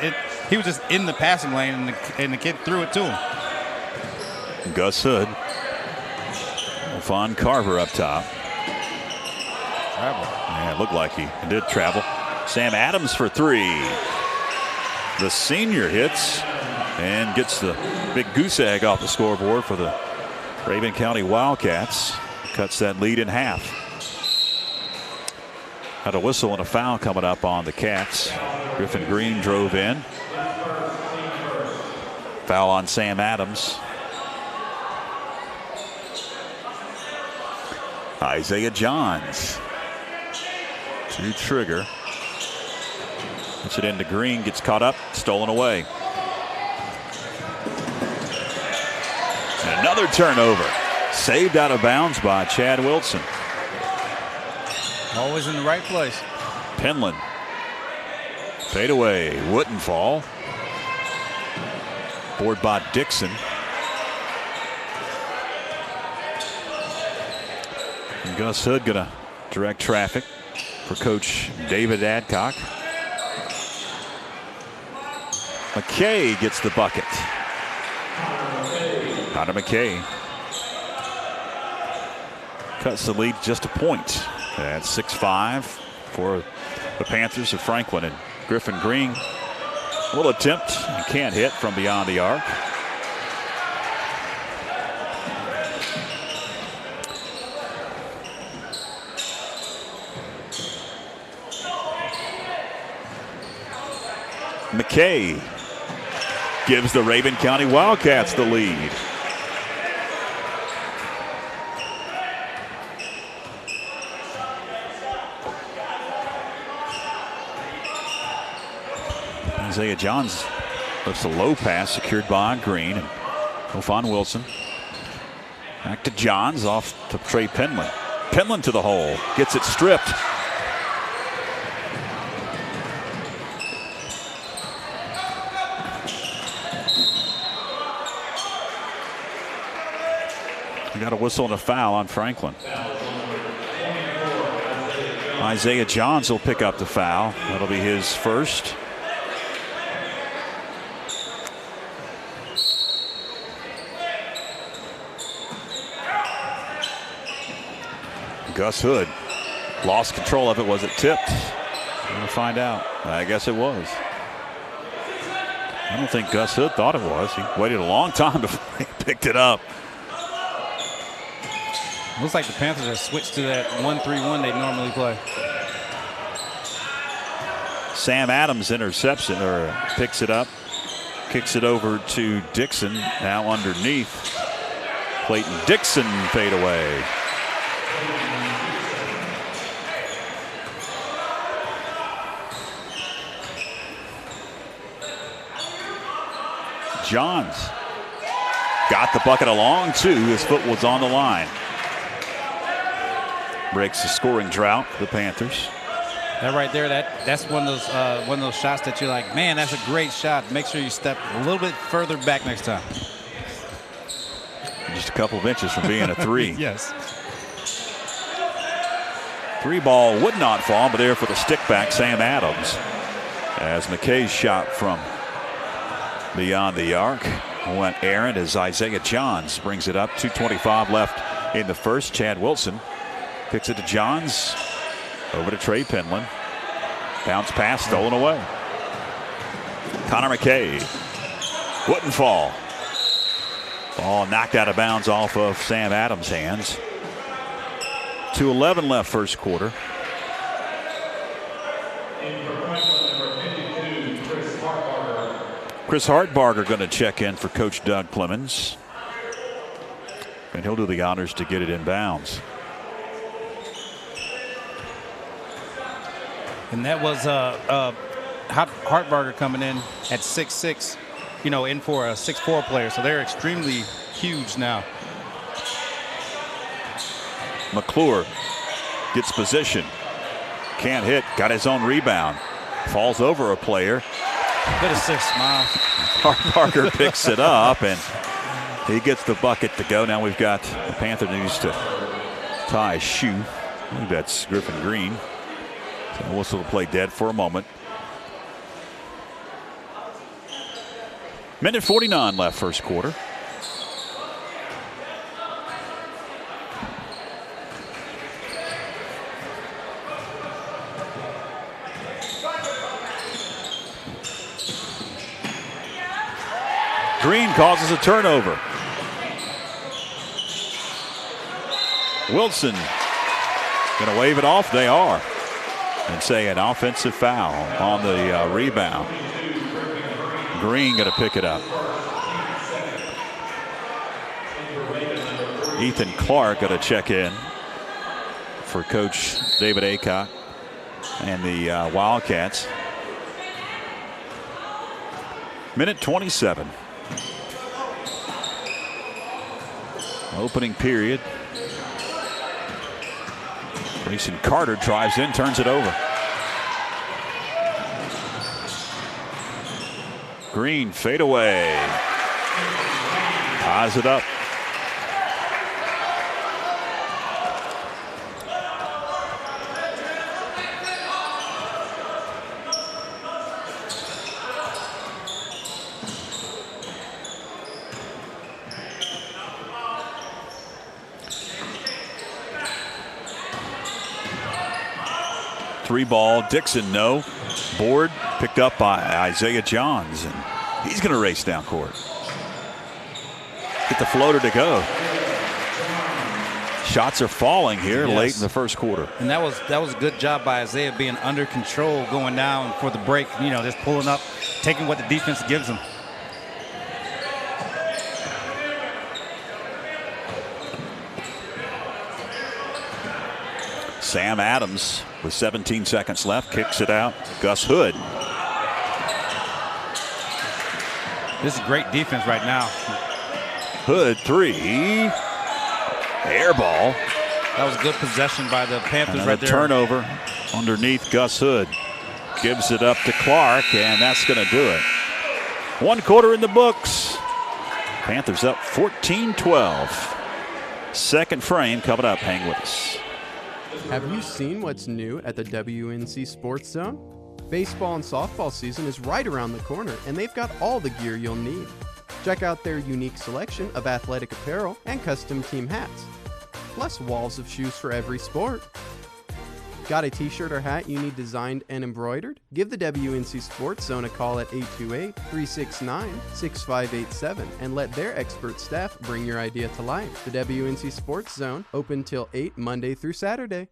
in the passing lane, and the kid threw it to him. Gus Hood. Von Carver up top. Travel. Yeah, it looked like he did travel. Sam Adams for 3. The senior hits and gets the big goose egg off the scoreboard for the Rabun County Wildcats. Cuts that lead in half. Had a whistle and a foul coming up on the Cats. Griffin Green drove in. Foul on Sam Adams. Isaiah Johns to trigger. Puts it into Green, gets caught up, stolen away. And another turnover. Saved out of bounds by Chad Wilson. Always in the right place. Penland. Fade away. Wouldn't fall. Board by Dixon. And Gus Hood gonna direct traffic for Coach David Adcock. McKay gets the bucket. Connor McKay cuts the lead just a point. That's 6-5 for the Panthers of Franklin. And Griffin Green will attempt and can't hit from beyond the arc. McKay gives the Rabun County Wildcats the lead. Isaiah Johns lifts a low pass secured by Green. And Ofon Wilson. Back to Johns, off to Trey Penland. Penland to the hole. Gets it stripped. We got a whistle and a foul on Franklin. Isaiah Johns will pick up the foul. That'll be his first. Gus Hood lost control of it. Was it tipped? We'll find out. I guess it was. I don't think Gus Hood thought it was. He waited a long time before he picked it up. Looks like the Panthers have switched to that 1-3-1 they normally play. Sam Adams intercepts it, or picks it up, kicks it over to Dixon. Now underneath. Clayton Dixon fade away. Johns got the bucket along too. His foot was on the line. Breaks the scoring drought for the Panthers. That right there, that's one of those shots that you're like, man, that's a great shot. Make sure you step a little bit further back next time. Just a couple of inches from being a 3. Yes. Three ball would not fall, but there for the stick back, Sam Adams. As McKay's shot from beyond the arc went errant as Isaiah Johns brings it up. 2:25 left in the first. Chad Wilson kicks it to Johns. Over to Trey Penland. Bounce pass stolen away. Connor McKay. Wouldn't fall. Ball knocked out of bounds off of Sam Adams' hands. 2:11 left first quarter. Chris Hartbarger going to check in for Coach Doug Clemens. And he'll do the honors to get it in bounds. And that was Hartbarger coming in at 6'6", in for a 6'4" player. So they're extremely huge now. McClure gets position. Can't hit. Got his own rebound. Falls over a player. Good assist, Miles. Hartbarger picks it up, and he gets the bucket to go. Now we've got the Panther needs to tie a shoe. I think that's Griffin Green. So whistle to play dead for a moment. Minute 49 left first quarter. Green causes a turnover. Wilson going to wave it off. They are. And say an offensive foul on the rebound. Green going to pick it up. Ethan Clark going to check in for Coach David Aycock and the Wildcats. Minute 27. Opening period. Grayson Carter drives in, turns it over. Green fade away. Ties it up. Three ball, Dixon, no. Board picked up by Isaiah Johns, and he's going to race down court. Get the floater to go. Shots are falling here late in the first quarter. And that was a good job by Isaiah being under control going down for the break. Just pulling up, taking what the defense gives him. Sam Adams with 17 seconds left kicks it out. Gus Hood. This is great defense right now. Hood three. Air ball. That was a good possession by the Panthers right there. Turnover underneath Gus Hood. Gives it up to Clark, and that's going to do it. 1 quarter in the books. Panthers up 14-12. Second frame coming up. Hang with us. Have you seen what's new at the WNC Sports Zone? Baseball and softball season is right around the corner, and they've got all the gear you'll need. Check out their unique selection of athletic apparel and custom team hats, plus walls of shoes for every sport. Got a t-shirt or hat you need designed and embroidered? Give the WNC Sports Zone a call at 828-369-6587 and let their expert staff bring your idea to life. The WNC Sports Zone, open till 8 Monday through Saturday.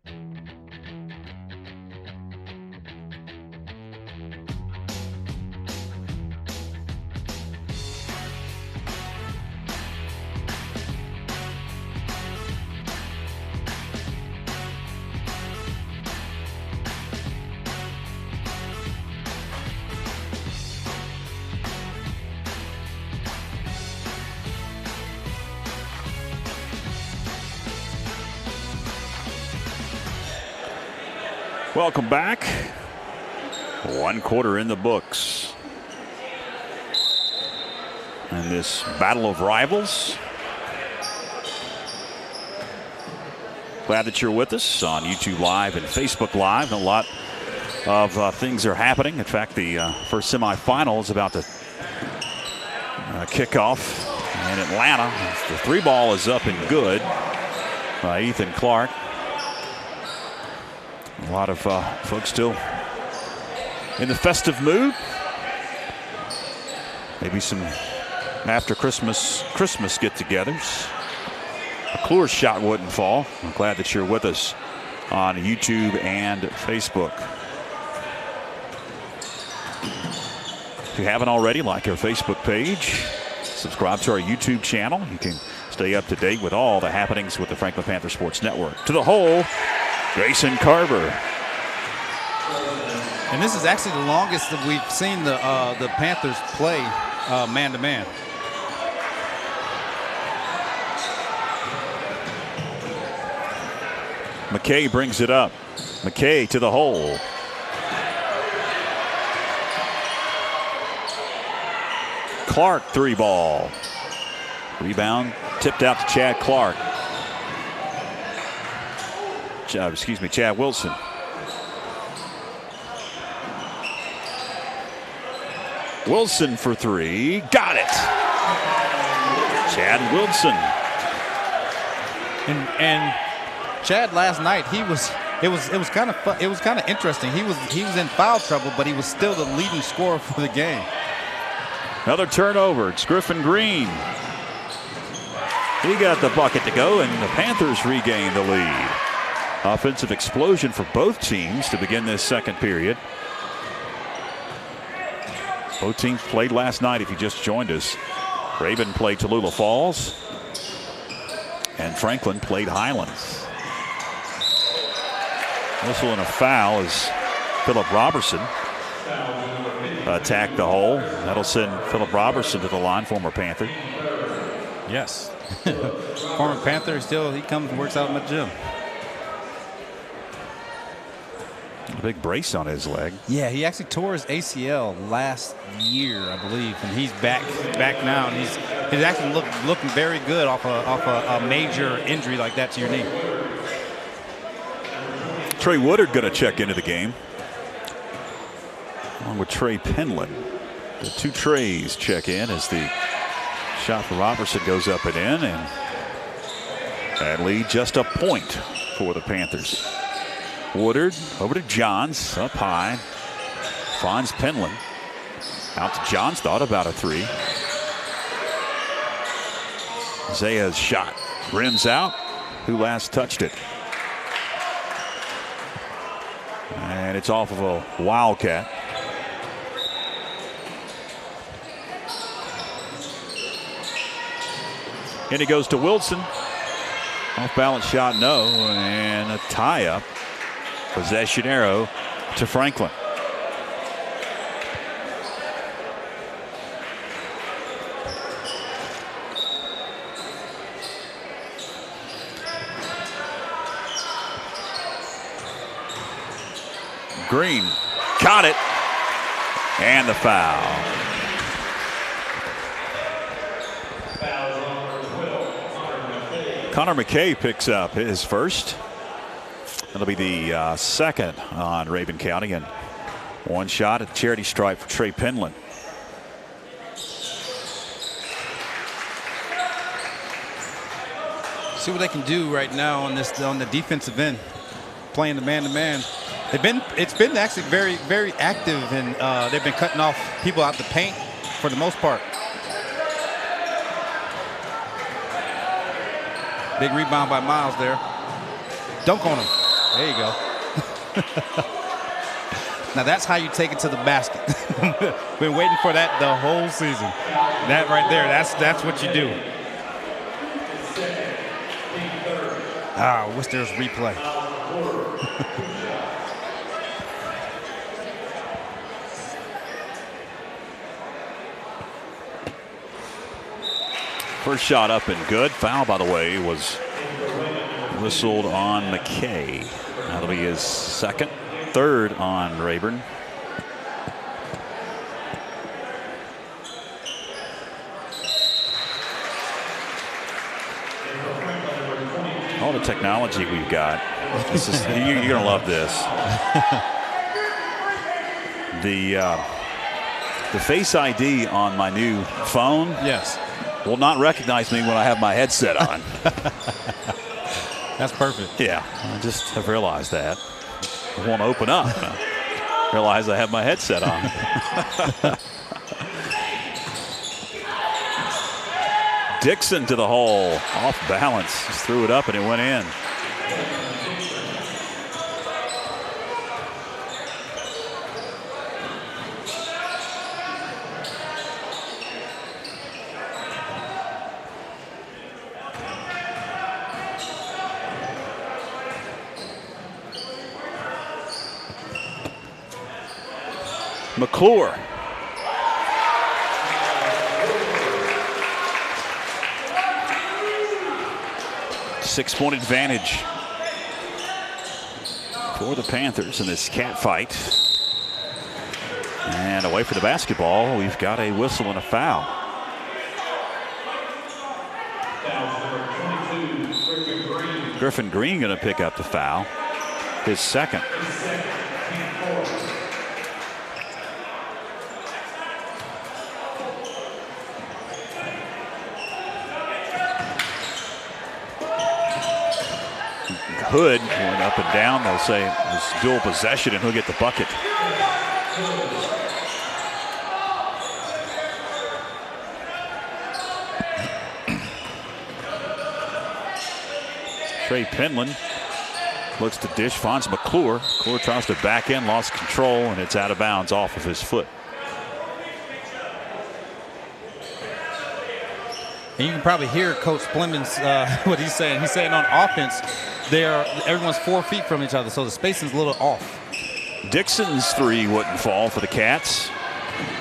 Welcome back. 1 quarter in the books. And this battle of rivals. Glad that you're with us on YouTube Live and Facebook Live. A lot of things are happening. In fact, the first semifinal is about to kick off in Atlanta. The 3-ball is up and good by Ethan Clark. A lot of folks still in the festive mood. Maybe some after Christmas get-togethers. McClure's shot wouldn't fall. I'm glad that you're with us on YouTube and Facebook. If you haven't already, like our Facebook page, subscribe to our YouTube channel. You can stay up to date with all the happenings with the Franklin Panther Sports Network. To the hole, Grayson Carver. And this is actually the longest that we've seen the Panthers play man-to-man. McKay brings it up. McKay to the hole. Clark 3-ball. Rebound tipped out to Chad Clark. Chad Wilson. Wilson for 3. Got it. Chad Wilson. And Chad last night, it was kind of interesting. He was in foul trouble, but he was still the leading scorer for the game. Another turnover. It's Griffin Green. He got the bucket to go, and the Panthers regain the lead. Offensive explosion for both teams to begin this second period. Both teams played last night, if you just joined us. Rabun played Tallulah Falls, and Franklin played Highlands. Whistle and a foul as Philip Robertson attacked the hole. That'll send Philip Robertson to the line, former Panther. Yes. Former Panther, he comes and works out in the gym. A big brace on his leg. Yeah, he actually tore his ACL last year, I believe, and he's back now, and he's actually looking very good off a major injury like that to your knee. Trey Woodard going to check into the game, along with Trey Penland. The two Treys check in as the shot for Robertson goes up and in, and that lead just a point for the Panthers. Woodard over to Johns, up high, finds Penland. Out to Johns, thought about a 3. Zaya's shot rims out. Who last touched it? And it's off of a Wildcat. And it goes to Wilson. Off balance shot, no. And a tie up. Possession arrow to Franklin. Green caught it, and the foul. Connor McKay picks up his first. That'll be the second on Rabun County, and one shot at the charity stripe for Trey Penland. See what they can do right now on the defensive end, playing the man-to-man. It's been actually very, very active, and they've been cutting off people out the paint for the most part. Big rebound by Miles there. Dunk on him. There you go. Now that's how you take it to the basket. Been waiting for that the whole season. That right there, that's what you do. I wish there was replay. First shot up and good. Foul, by the way, was whistled on McKay. That'll be his second. Third on Rabun. All the technology we've got. This is, you're going to love this. The Face ID on my new phone will not recognize me when I have my headset on. That's perfect. Yeah, I just have realized that. It won't open up. I realize I have my headset on. Dixon to the hole, off balance, just threw it up and it went in. McClure. Six-point advantage for the Panthers in this cat fight. And away for the basketball, we've got a whistle and a foul. Griffin Green going to pick up the foul, his second. Hood going up and down. They'll say it's dual possession and he'll get the bucket. Trey Penland looks to dish, finds McClure. McClure tries to back in, lost control, and it's out of bounds off of his foot. And you can probably hear Coach Splenden's what he's saying. He's saying on offense, everyone's 4 feet from each other, so the spacing's a little off. Dixon's three wouldn't fall for the Cats.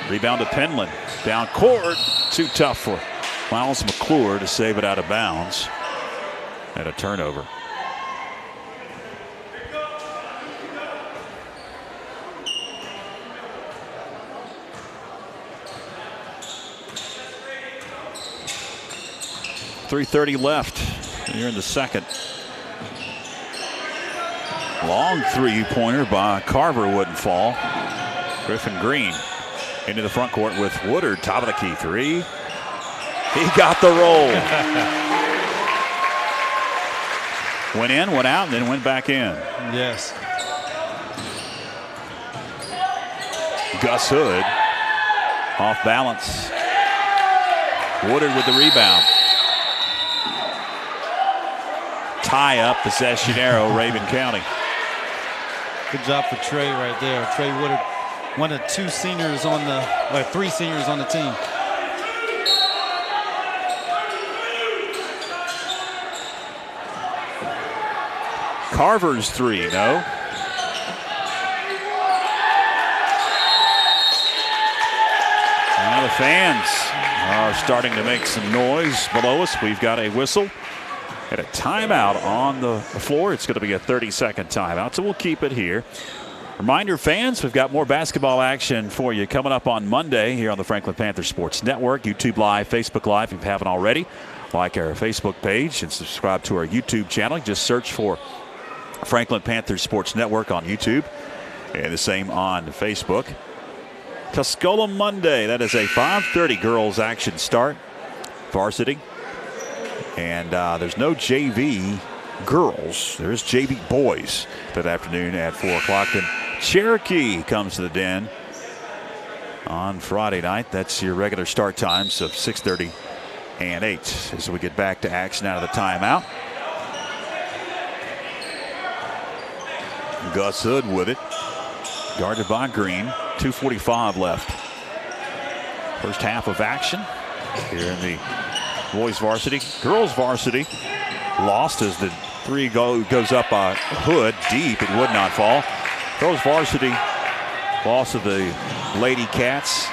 Rebound to Penland. Down court, too tough for Miles McClure to save it out of bounds. And a turnover. .330 left here in the second. Long three-pointer by Carver wouldn't fall. Griffin Green into the front court with Woodard, top of the key three. He got the roll. Went in, went out, and then went back in. Yes. Gus Hood off balance. Woodard with the rebound. Tie up, possession arrow, Rabun County. Good job for Trey right there. Trey Woodard, one of three seniors on the team. Carver's three, no. Now the fans are starting to make some noise below us. We've got a whistle and a timeout on the floor. It's going to be a 30-second timeout, so we'll keep it here. Reminder, fans, we've got more basketball action for you coming up on Monday here on the Franklin Panther Sports Network, YouTube Live, Facebook Live, if you haven't already. Like our Facebook page and subscribe to our YouTube channel. Just search for Franklin Panther Sports Network on YouTube, and the same on Facebook. Tuscola Monday, that is a 5:30 girls action start. Varsity. And there's no JV girls. There's JV boys that afternoon at 4 o'clock. Then Cherokee comes to the Den on Friday night. That's your regular start times of 6:30 and 8 as we get back to action out of the timeout. Gus Hood with it. Guarded by Green. 2:45 left. First half of action here in the boys varsity. Girls varsity lost as the three goes up by Hood deep. It would not fall. Girls varsity loss of the Lady Cats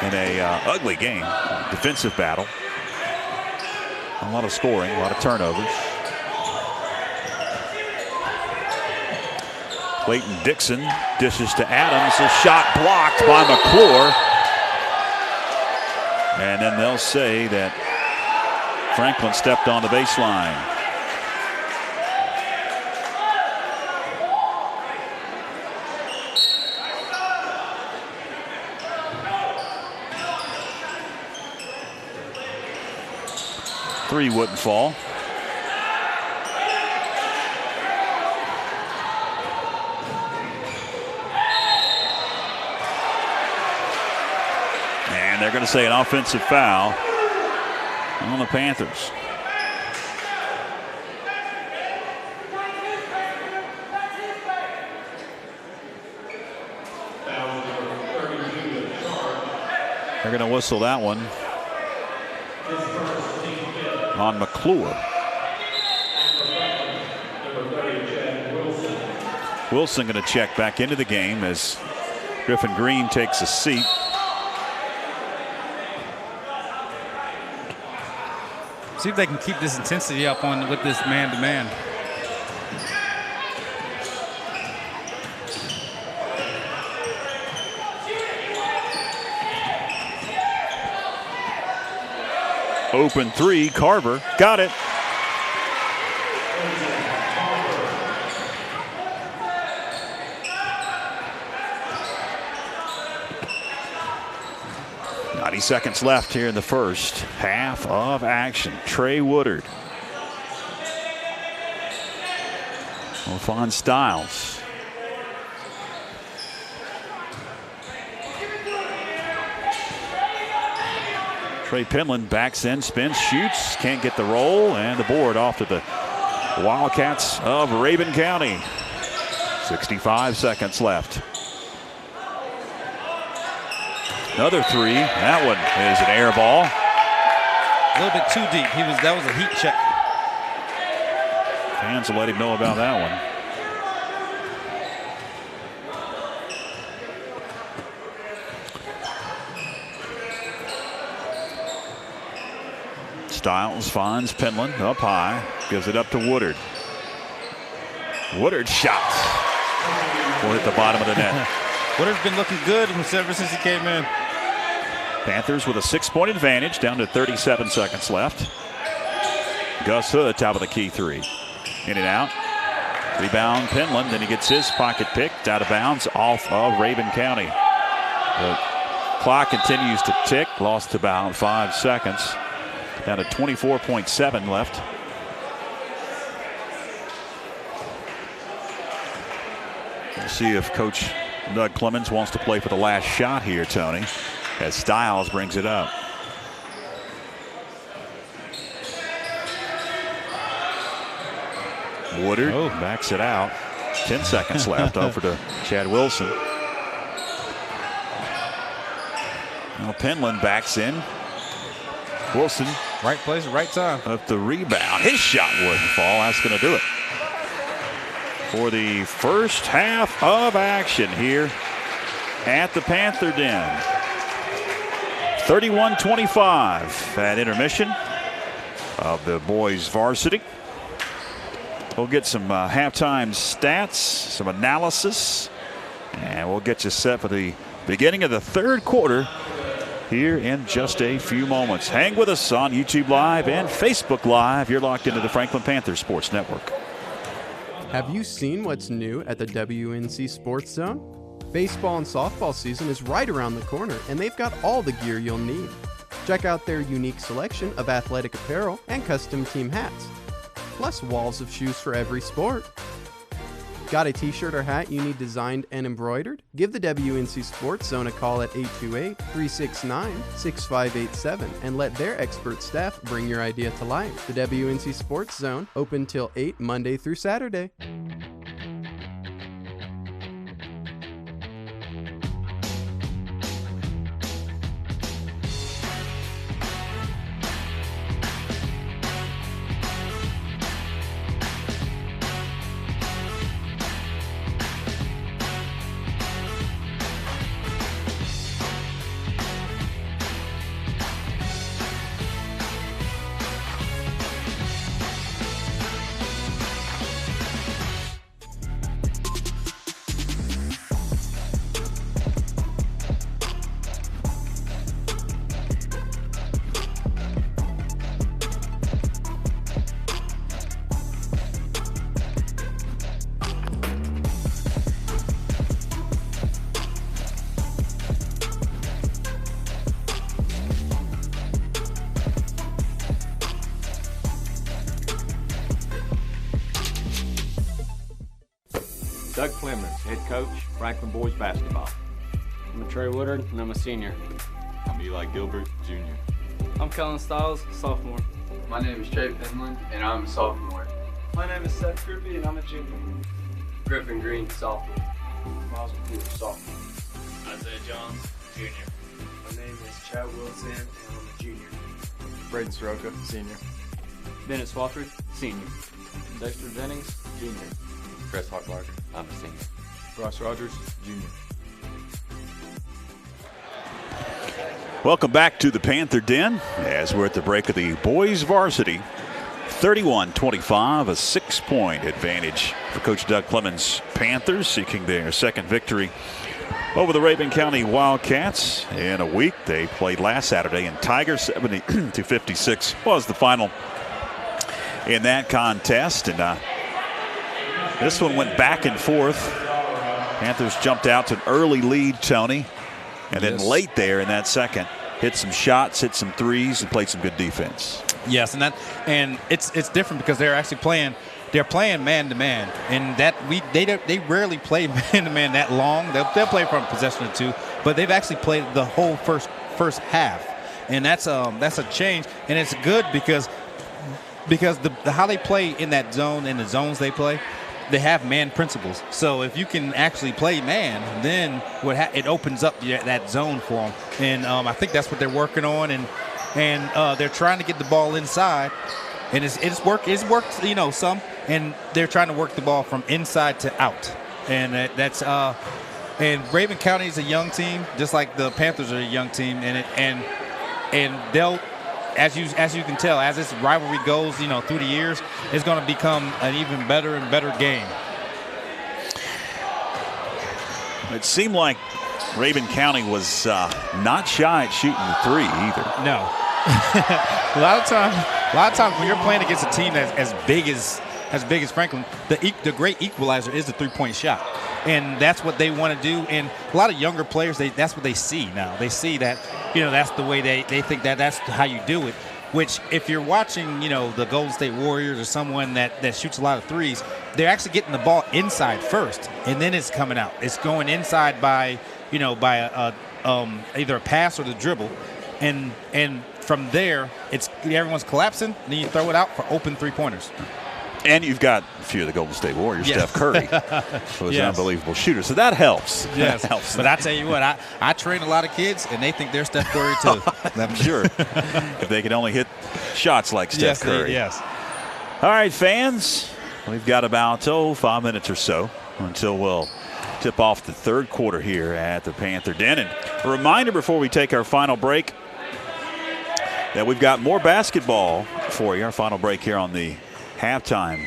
in a ugly game. Defensive battle. A lot of scoring, a lot of turnovers. Clayton Dixon dishes to Adams. A shot blocked by McClure. And then they'll say that Franklin stepped on the baseline. Three wouldn't fall. And they're going to say an offensive foul on the Panthers. They're going to whistle that one on McClure. Wilson going to check back into the game as Griffin Green takes a seat. See if they can keep this intensity up with this man-to-man. Open three, Carver got it. Seconds left here in the first half of action. Trey Woodard. Alphon Styles. Trey Penland backs in, spins, shoots, can't get the roll, and the board off to the Wildcats of Rabun County. 65 seconds left. Another three. That one is an air ball. A little bit too deep. That was a heat check. Fans will let him know about that one. Styles finds Penland up high, gives it up to Woodard. Woodard shot will hit the bottom of the net. Woodard's been looking good ever since he came in. Panthers with a 6-point advantage, down to 37 seconds left. Gus Hood, top of the key three. In and out. Rebound Penland, then he gets his pocket picked out of bounds off of Rabun County. The clock continues to tick, lost about 5 seconds. Down to 24.7 left. We'll see if Coach Doug Clemens wants to play for the last shot here, Tony, as Styles brings it up. Woodard backs it out. 10 seconds left. Over to Chad Wilson. Now Penland backs in. Wilson. Right place, right time. Up the rebound. His shot wouldn't fall. That's going to do it for the first half of action here at the Panther Den. 31-25 at intermission of the boys varsity. We'll get some halftime stats, some analysis, and we'll get you set for the beginning of the third quarter here in just a few moments. Hang with us on YouTube Live and Facebook Live. You're locked into the Franklin Panthers Sports Network. Have you seen what's new at the WNC Sports Zone? Baseball and softball season is right around the corner, and they've got all the gear you'll need. Check out their unique selection of athletic apparel and custom team hats, plus walls of shoes for every sport. Got a t-shirt or hat you need designed and embroidered? Give the WNC Sports Zone a call at 828-369-6587 and let their expert staff bring your idea to life. The WNC Sports Zone, open till 8 Monday through Saturday. Doug Clemens, head coach, Franklin Boys Basketball. I'm Trey Woodard, and I'm a senior. I'm Eli Gilbert, junior. I'm Kellen Stiles, sophomore. My name is Trey Penland, and I'm a sophomore. My name is Seth Kirby, and I'm a junior. Griffin Green, sophomore. Miles McCool, sophomore. Isaiah Johns, junior. My name is Chad Wilson, and I'm a junior. Braden Soroka, senior. Bennett Swafford, senior. Dexter Jennings, junior. Chris Hartbarger, I'm a senior. Ross Rogers, junior. Welcome back to the Panther Den as we're at the break of the boys varsity. 31-25, a 6-point advantage for Coach Doug Clemens' Panthers, seeking their second victory over the Rabun County Wildcats in a week. They played last Saturday, and Tigers 70-56 was the final in that contest. And this one went back and forth. Panthers jumped out to an early lead, Tony, and then late there in that second, hit some shots, hit some threes, and played some good defense. Yes, and it's different because they're actually playing. They're playing man to man, and they rarely play man to man that long. They'll play from a possession or two, but they've actually played the whole first half, and that's a change, and it's good because how they play in that zone, in the zones they play, they have man principles. So if you can actually play man, then it opens up that zone for them, and I think that's what they're working on, and they're trying to get the ball inside, and it's worked some, and they're trying to work the ball from inside to out, and and Rabun County is a young team, just like the Panthers are a young team, and they'll, as you can tell, as this rivalry goes, through the years, it's going to become an even better and better game. It seemed like Rabun County was not shy at shooting the three either. No. a lot of times when you're playing against a team that's as big as Franklin, the great equalizer is the three-point shot, and that's what they want to do. And a lot of younger players, that's what they see now. They see that that's the way they think that's how you do it. Which, if you're watching the Golden State Warriors or someone that shoots a lot of threes, they're actually getting the ball inside first, and then it's coming out. It's going inside by either a pass or the dribble, and from there everyone's collapsing, and then you throw it out for open three-pointers. And you've got a few of the Golden State Warriors, Steph Curry, who is an unbelievable shooter. So that helps. Yes. That helps. But I tell you what, I train a lot of kids, and they think they're Steph Curry too. I'm sure. If they could only hit shots like Steph Curry. Yes. All right, fans. We've got about 5 minutes or so until we'll tip off the third quarter here at the Panther Den. And a reminder before we take our final break that we've got more basketball for you. Our final break here on the halftime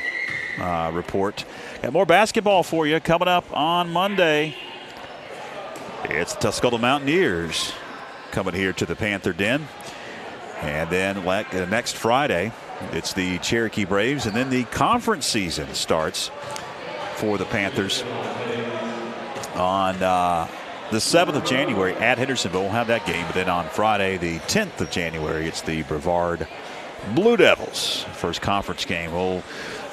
report. Got more basketball for you coming up on Monday. It's the Tuscola Mountaineers coming here to the Panther Den. And then next Friday, it's the Cherokee Braves. And then the conference season starts for the Panthers on the 7th of January at Hendersonville. We'll have that game. But then on Friday, the 10th of January, it's the Brevard Blue Devils. First conference game we'll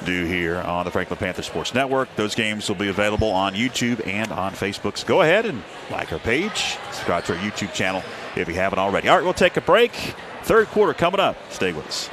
do here on the Franklin Panther Sports Network. Those games will be available on YouTube and on Facebook. So go ahead and like our page, subscribe to our YouTube channel if you haven't already. All right, we'll take a break. Third quarter coming up. Stay with us.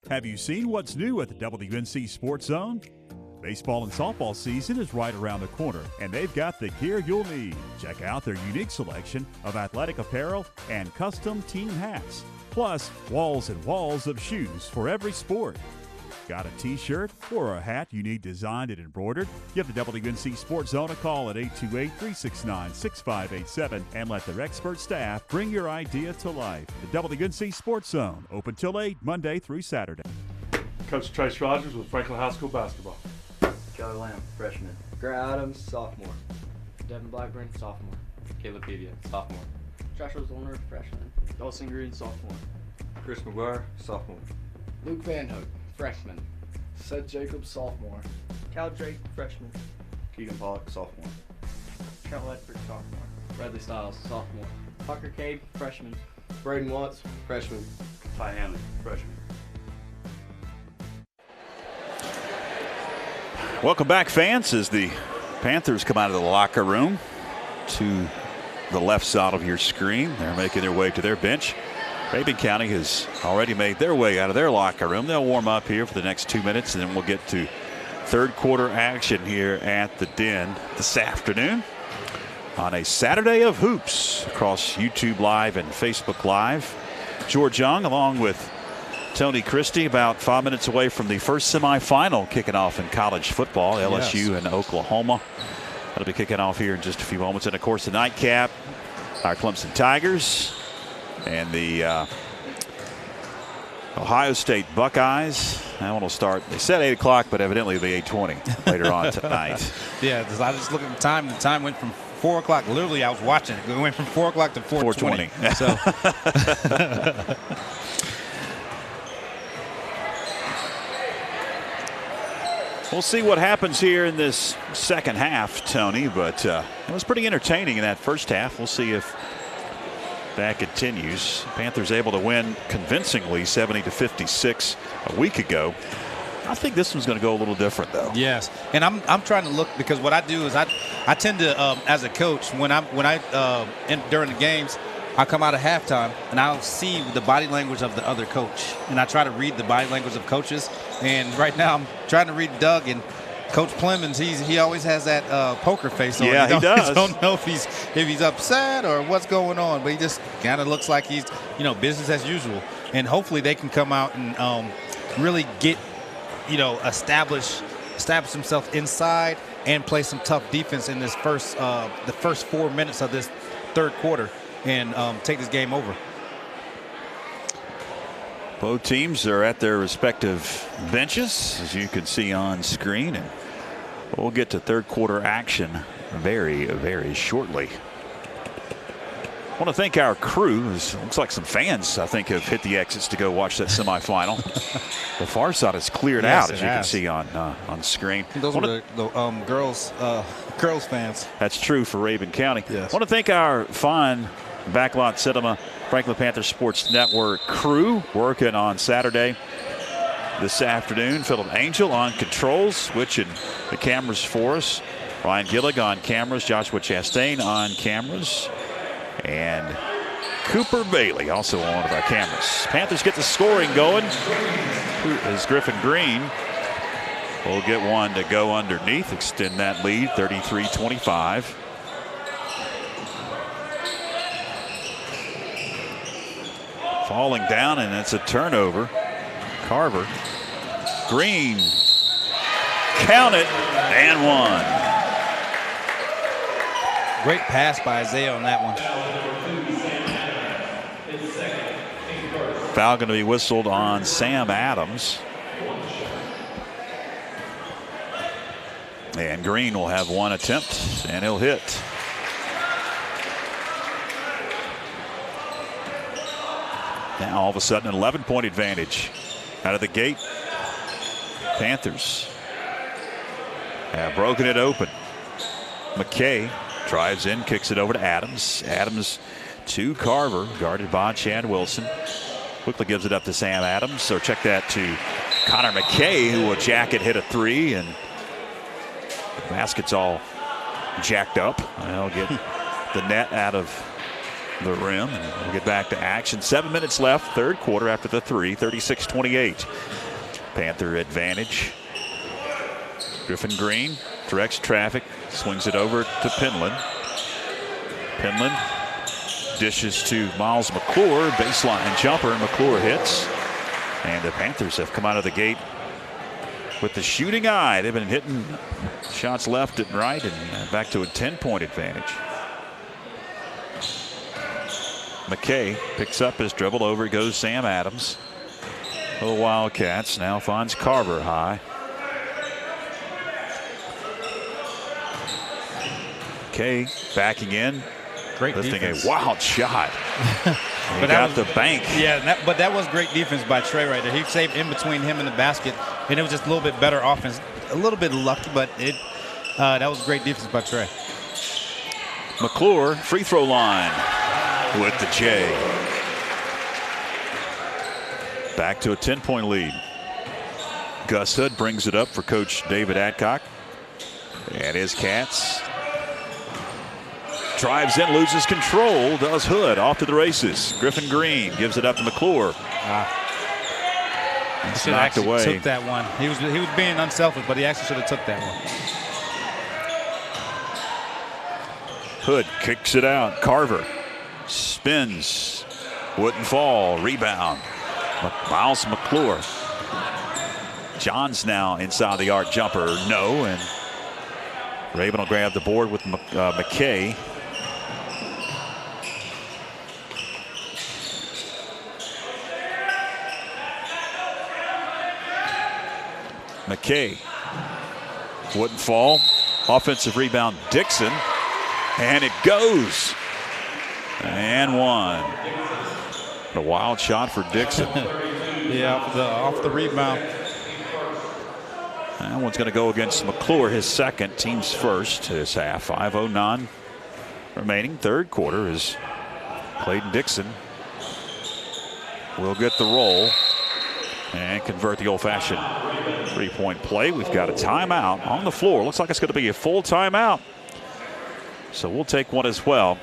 Have you seen what's new at the WNC Sports Zone? Baseball and softball season is right around the corner, and they've got the gear you'll need. Check out their unique selection of athletic apparel and custom team hats, plus walls and walls of shoes for every sport. Got a t-shirt or a hat you need designed and embroidered? Give the WNC Sports Zone a call at 828-369-6587 and let their expert staff bring your idea to life. The WNC Sports Zone, open till 8, Monday through Saturday. Coach Trace Rogers with Franklin High School basketball. Kelly Lamb, freshman. Grant Adams, sophomore. Devin Blackburn, sophomore. Caleb Pedia, sophomore. Joshua Zollner, freshman. Dawson Green, sophomore. Chris McGuire, sophomore. Luke Van Hook, freshman. Seth Jacobs, sophomore. Cal Drake, freshman. Keegan Pollock, sophomore. Cal Ledford, sophomore. Bradley Stiles, sophomore. Parker Cade, freshman. Braden Watts, freshman. Ty Hanley, freshman. Welcome back, fans, as the Panthers come out of the locker room to the left side of your screen. They're making their way to their bench. Rabun County has already made their way out of their locker room. They'll warm up here for the next 2 minutes, and then we'll get to third quarter action here at the Den this afternoon on a Saturday of hoops across YouTube Live and Facebook Live. George Young along with Tony Christie about 5 minutes away from the first semifinal kicking off in college football. LSU and Oklahoma. That'll be kicking off here in just a few moments. And of course the nightcap, our Clemson Tigers and the Ohio State Buckeyes. That one will start, they said 8 o'clock, but evidently it'll be 8:20 later on tonight. Yeah, I just looked at the time. The time went from 4 o'clock. Literally, I was watching it. It went from 4 o'clock to 4:20. So. We'll see what happens here in this second half, Tony, but it was pretty entertaining in that first half. We'll see if that continues. Panthers able to win convincingly 70-56 a week ago. I think this one's going to go a little different, though. Yes, and I'm trying to look, because what I do is I tend to as a coach during the games, I come out of halftime and I'll see the body language of the other coach, and I try to read the body language of coaches. And right now I'm trying to read Doug, and Coach Plemons, he always has that poker face on. Yeah, he does. I don't know if he's upset or what's going on, but he just kind of looks like he's business as usual. And hopefully they can come out and really get establish himself inside and play some tough defense in this the first 4 minutes of this third quarter and take this game over. Both teams are at their respective benches, as you can see on screen, and we'll get to third quarter action very, very shortly. I want to thank our crew. Looks like some fans, I think, have hit the exits to go watch that semifinal. The far side is cleared out, as you can see on screen. Those are the girls fans. That's true for Rabun County. Yes. I want to thank our fine Backlot Cinema Franklin Panther Sports Network crew working on Saturday this afternoon. Philip Angel on controls, switching the cameras for us. Ryan Gillig on cameras. Joshua Chastain on cameras. And Cooper Bailey also on one of our cameras. Panthers get the scoring going. As Griffin Green will get one to go underneath, extend that lead 33-25. Falling down, and it's a turnover. Carver. Green. Count it, and one. Great pass by Isaiah on that one. Foul going to be whistled on Sam Adams. And Green will have one attempt, and he'll hit. Now all of a sudden an 11-point advantage out of the gate. Panthers have broken it open. McKay drives in, kicks it over to Adams. Adams to Carver, guarded by Chad Wilson. Quickly gives it up to Sam Adams. So check that to Connor McKay, who will jacket hit a three, and the basket's all jacked up. They'll get the net out of the rim, and we'll get back to action. 7 minutes left, third quarter after the three, 36-28. Panther advantage. Griffin Green directs traffic, swings it over to Penland. Penland dishes to Miles McClure, baseline jumper, and McClure hits. And the Panthers have come out of the gate with the shooting eye. They've been hitting shots left and right, and back to a 10-point advantage. McKay picks up his dribble. Over goes Sam Adams. The Wildcats now finds Carver high. McKay backing in. Great lifting defense. A wild shot. But got the bank. Yeah, but that was great defense by Trey right there. He saved in between him and the basket, and it was just a little bit better offense. A little bit lucky, but that was great defense by Trey. McClure, free throw line with the J. Back to a 10-point lead. Gus Hood brings it up for Coach David Adcock. And his Cats drives in, loses control, does Hood, off to the races. Griffin Green gives it up to McClure. He should have actually took that one. He was being unselfish, but he actually should have took that one. Hood kicks it out. Carver spins, wouldn't fall. Rebound. Miles McClure. Johns now inside the arc jumper. No, and Rabun will grab the board with McKay. McKay wouldn't fall. Offensive rebound, Dixon. And it goes. And one. A wild shot for Dixon. Yeah, off the rebound. That one's going to go against McClure, his second, team's first this half. 5:09 remaining. Third quarter is Clayton Dixon will get the roll and convert the old-fashioned three-point play. We've got a timeout on the floor. Looks like it's going to be a full timeout. So we'll take one as well.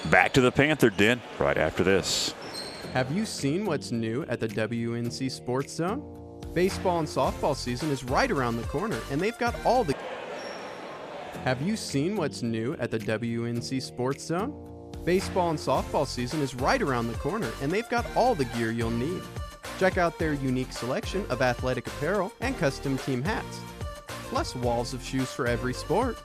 Back to the Panther Den right after this. Have you seen what's new at the WNC Sports Zone? Baseball and softball season is right around the corner, and they've got all the... Have you seen what's new at the WNC Sports Zone? Baseball and softball season is right around the corner, and they've got all the gear you'll need. Check out their unique selection of athletic apparel and custom team hats, plus walls of shoes for every sport.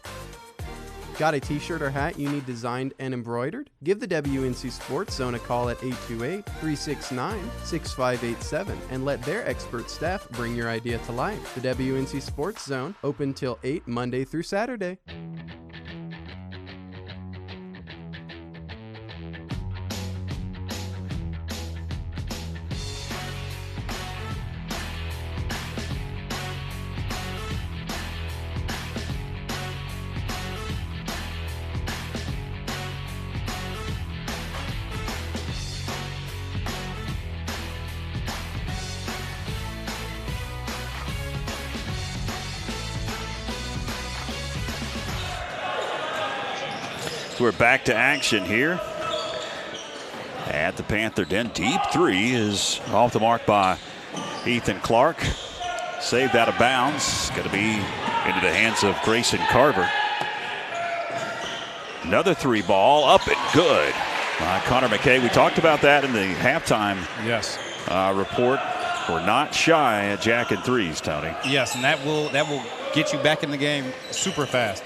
Got a t-shirt or hat you need designed and embroidered? Give the WNC Sports Zone a call at 828-369-6587 and let their expert staff bring your idea to life. The WNC Sports Zone, open till 8 Monday through Saturday. We're back to action here at the Panther Den. Deep three is off the mark by Ethan Clark. Saved out of bounds. Going to be into the hands of Grayson Carver. Another three ball up and good by Connor McKay. We talked about that in the halftime report. We're not shy at jacking threes, Tony. Yes, and that will get you back in the game super fast.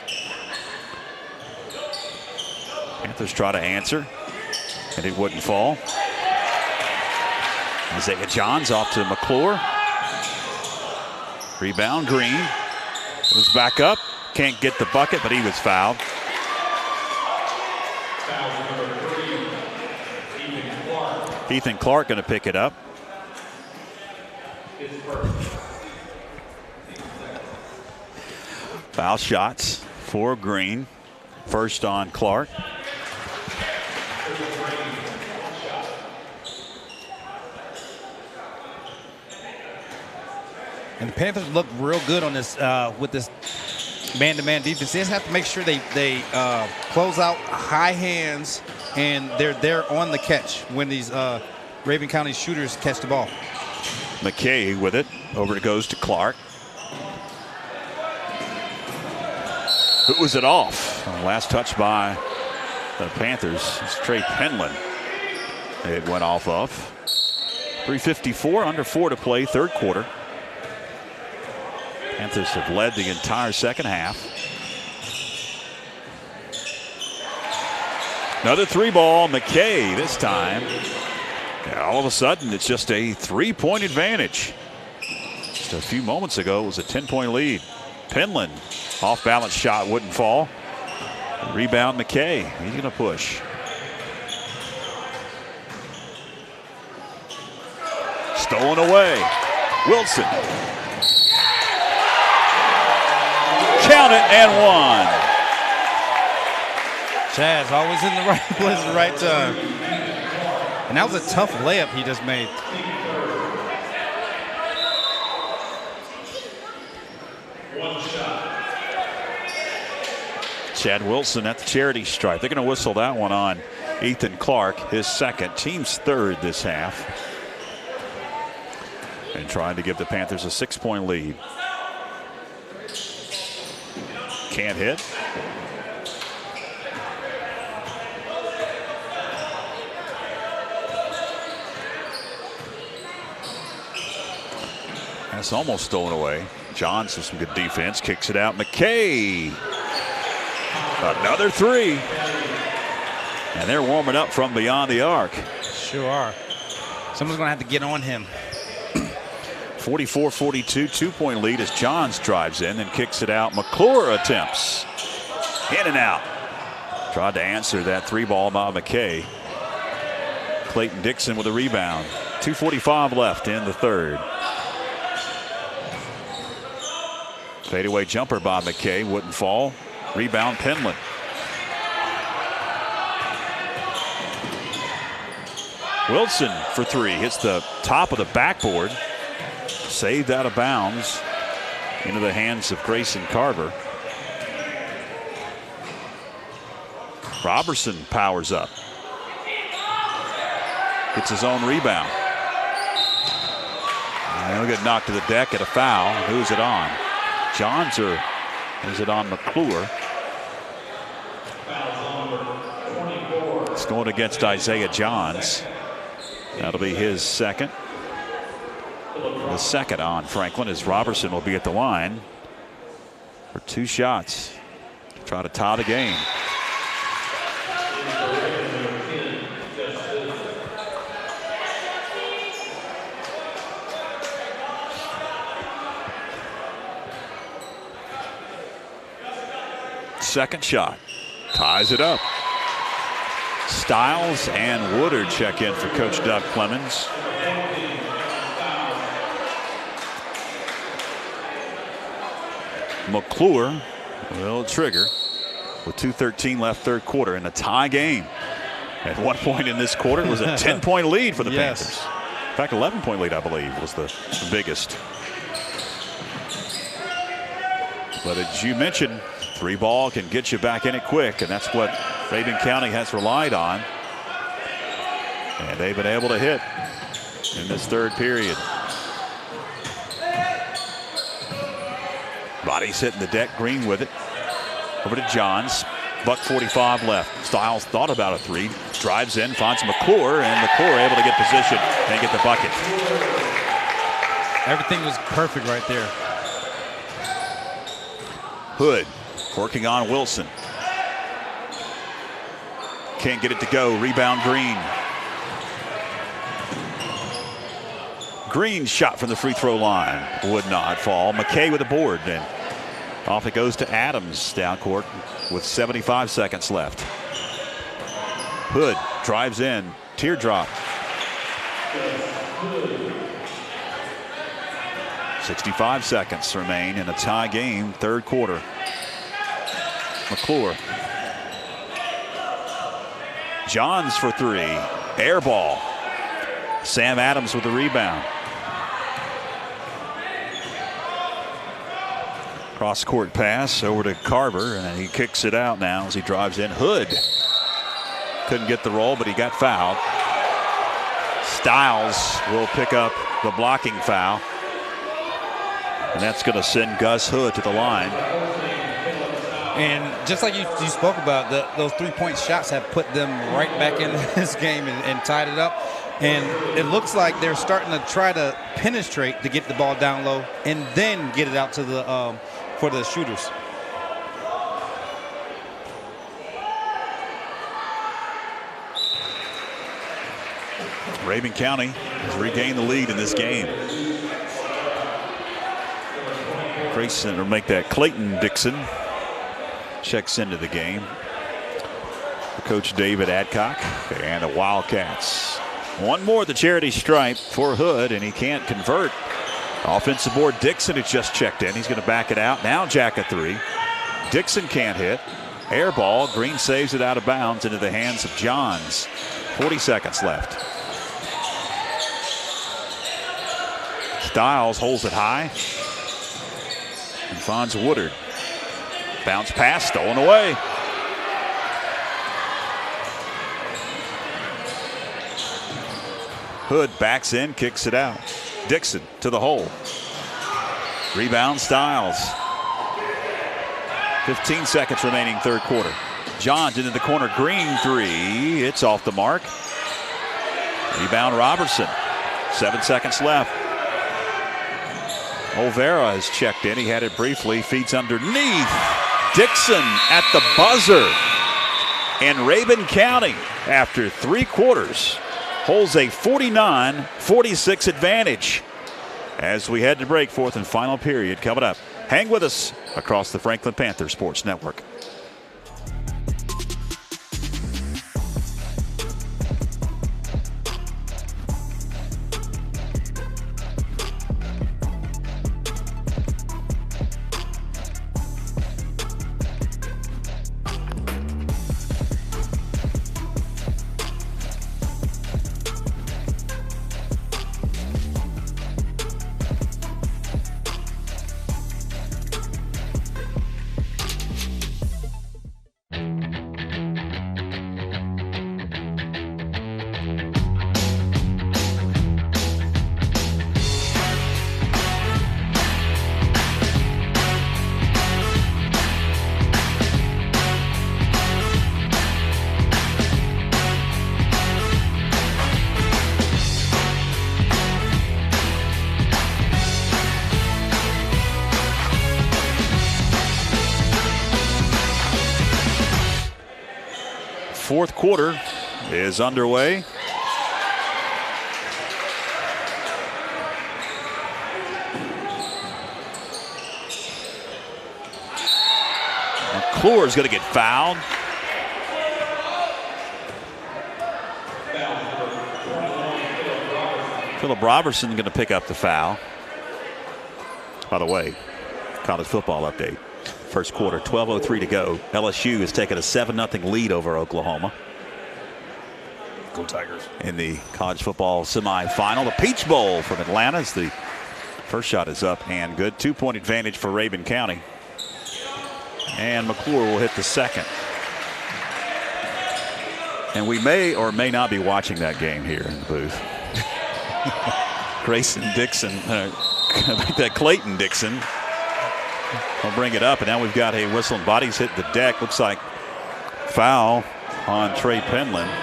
Panthers try to answer, and it wouldn't fall. Isaiah Johns off to McClure. Rebound, Green. Goes back up. Can't get the bucket, but he was fouled. Ethan Clark going to pick it up. Foul shots for Green. First on Clark. And the Panthers look real good on this with this man-to-man defense. They just have to make sure they close out high hands and they're there on the catch when these Raven County shooters catch the ball. McKay with it. Over it goes to Clark. Who was it off? Last touch by the Panthers is Trey Penland. It went off of. 3:54, under 4 to play, third quarter. Panthers have led the entire second half. Another 3-ball, McKay this time. And all of a sudden, it's just a 3-point advantage. Just a few moments ago, it was a 10-point lead. Penland, off-balance shot wouldn't fall. Rebound, McKay. He's going to push. Stolen away. Wilson. Count it and one. Chaz always in the right place at the right time. And that was a tough layup he just made. Chad Wilson at the charity stripe. They're going to whistle that one on Ethan Clark, his second, team's third this half. And trying to give the Panthers a 6-point lead. Can't hit. That's almost stolen away. Johns with some good defense, kicks it out. McKay. Another 3. And they're warming up from beyond the arc. Sure are. Someone's going to have to get on him. 44-42, 2-point lead as Johns drives in and kicks it out. McClure attempts. In and out. Tried to answer that 3-ball by McKay. Clayton Dixon with a rebound. 2:45 left in the third. Fadeaway jumper by McKay wouldn't fall. Rebound Penland. Wilson for 3. Hits the top of the backboard. Saved out of bounds into the hands of Grayson Carver. Robertson powers up. Gets his own rebound. And he'll get knocked to the deck at a foul. Who's it on? Johns, or is it on McClure? It's going against Isaiah Johns. That'll be his second. The second on Franklin, as Robertson will be at the line for 2 shots to try to tie the game. Second shot. Ties it up. Stiles and Woodard check in for Coach Doug Clemens. McClure will trigger with 2:13 left third quarter in a tie game. At one point in this quarter, it was a 10-point lead for the Panthers. In fact, 11-point lead, I believe, was the biggest. But as you mentioned, 3-ball can get you back in it quick, and that's what Rabun County has relied on. And they've been able to hit in this third period. Bodies hitting the deck, Green with it. Over to Johns. $1:45 left. Stiles thought about a 3. Drives in, finds McClure, and McClure able to get position and get the bucket. Everything was perfect right there. Hood working on Wilson. Can't get it to go. Rebound Green. Green shot from the free throw line. Would not fall. McKay with a board. And off it goes to Adams down court with 75 seconds left. Hood drives in. Teardrop. 65 seconds remain in a tie game, third quarter. McClure. Johns for 3. Air ball. Sam Adams with the rebound. Cross court pass over to Carver, and he kicks it out now as he drives in. Hood couldn't get the roll, but he got fouled. Stiles will pick up the blocking foul, and that's going to send Gus Hood to the line. And just like you spoke about, those 3-point shots have put them right back in this game and tied it up. And it looks like they're starting to try to penetrate to get the ball down low and then get it out to the for the shooters. Rabun County has regained the lead in this game. Grayson will make that. Clayton Dixon checks into the game. Coach David Adcock and the Wildcats. One more at the charity stripe for Hood, and he can't convert. Offensive board, Dixon has just checked in. He's going to back it out. Now jack a 3. Dixon can't hit. Air ball. Green saves it out of bounds into the hands of Johns. 40 seconds left. Stiles holds it high. And finds Woodard. Bounce pass stolen away. Hood backs in, kicks it out. Dixon to the hole. Rebound Stiles. 15 seconds remaining third quarter. Johns into the corner. Green 3. It's off the mark. Rebound Robertson. 7 seconds left. Olvera has checked in. He had it briefly. Feeds underneath. Dixon at the buzzer. And Rabun County, after 3 quarters, holds a 49-46 advantage. As we head to break, fourth and final period coming up. Hang with us across the Franklin Panther Sports Network. Fourth quarter is underway. McClure is going to get fouled. Philip Robertson going to pick up the foul. By the way, college football update. First quarter, 12:03 to go. LSU has taken a 7-0 lead over Oklahoma. Go Tigers. In the college football semifinal. The Peach Bowl from Atlanta. As the first shot is up and good. 2-point advantage for Rabun County. And McClure will hit the second. And we may or may not be watching that game here in the booth. Grayson Dixon, that Clayton Dixon. We'll bring it up, and now we've got a whistle and bodies hit the deck. Looks like foul on Trey Penland.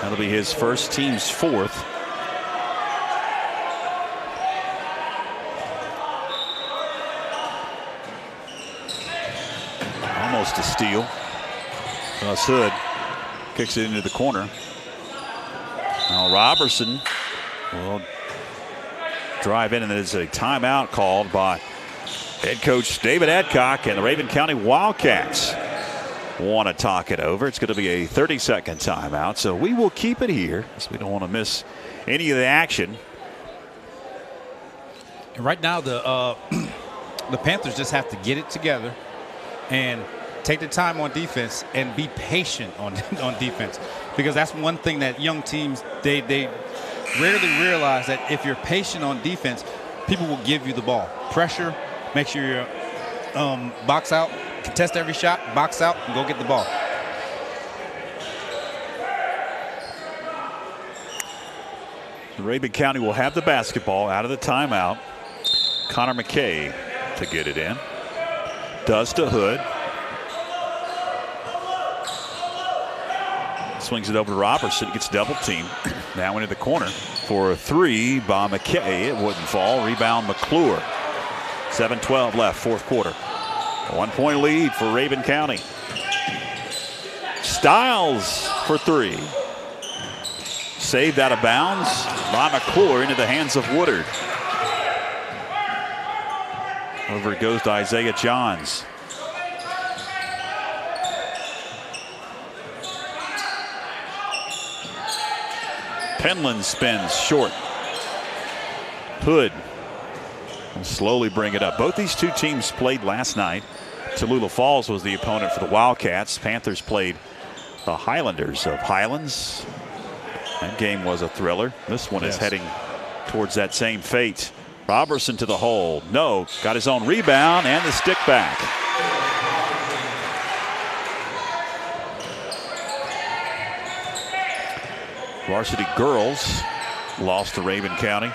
That'll be his first, team's fourth. Almost a steal. Thus Hood kicks it into the corner. Now Robertson will drive in, and there's a timeout called by head coach David Adcock, and the Rabun County Wildcats want to talk it over. It's going to be a 30-second timeout, so we will keep it here because we don't want to miss any of the action. And right now, the Panthers just have to get it together and take the time on defense and be patient on defense, because that's one thing that young teams, they rarely realize, that if you're patient on defense, people will give you the ball. Pressure, make sure you're box out, contest every shot, box out, and go get the ball. Rabun County will have the basketball out of the timeout. Connor McKay to get it in. Does to Hood. Swings it over to Robertson. Gets double teamed. Now into the corner for a three by McKay. It wouldn't fall. Rebound McClure. 7:12 left, fourth quarter. 1 point lead for Rabun County. Styles for three. Saved out of bounds by McClure into the hands of Woodard. Over it goes to Isaiah Johns. Penland spins short. Hood will slowly bring it up. Both these two teams played last night. Tallulah Falls was the opponent for the Wildcats. Panthers played the Highlanders of Highlands. That game was a thriller. This one is heading towards that same fate. Robertson to the hole. No, got his own rebound and the stick back. Varsity girls lost to Rabun County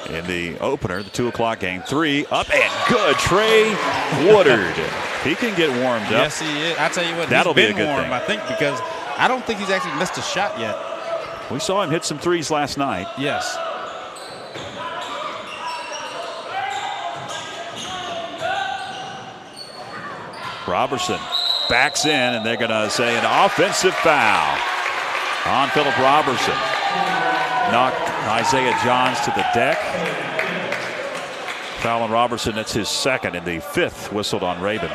in the opener, the 2 o'clock game. Three up and good. Trey Woodard. He can get warmed up. Yes, he is. I tell you what, that'll he's be been a good warm, thing. I think, because I don't think he's actually missed a shot yet. We saw him hit some threes last night. Yes. Robertson backs in, and they're going to say an offensive foul on Phillip Robertson. Knocked Isaiah Johns to the deck. Foul on Robertson, that's his second, and the fifth whistled on Rabun.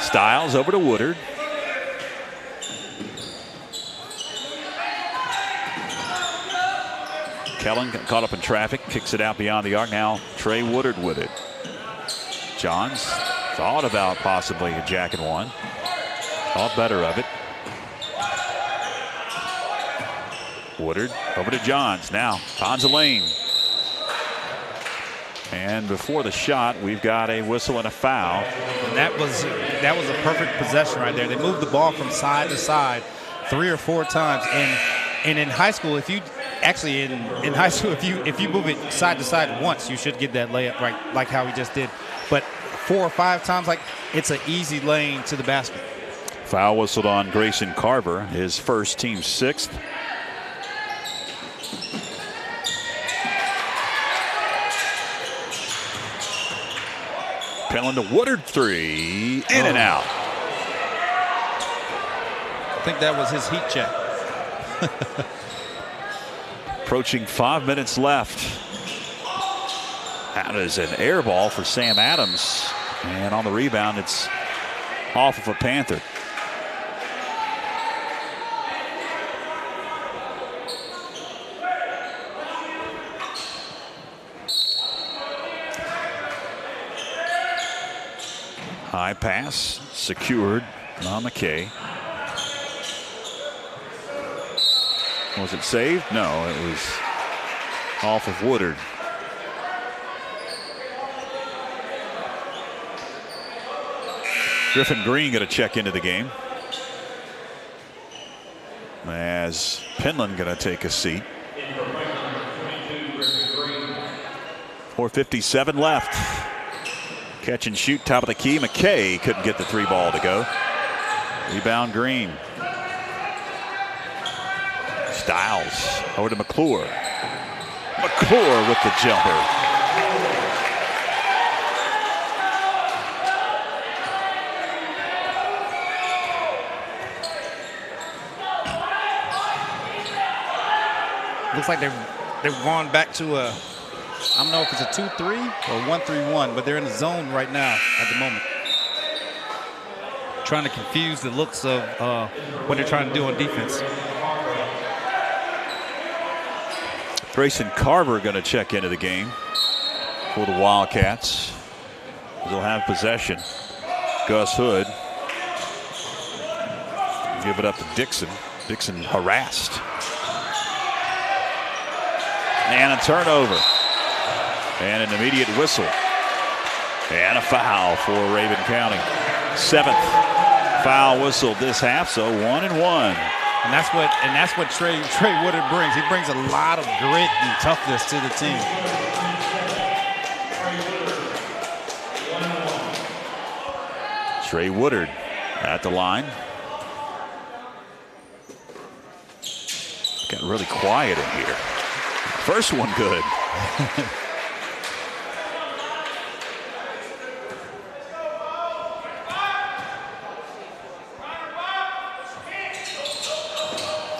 Styles over to Woodard. Kellen got caught up in traffic, kicks it out beyond the arc. Now Trey Woodard with it. Johns thought about possibly a jack and one. Thought better of it. Woodard over to Johns. Now Ponzalane. And before the shot, we've got a whistle and a foul. And that was a perfect possession right there. They moved the ball from side to side 3 or 4 times. And in high school, if you actually in high school, if you move it side to side once, you should get that layup right, like how he just did. But 4 or 5 times, like, it's an easy lane to the basket. Foul whistled on Grayson Carver, his first, team 6th. Penland to Woodard, three, in and out. I think that was his heat check. Approaching 5 minutes left. That is an air ball for Sam Adams. And on the rebound, it's off of a Panther. High pass, secured on McKay. Was it saved? No, it was off of Woodard. Griffin Green going to check into the game, as Penland going to take a seat. 4:57 left. Catch and shoot, top of the key. McKay couldn't get the 3 ball to go. Rebound Green. Styles over to McClure. McClure with the jumper. Looks like they've gone back to a, I don't know if it's a 2-3 or 1-3-1, but they're in the zone right now at the moment. Trying to confuse the looks of what they're trying to do on defense. Grayson Carver going to check into the game for the Wildcats. They'll have possession. Gus Hood give it up to Dixon. Dixon harassed. And a turnover. And an immediate whistle. And a foul for Rabun County. 7th foul whistle this half, so 1-1. And that's what Trey Woodard brings. He brings a lot of grit and toughness to the team. Trey Woodard at the line. Got really quiet in here. First one good.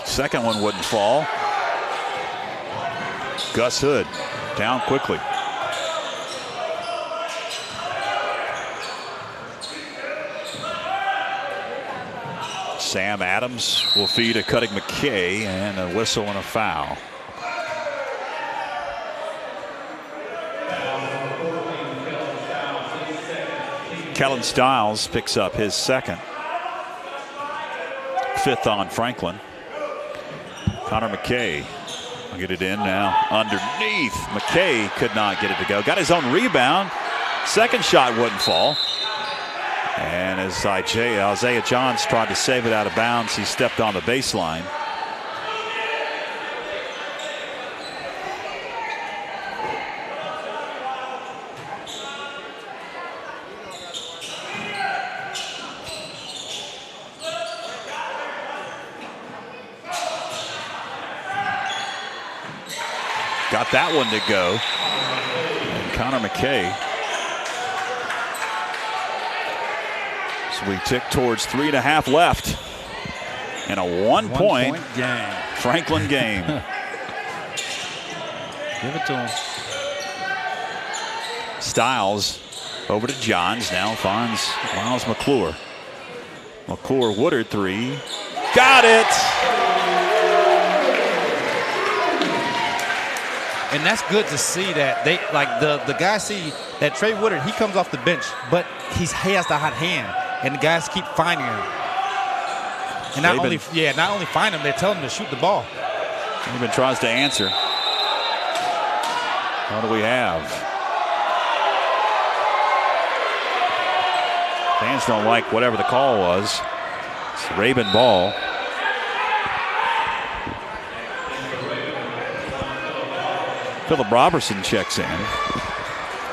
Second one wouldn't fall. Gus Hood down quickly. Sam Adams will feed a cutting McKay, and a whistle and a foul. Kellen Stiles picks up his second. Fifth on Franklin. Connor McKay will get it in now underneath. McKay could not get it to go. Got his own rebound. Second shot wouldn't fall. And as Isaiah Johns tried to save it out of bounds, he stepped on the baseline. Got that one to go. And Connor McKay. So we tick towards 3.5 left. And a one-point game. Franklin game. Give it to him. Stiles over to Johns. Now finds Miles McClure. McClure, Woodard, three. Got it! And that's good to see that they the guys see that Trey Woodard, he comes off the bench, but he has the hot hand, and the guys keep finding him. And not only find him, they tell him to shoot the ball. Even tries to answer. What do we have? Fans don't like whatever the call was. It's the Rabun ball. Philip Robertson checks in.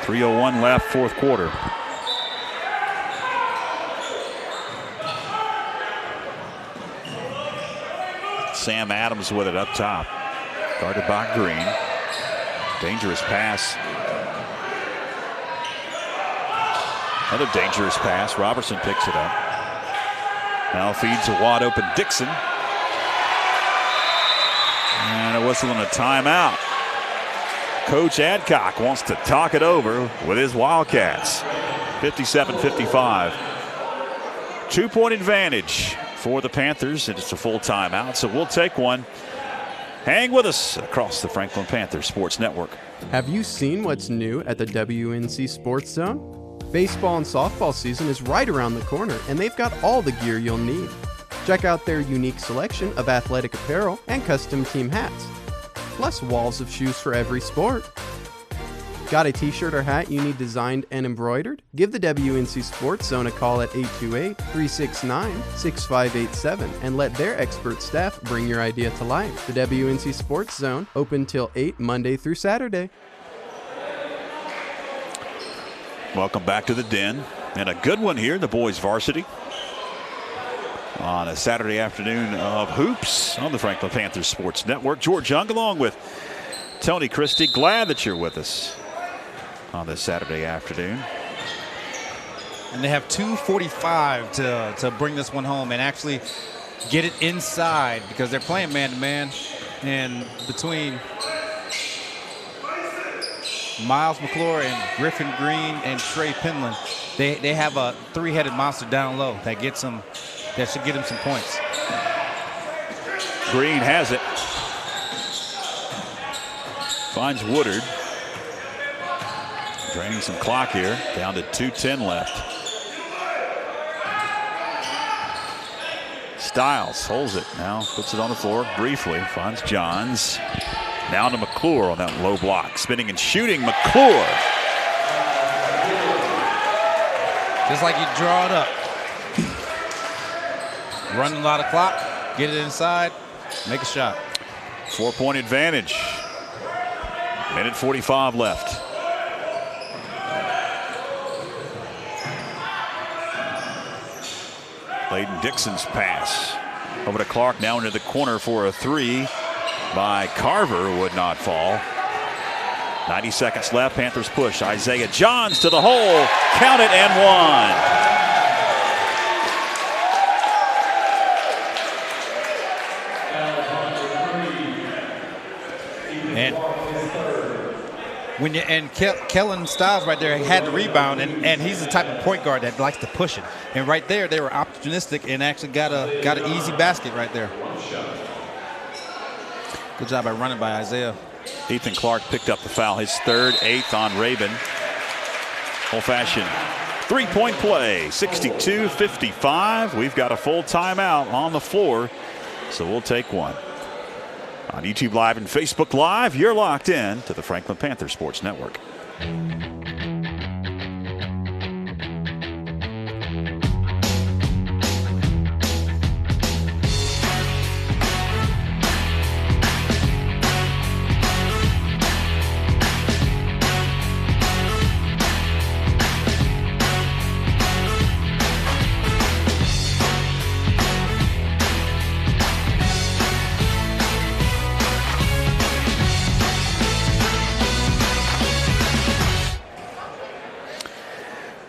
3:01 left, fourth quarter. Sam Adams with it up top. Guarded by Green. Dangerous pass. Another dangerous pass. Robertson picks it up. Now feeds a wide open Dixon. And a whistle and a timeout. Coach Adcock wants to talk it over with his Wildcats. 57-55. 2-point advantage for the Panthers, and it's a full timeout, so we'll take one. Hang with us across the Franklin Panther Sports Network. Have you seen what's new at the WNC Sports Zone? Baseball and softball season is right around the corner, and they've got all the gear you'll need. Check out their unique selection of athletic apparel and custom team hats, plus walls of shoes for every sport. Got a t-shirt or hat you need designed and embroidered? Give the WNC Sports Zone a call at 828-369-6587 and let their expert staff bring your idea to life. The WNC Sports Zone, open till 8 Monday through Saturday. Welcome back to the Den, and a good one here, the boys varsity. On a Saturday afternoon of hoops on the Franklin Panthers Sports Network. George Young along with Tony Christie. Glad that you're with us on this Saturday afternoon. And they have 2:45 to bring this one home and actually get it inside, because they're playing man-to-man. And between Miles McClure and Griffin Green and Trey Penland, they have a three-headed monster down low that should get him some points. Green has it. Finds Woodard. Draining some clock here. Down to 2:10 left. Stiles holds it. Now puts it on the floor briefly. Finds Johns. Now to McClure on that low block. Spinning and shooting. McClure. Just like you draw it up. Running a lot of clock. get it inside, make a shot. 4-point advantage. Minute 45 left. Layden Dixon's pass over to Clark, now into the corner for a three by Carver, would not fall. 90 seconds left. Panthers push. Isaiah Johns to the hole. Count it and one. And Kellen Stiles right there had the rebound, and he's the type of point guard that likes to push it. And right there, they were opportunistic and actually got an easy basket right there. Good job by running by Isaiah. Ethan Clark picked up the foul, his third, 8th on Rabun. Old-fashioned three-point play, 62-55. We've got a full timeout on the floor, so we'll take one. On YouTube Live and Facebook Live, you're locked in to the Franklin Panther Sports Network.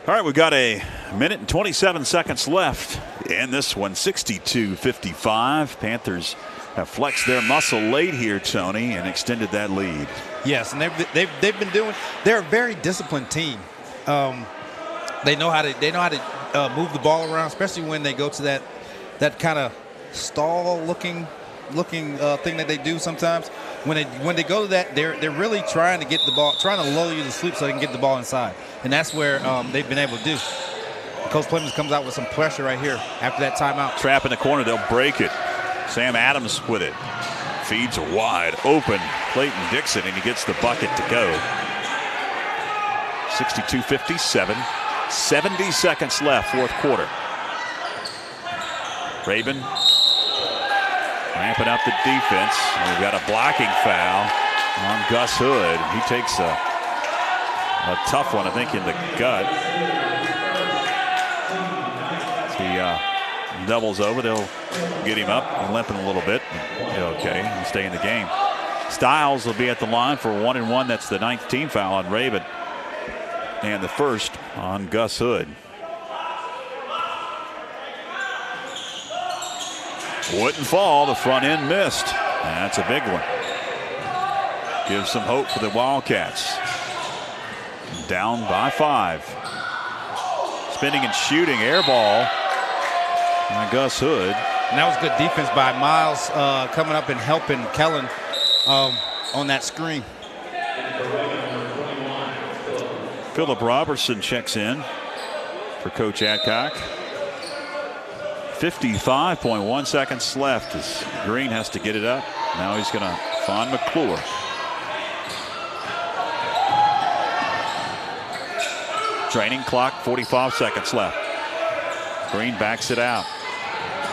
All right, we've got a minute and 27 seconds left in this one, 62-55. Panthers have flexed their muscle late here, Tony, and extended that lead. Yes, and they've been doing. They're a very disciplined team. They know how to move the ball around, especially when they go to that kind of stall looking thing that they do sometimes. When they go to that, they're really trying to get the ball, trying to lull you to sleep so they can get the ball inside, and that's where they've been able to do. Coach Clemens comes out with some pressure right here after that timeout. Trap in the corner, they'll break it. Sam Adams with it. Feeds a wide open Clayton Dixon, and he gets the bucket to go. 62-57. 70 seconds left, fourth quarter. Rabun ramping up the defense. And we've got a blocking foul on Gus Hood. He takes a tough one, I think, in the gut. He doubles over. They'll get him up and limping a little bit. Okay, and stay in the game. Stiles will be at the line for 1-1. That's the 9th team foul on Rabun, and the first on Gus Hood. Wouldn't fall. The front end missed. That's a big one. Gives some hope for the Wildcats. Down by 5. Spinning and shooting, air ball by Gus Hood. And that was good defense by Miles coming up and helping Kellen on that screen. Philip Robertson checks in for Coach Adcock. 55.1 seconds left as Green has to get it up. Now he's going to find McClure. Training clock, 45 seconds left. Green backs it out.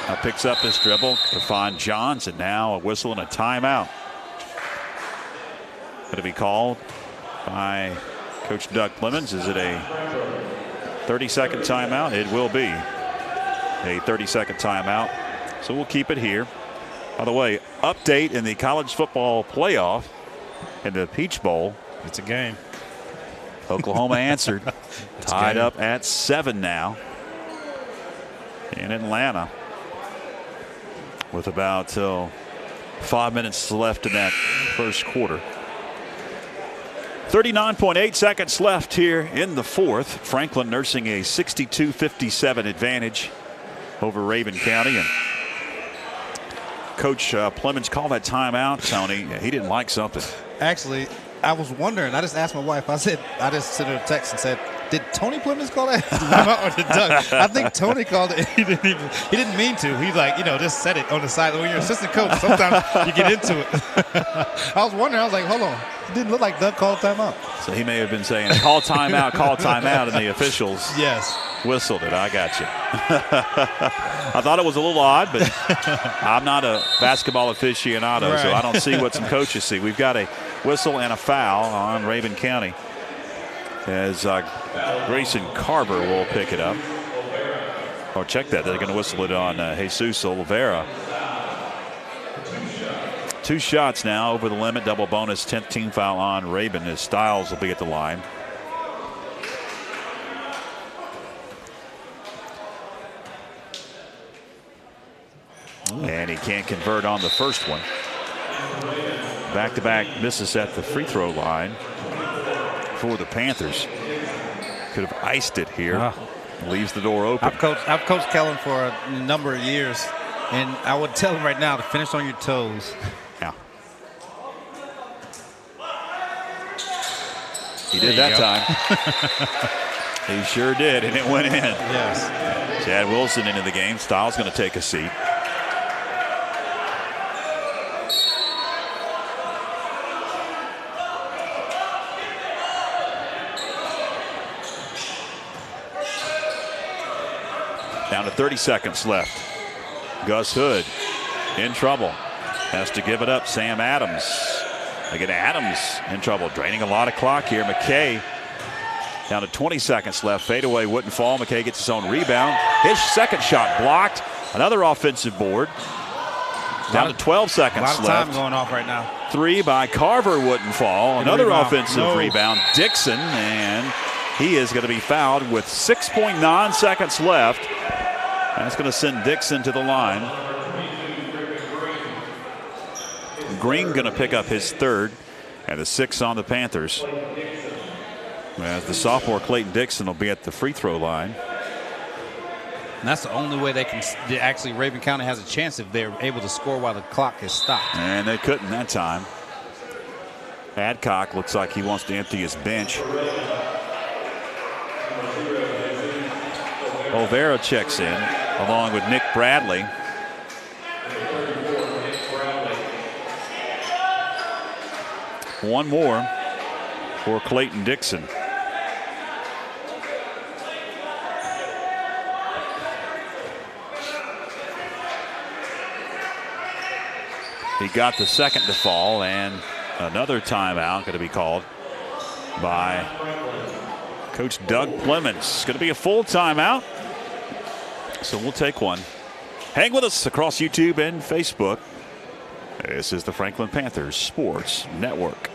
Now picks up his dribble to find Johns, and now a whistle and a timeout. Going to be called by Coach Doug Clemens. Is it a 30-second timeout? It will be a 30-second timeout. So we'll keep it here. By the way, update in the college football playoff in the Peach Bowl. It's a game. Oklahoma answered. Tied up at 7 now in Atlanta with about 5 minutes left in that first quarter. 39.8 seconds left here in the fourth. Franklin nursing a 62-57 advantage over Rabun County. And Coach Clemens called that timeout, Tony. He didn't like something. Actually, I was wondering. I just asked my wife. I just sent her a text and said, Did Tony Plemons call that? Or did Doug? I think Tony called it. He didn't mean to. He's like, just said it on the side. When you're an assistant coach, sometimes you get into it. I was wondering. I was like, hold on. It didn't look like Doug called timeout. So he may have been saying, call timeout, and the officials whistled it. I got you. I thought it was a little odd, but I'm not a basketball aficionado, so I don't see what some coaches see. We've got a whistle and a foul on Rabun County as Grayson Carver will pick it up. Or check that. They're going to whistle it on Jesus Oliveira. 2 shots now over the limit. Double bonus. 10th team foul on Rabun as Stiles will be at the line. And he can't convert on the first one. Back-to-back misses at the free throw line for the Panthers. Could have iced it here. Leaves the door open. I've coached Kellen for a number of years, and I would tell him right now to finish on your toes. Yeah. He did that time. He sure did, and it went in. Yes. Chad Wilson into the game. Stiles going to take a seat. Down to 30 seconds left. Gus Hood in trouble. Has to give it up. Sam Adams. Again, Adams in trouble. Draining a lot of clock here. McKay down to 20 seconds left. Fadeaway wouldn't fall. McKay gets his own rebound. His second shot blocked. Another offensive board. Down to 12 seconds left. A lot of time going off right now. 3 by Carver wouldn't fall. Another offensive rebound. Dixon, and he is going to be fouled with 6.9 seconds left. That's going to send Dixon to the line. Green going to pick up his third, and the 6 on the Panthers. As the sophomore Clayton Dixon will be at the free throw line. And that's the only way they can actually, Rabun County has a chance if they're able to score while the clock is stopped. And they couldn't that time. Adcock looks like he wants to empty his bench. Olvera checks in along with Nick Bradley. One more for Clayton Dixon. He got the second to fall, and another timeout going to be called by Coach Doug Plemons. It's going to be a full timeout, so we'll take one. Hang with us across YouTube and Facebook. This is the Franklin Panthers Sports Network.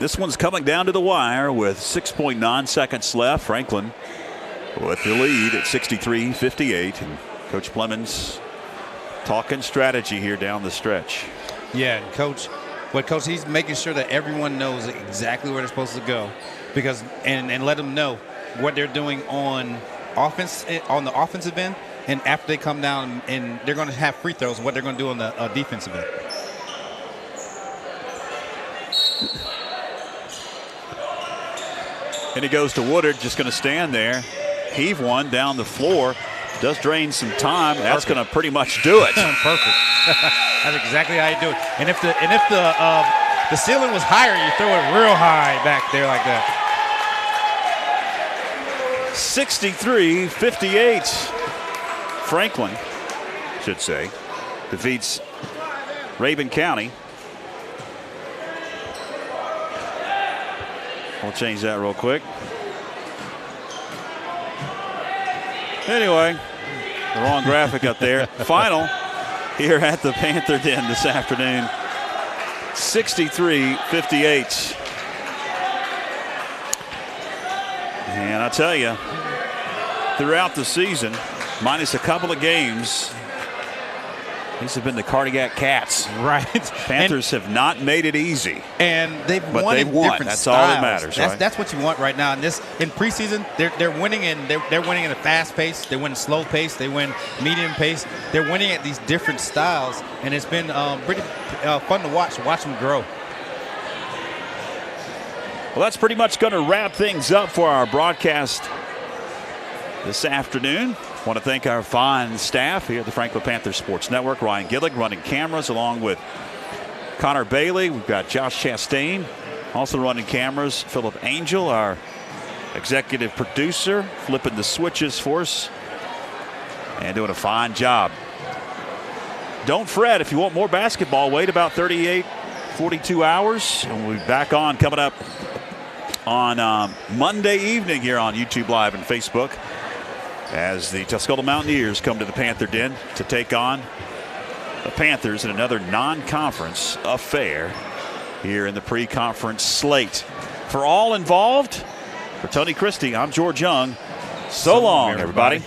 This one's coming down to the wire with 6.9 seconds left. Franklin with the lead at 63-58. And Coach Plemons talking strategy here down the stretch. Yeah, and Coach, he's making sure that everyone knows exactly where they're supposed to go, because and let them know what they're doing on offense, on the offensive end, and after they come down and they're going to have free throws, what they're going to do on the defensive end. And he goes to Woodard, just going to stand there. Heave one down the floor. Does drain some time. That's going to pretty much do it. Perfect. That's exactly how you do it. And if the ceiling was higher, you throw it real high back there like that. 63-58. Franklin, should say, defeats Rabun County. We'll change that real quick. Anyway, the wrong graphic up there. Final here at the Panther Den this afternoon. 63-58. And I tell you, throughout the season, minus a couple of games, these have been the Cardiac Cats. Right. Panthers have not made it easy. And they've but won they've in won. different That's styles. all that matters, right? That's what you want right now. In preseason, they're winning and they're winning at a fast pace. They win slow pace. They win medium pace. They're winning at these different styles, and it's been pretty fun to watch them grow. Well, that's pretty much going to wrap things up for our broadcast this afternoon. I want to thank our fine staff here at the Franklin Panther Sports Network. Ryan Gillick running cameras along with Connor Bailey. We've got Josh Chastain also running cameras. Philip Angel, our executive producer, flipping the switches for us and doing a fine job. Don't fret. If you want more basketball, wait about 42 hours. And we'll be back on coming up on Monday evening here on YouTube Live and Facebook as the Tuscola Mountaineers come to the Panther Den to take on the Panthers in another non-conference affair here in the pre-conference slate. For all involved, for Tony Christie, I'm George Young. So long, everybody.